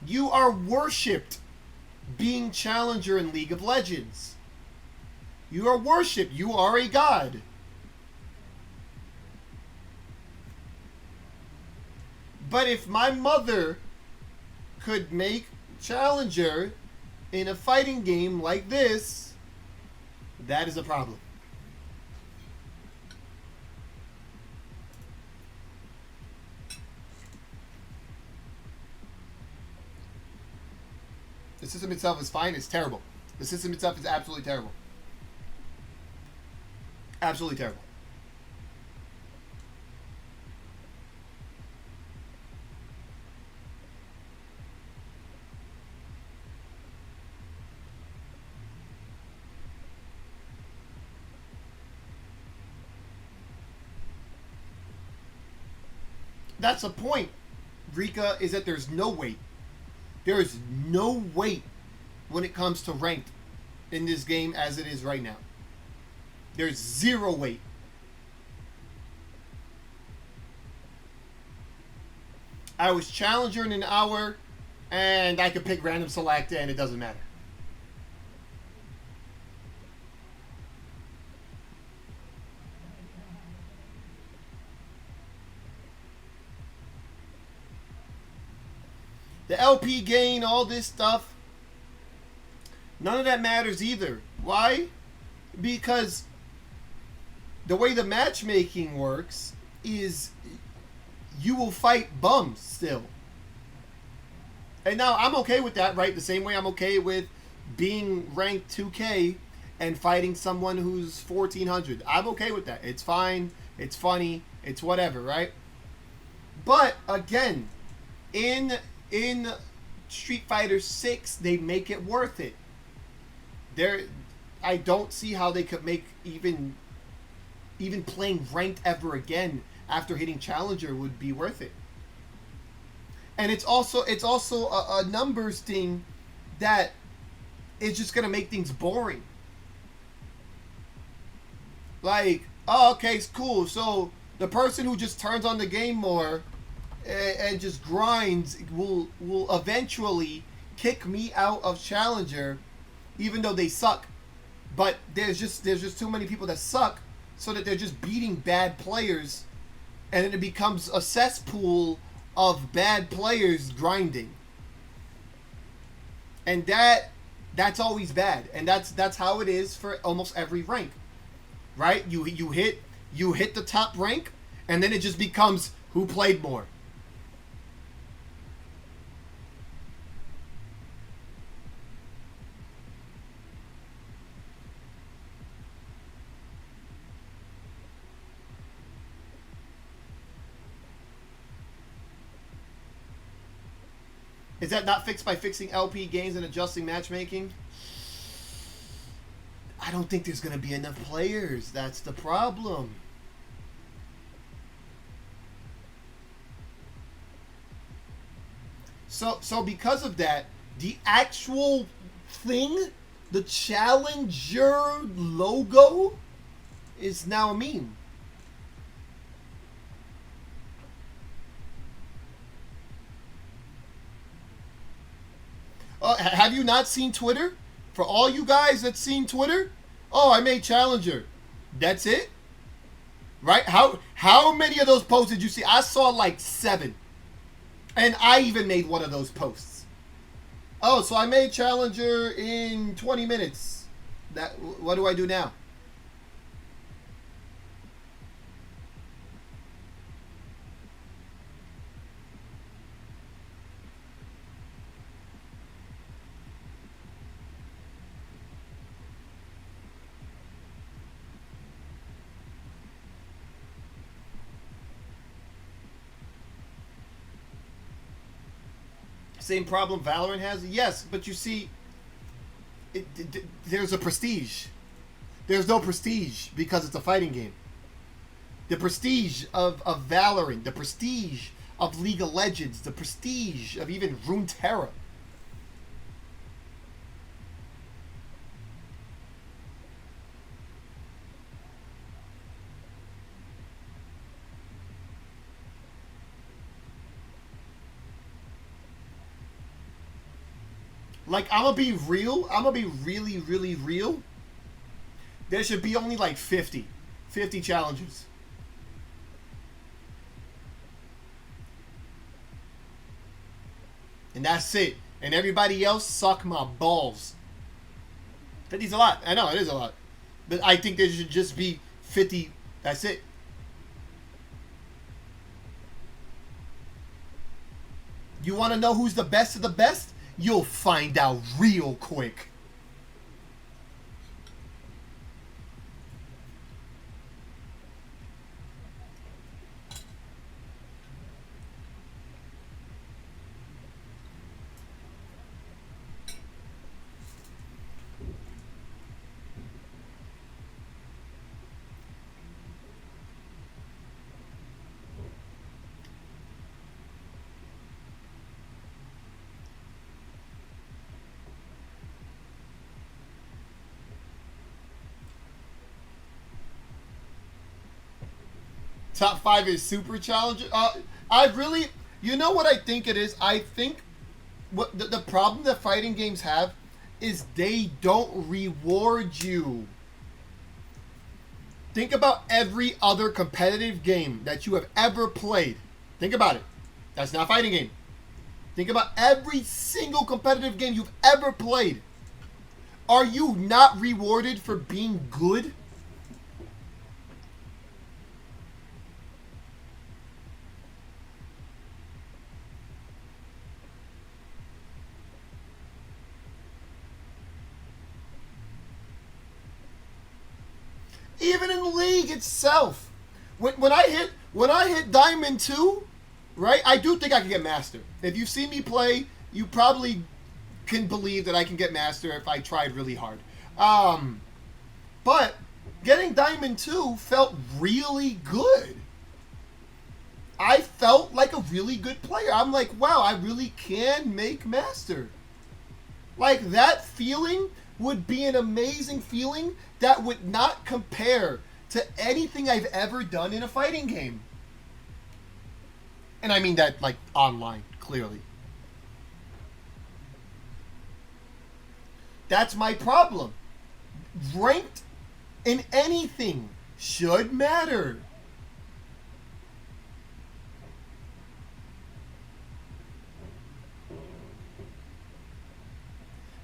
You are worshipped being challenger in League of Legends. You are worshipped. You are a god. But if my mother could make challenger in a fighting game like this, that is a problem. The system itself is fine. It's terrible. The system itself is absolutely terrible. Absolutely terrible. That's the point, Rika, is that there's no weight. There is no weight when it comes to ranked in this game as it is right now. There's zero weight. I was challenger in an hour, and I could pick random select, and it doesn't matter. The LP gain, all this stuff, none of that matters either. Why? Because the way the matchmaking works is you will fight bums still. And now I'm okay with that, right? The same way I'm okay with being ranked 2K and fighting someone who's 1400. I'm okay with that. It's fine. It's funny. It's whatever, right? But again, in Street Fighter 6, they make it worth it. I don't see how they could make even playing ranked ever again after hitting challenger would be worth it. And it's also a numbers thing that is just gonna make things boring. Like, oh, okay, it's cool. So the person who just turns on the game more and just grinds will eventually kick me out of challenger, even though they suck. But there's just too many people that suck, so that they're just beating bad players, and then it becomes a cesspool of bad players grinding. And that's always bad, and that's how it is for almost every rank, right? You hit the top rank, and then it just becomes who played more. Is that not fixed by fixing LP gains and adjusting matchmaking? I don't think there's going to be enough players. That's the problem. So because of that, the actual thing, the challenger logo, is now a meme. Have you not seen Twitter? For all you guys that's seen Twitter, oh, I made challenger. That's it? Right? How many of those posts did you see? I saw like 7. And I even made one of those posts. Oh, so I made challenger in 20 minutes. What do I do now? Same problem Valorant has? Yes, but you see, there's a prestige. There's no prestige because it's a fighting game. The prestige of Valorant, the prestige of League of Legends, the prestige of even Runeterra. Like, I'm gonna be real. I'm gonna be really, really real. There should be only like 50 challenges. And that's it. And everybody else suck my balls. 50's a lot. I know, it is a lot. But I think there should just be 50. That's it. You want to know who's the best of the best? You'll find out real quick. Top 5 is super challenger. I really, you know what I think it is? I think what the problem that fighting games have is they don't reward you. Think about every other competitive game that you have ever played. Think about it. That's not a fighting game. Think about every single competitive game you've ever played. Are you not rewarded for being good? Even in League itself, when I hit Diamond 2, right? I do think I can get Master. If you see me play, you probably can believe that I can get Master if I tried really hard. But getting Diamond 2 felt really good. I felt like a really good player. I'm like, wow, I really can make Master. Like, that feeling would be an amazing feeling that would not compare to anything I've ever done in a fighting game. And I mean that, like, online, clearly. That's my problem. Ranked in anything should matter.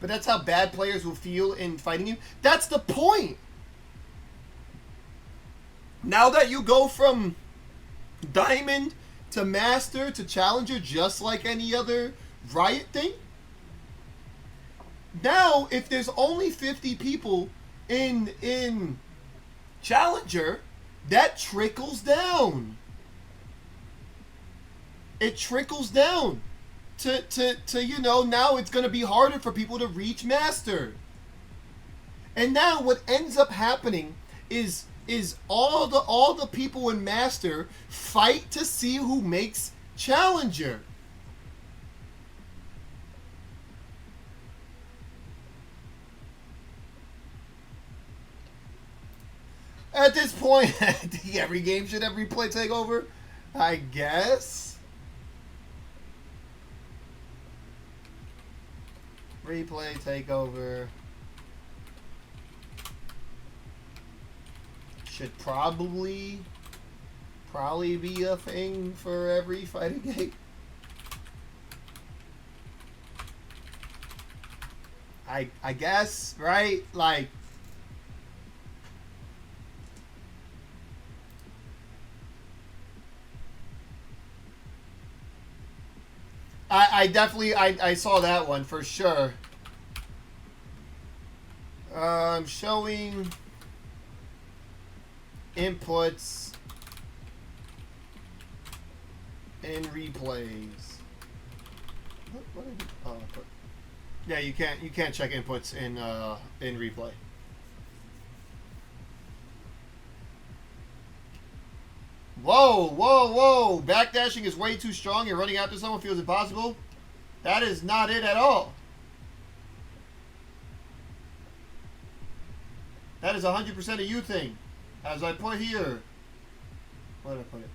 But that's how bad players will feel in fighting you. That's the point. Now that you go from Diamond to Master to Challenger just like any other Riot thing, now if there's only 50 people in Challenger, that trickles down. It trickles down. To you know, now it's going to be harder for people to reach Master. And now what ends up happening is all the people in Master fight to see who makes Challenger. At this point, every game should have replay takeover, I guess. Replay takeover should probably be a thing for every fighting game. I guess, right? Like, I definitely I saw that one for sure. I'm showing inputs in replays. What did I do? Yeah, you can't check inputs in replay. Whoa! Backdashing is way too strong and running after someone feels impossible. That is not it at all. That is 100% a you thing. As I put here. Where did I put it?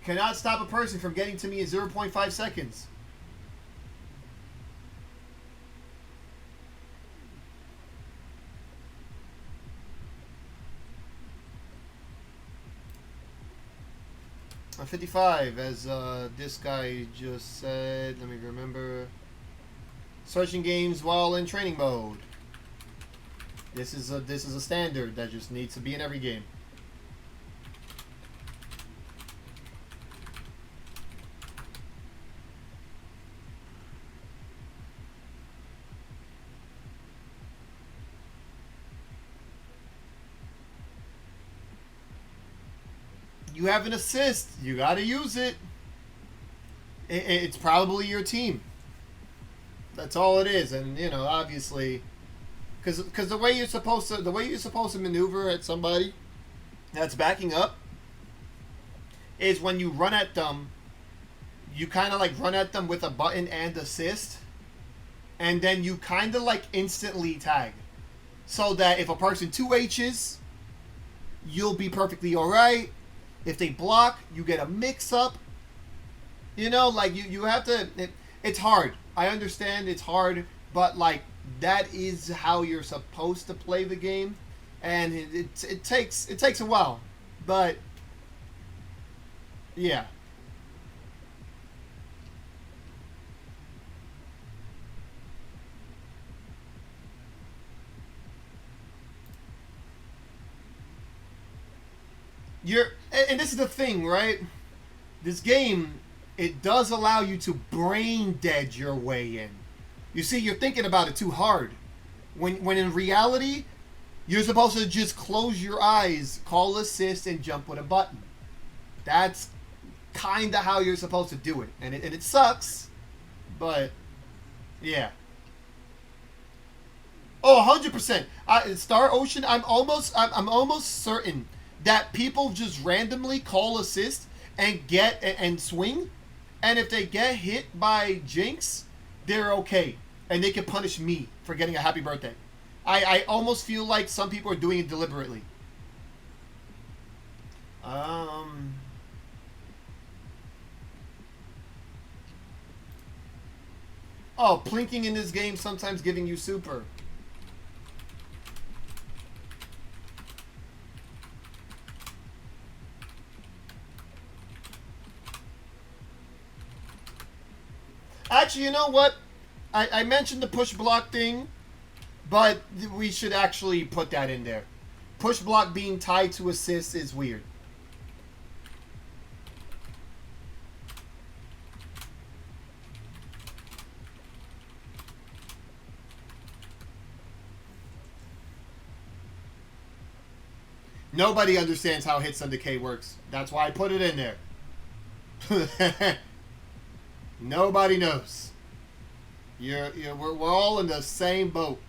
Cannot stop a person from getting to me in 0.5 seconds. I'm 55, as this guy just said. Let me remember. Searching games while in training mode. This is a standard that just needs to be in every game. You have an assist. You got to use it. It's probably your team. That's all it is, and you know, obviously, because the way you're supposed to maneuver at somebody that's backing up is when you run at them. You kind of like run at them with a button and assist, and then you kind of like instantly tag, so that if a person 2H's, you'll be perfectly all right. If they block, you get a mix-up. You know, like, you have to... it's hard. I understand it's hard, but, like, that is how you're supposed to play the game. And it takes a while. But, yeah. And this is the thing, right? This game, it does allow you to brain dead your way in. You see, you're thinking about it too hard. When in reality, you're supposed to just close your eyes, call assist, and jump with a button. That's kind of how you're supposed to do it. And it sucks, but yeah. Oh, 100%. Star Ocean, I'm almost certain that people just randomly call assist and get and swing, and if they get hit by Jinx, they're okay, and they can punish me for getting a happy birthday. I almost feel like some people are doing it deliberately. Oh, plinking in this game sometimes giving you super. Actually, you know what? I mentioned the push block thing, but we should actually put that in there. Push block being tied to assist is weird. Nobody understands how hits on decay works. That's why I put it in there. Nobody knows. We're all in the same boat.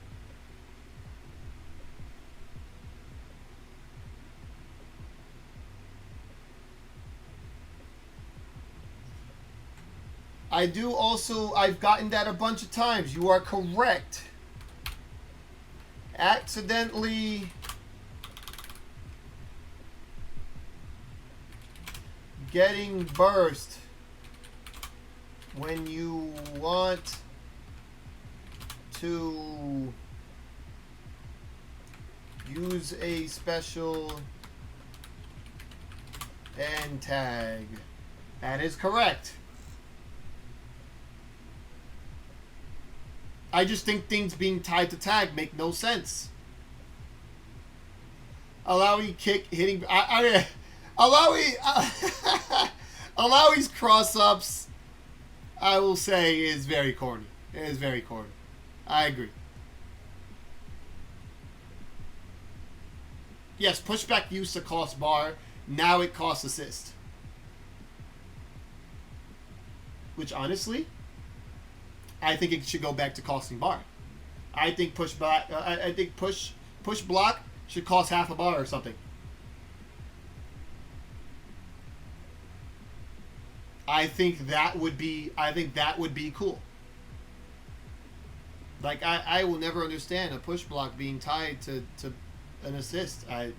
I've gotten that a bunch of times. You are correct. Accidentally getting burst when you want to use a special end tag. That is correct. I just think things being tied to tag make no sense. Allawi kick hitting. Allawi's cross-ups, I will say, is very corny. It is very corny. I agree. Yes, pushback used to cost bar. Now it costs assist. Which, honestly, I think it should go back to costing bar. I think push block should cost half a bar or something. I think that would be cool. Like, I will never understand a push block being tied to an assist. And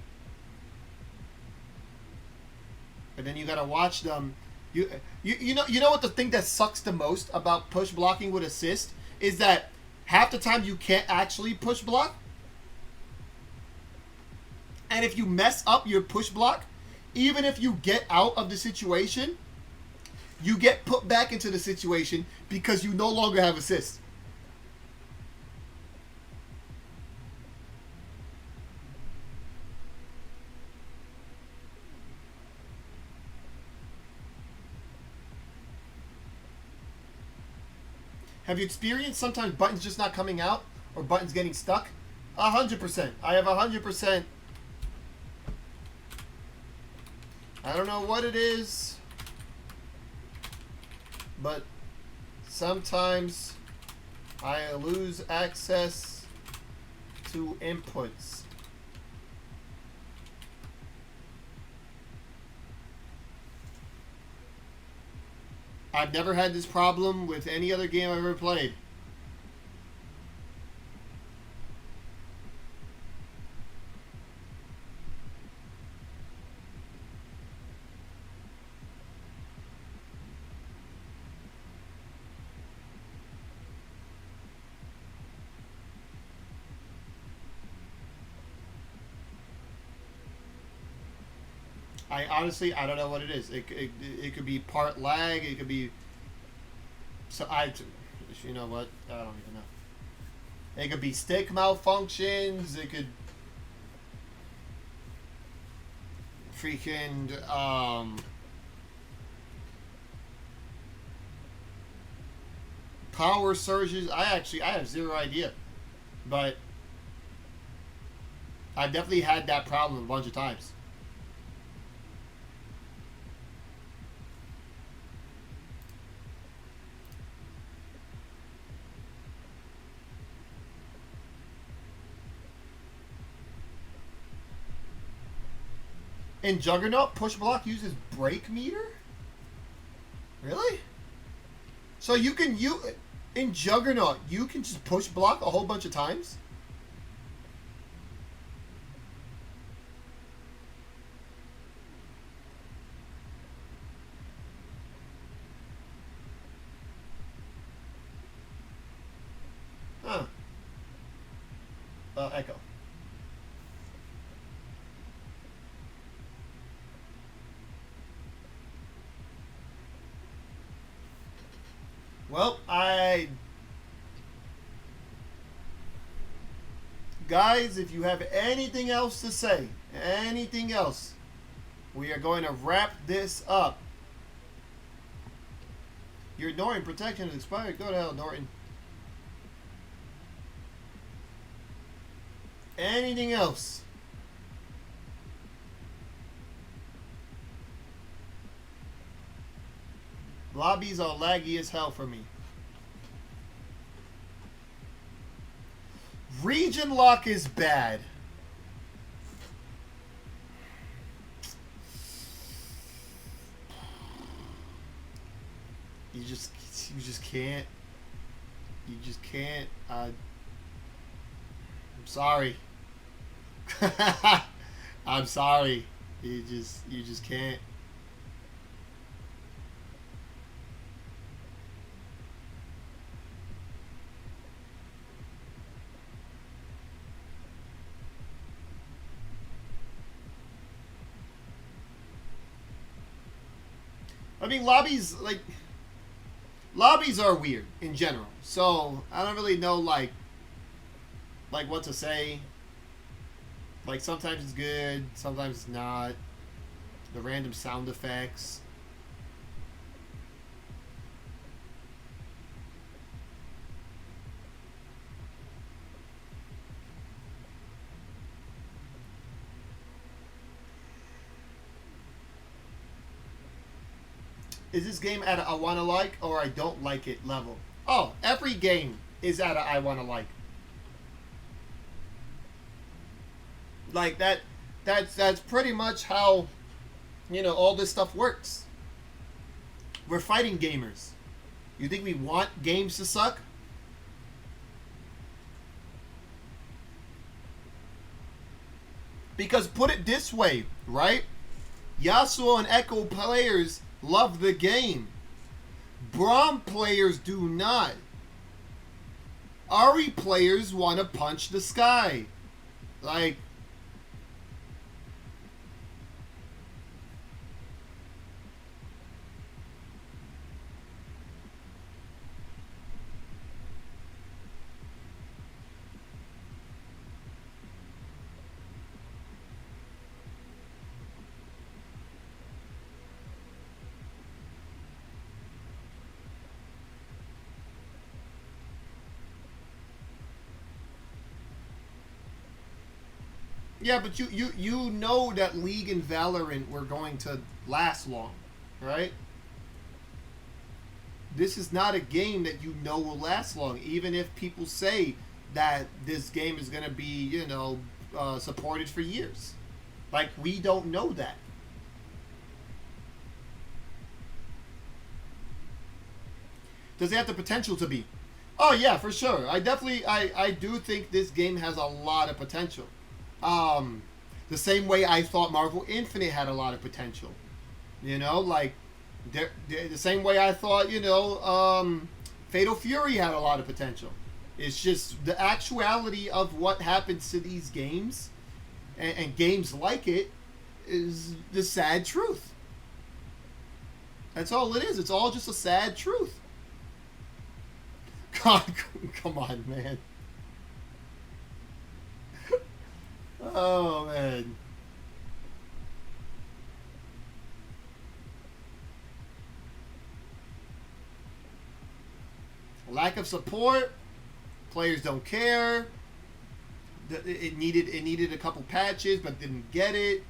then you gotta watch them You, you know what the thing that sucks the most about push blocking with assist is that half the time you can't actually push block. And if you mess up your push block, even if you get out of the situation, you get put back into the situation because you no longer have assist. Have you experienced sometimes buttons just not coming out or buttons getting stuck? 100%. I have 100%. I don't know what it is, but sometimes I lose access to inputs. I've never had this problem with any other game I've ever played. I honestly, I don't know what it is. It could be part lag. It could be. So you know what? I don't even know. It could be stick malfunctions. It could. Freaking power surges. I have zero idea, but I've definitely had that problem a bunch of times. In Juggernaut, push block uses break meter? Really? So you can in Juggernaut, you can just push block a whole bunch of times? Huh. Ekko. Well, guys, if you have anything else to say, anything else, we are going to wrap this up. Your Norton protection is expired. Go to hell, Norton. Anything else? Lobbies are laggy as hell for me. Region lock is bad. You just can't. You just can't. I'm sorry. I'm sorry. You just can't. I mean, lobbies are weird in general. So I don't really know like what to say. Like sometimes it's good, sometimes it's not. The random sound effects. Is this game at a I wanna like or I don't like it level? Oh, every game is at a I wanna like. Like that's pretty much how, you know, all this stuff works. We're fighting gamers. You think we want games to suck? Because put it this way, right? Yasuo and Ekko players love the game. Braum players do not. Ari players want to punch the sky. Like, yeah, but you know that League and Valorant were going to last long, right? This is not a game that you know will last long, even if people say that this game is going to be, supported for years. Like, we don't know that. Does it have the potential to be? Oh yeah, for sure. I do think this game has a lot of potential. The same way I thought Marvel Infinite had a lot of potential. Like the same way I thought, Fatal Fury had a lot of potential. It's just the actuality of what happens to these games and games like it is the sad truth. That's all it is. It's all just a sad truth. God, come on, man. Oh, man. Lack of support. Players don't care. It needed a couple patches, but didn't get it.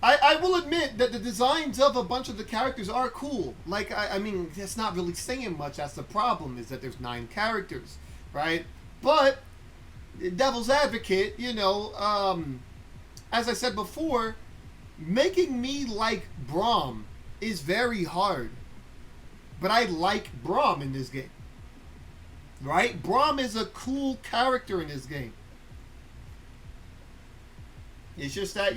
I will admit that the designs of a bunch of the characters are cool. Like, I mean, that's not really saying much. That's the problem, is that there's 9 characters, right? But, devil's advocate, as I said before, making me like Braum is very hard. But I like Braum in this game. Right? Braum is a cool character in this game. It's just that,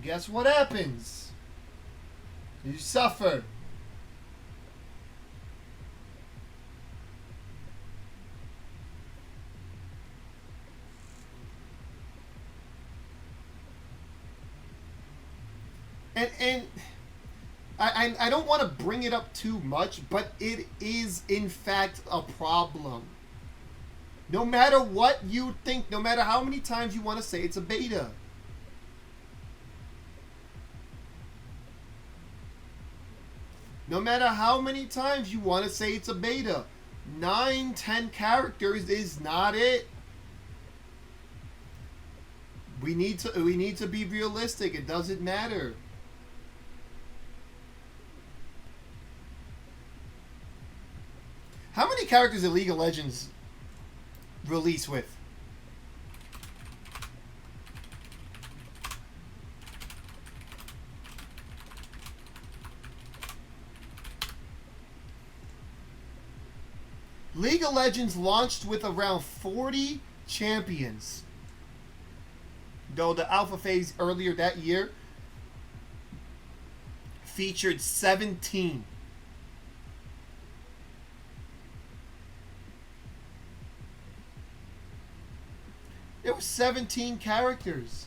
guess what happens? You suffer. And I don't want to bring it up too much, but it is in fact a problem. No matter what you think, no matter how many times you want to say it's a beta. No matter how many times you want to say it's a beta, 9, 10 characters is not it. We need to be realistic. It doesn't matter. How many characters did League of Legends release with? League of Legends launched with around 40 champions. Though the alpha phase earlier that year featured 17. There were 17 characters.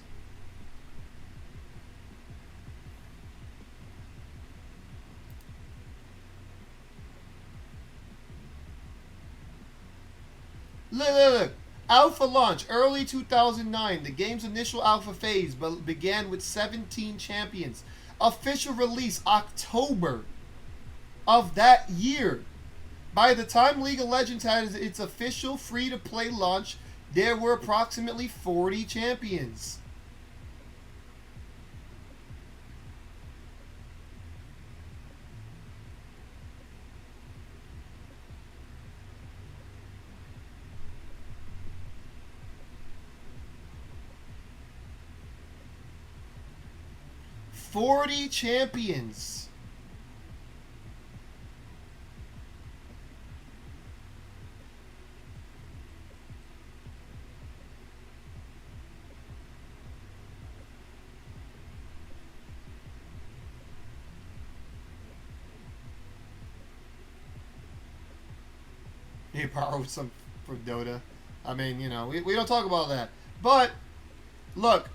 Look. Alpha launch, early 2009. The game's initial alpha phase began with 17 champions. Official release, October of that year. By the time League of Legends had its official free-to-play launch, there were approximately 40 champions. Champions. they borrowed some from Dota. I mean, you know, we don't talk about that. But, look,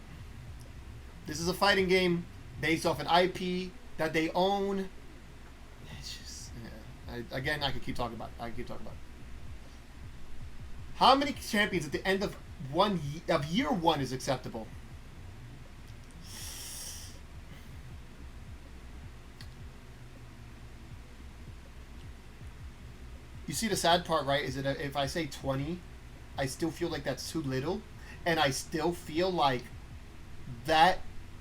this is a fighting game based off an IP that they own. It's just, yeah. Again, I could keep talking about it. How many champions at the end of year one is acceptable? You see the sad part, right? Is that if I say 20, I still feel like that's too little, and I still feel like that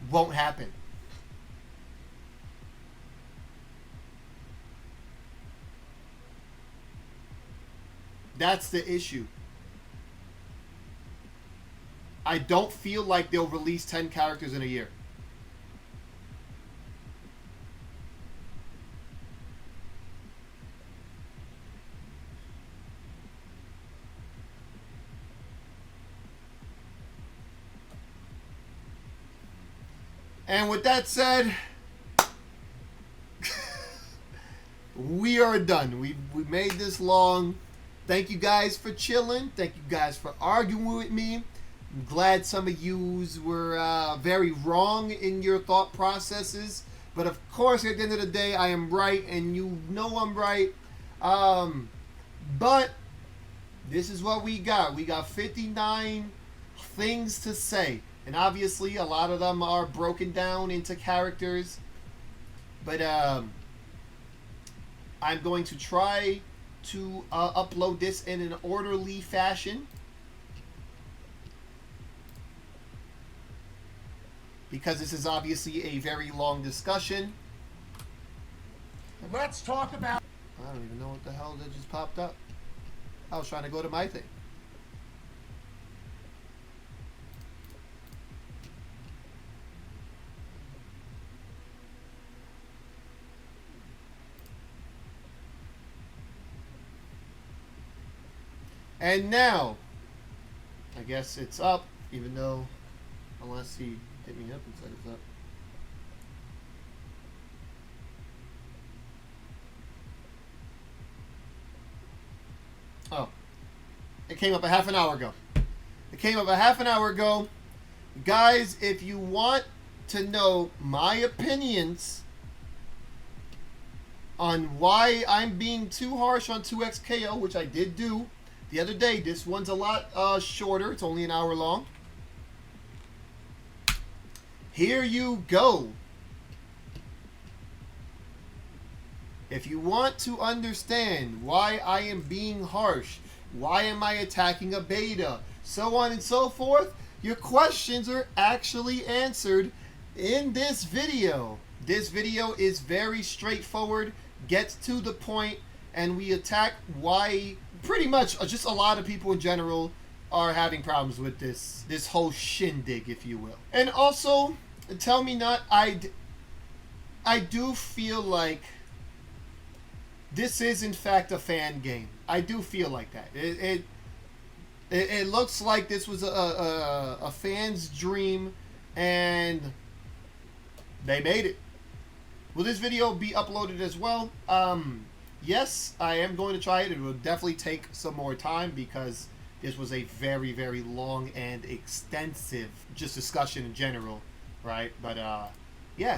won't happen. That's the issue. I don't feel like they'll release 10 characters in a year. And with that said, we are done. We made this long. Thank you guys for chilling. Thank you guys for arguing with me. I'm glad some of yous were very wrong in your thought processes. But of course, at the end of the day, I am right, and you know I'm right. But this is what we got. We got 59 things to say. And obviously, a lot of them are broken down into characters. But I'm going to try to upload this in an orderly fashion. Because this is obviously a very long discussion. Let's talk about... I don't even know what the hell that just popped up. I was trying to go to my thing. And now, I guess it's up, even though, unless he hit me up and said it's up. Oh, it came up a half an hour ago. Guys, if you want to know my opinions on why I'm being too harsh on 2XKO, which I did do the other day. This one's a lot shorter. It's only an hour long. Here you go. If you want to understand why I am being harsh, why am I attacking a beta, so on and so forth, your questions are actually answered in this video. This video is very straightforward, gets to the point, and we attack why pretty much just a lot of people in general are having problems with this whole shindig, if you will. And also, tell me not, I do feel like this is in fact a fan game. I do feel like that. It looks like this was a fan's dream, and they made it. Will this video be uploaded as well? Yes, I am going to try it. It will definitely take some more time because this was a very, very long and extensive just discussion in general, right? But yeah.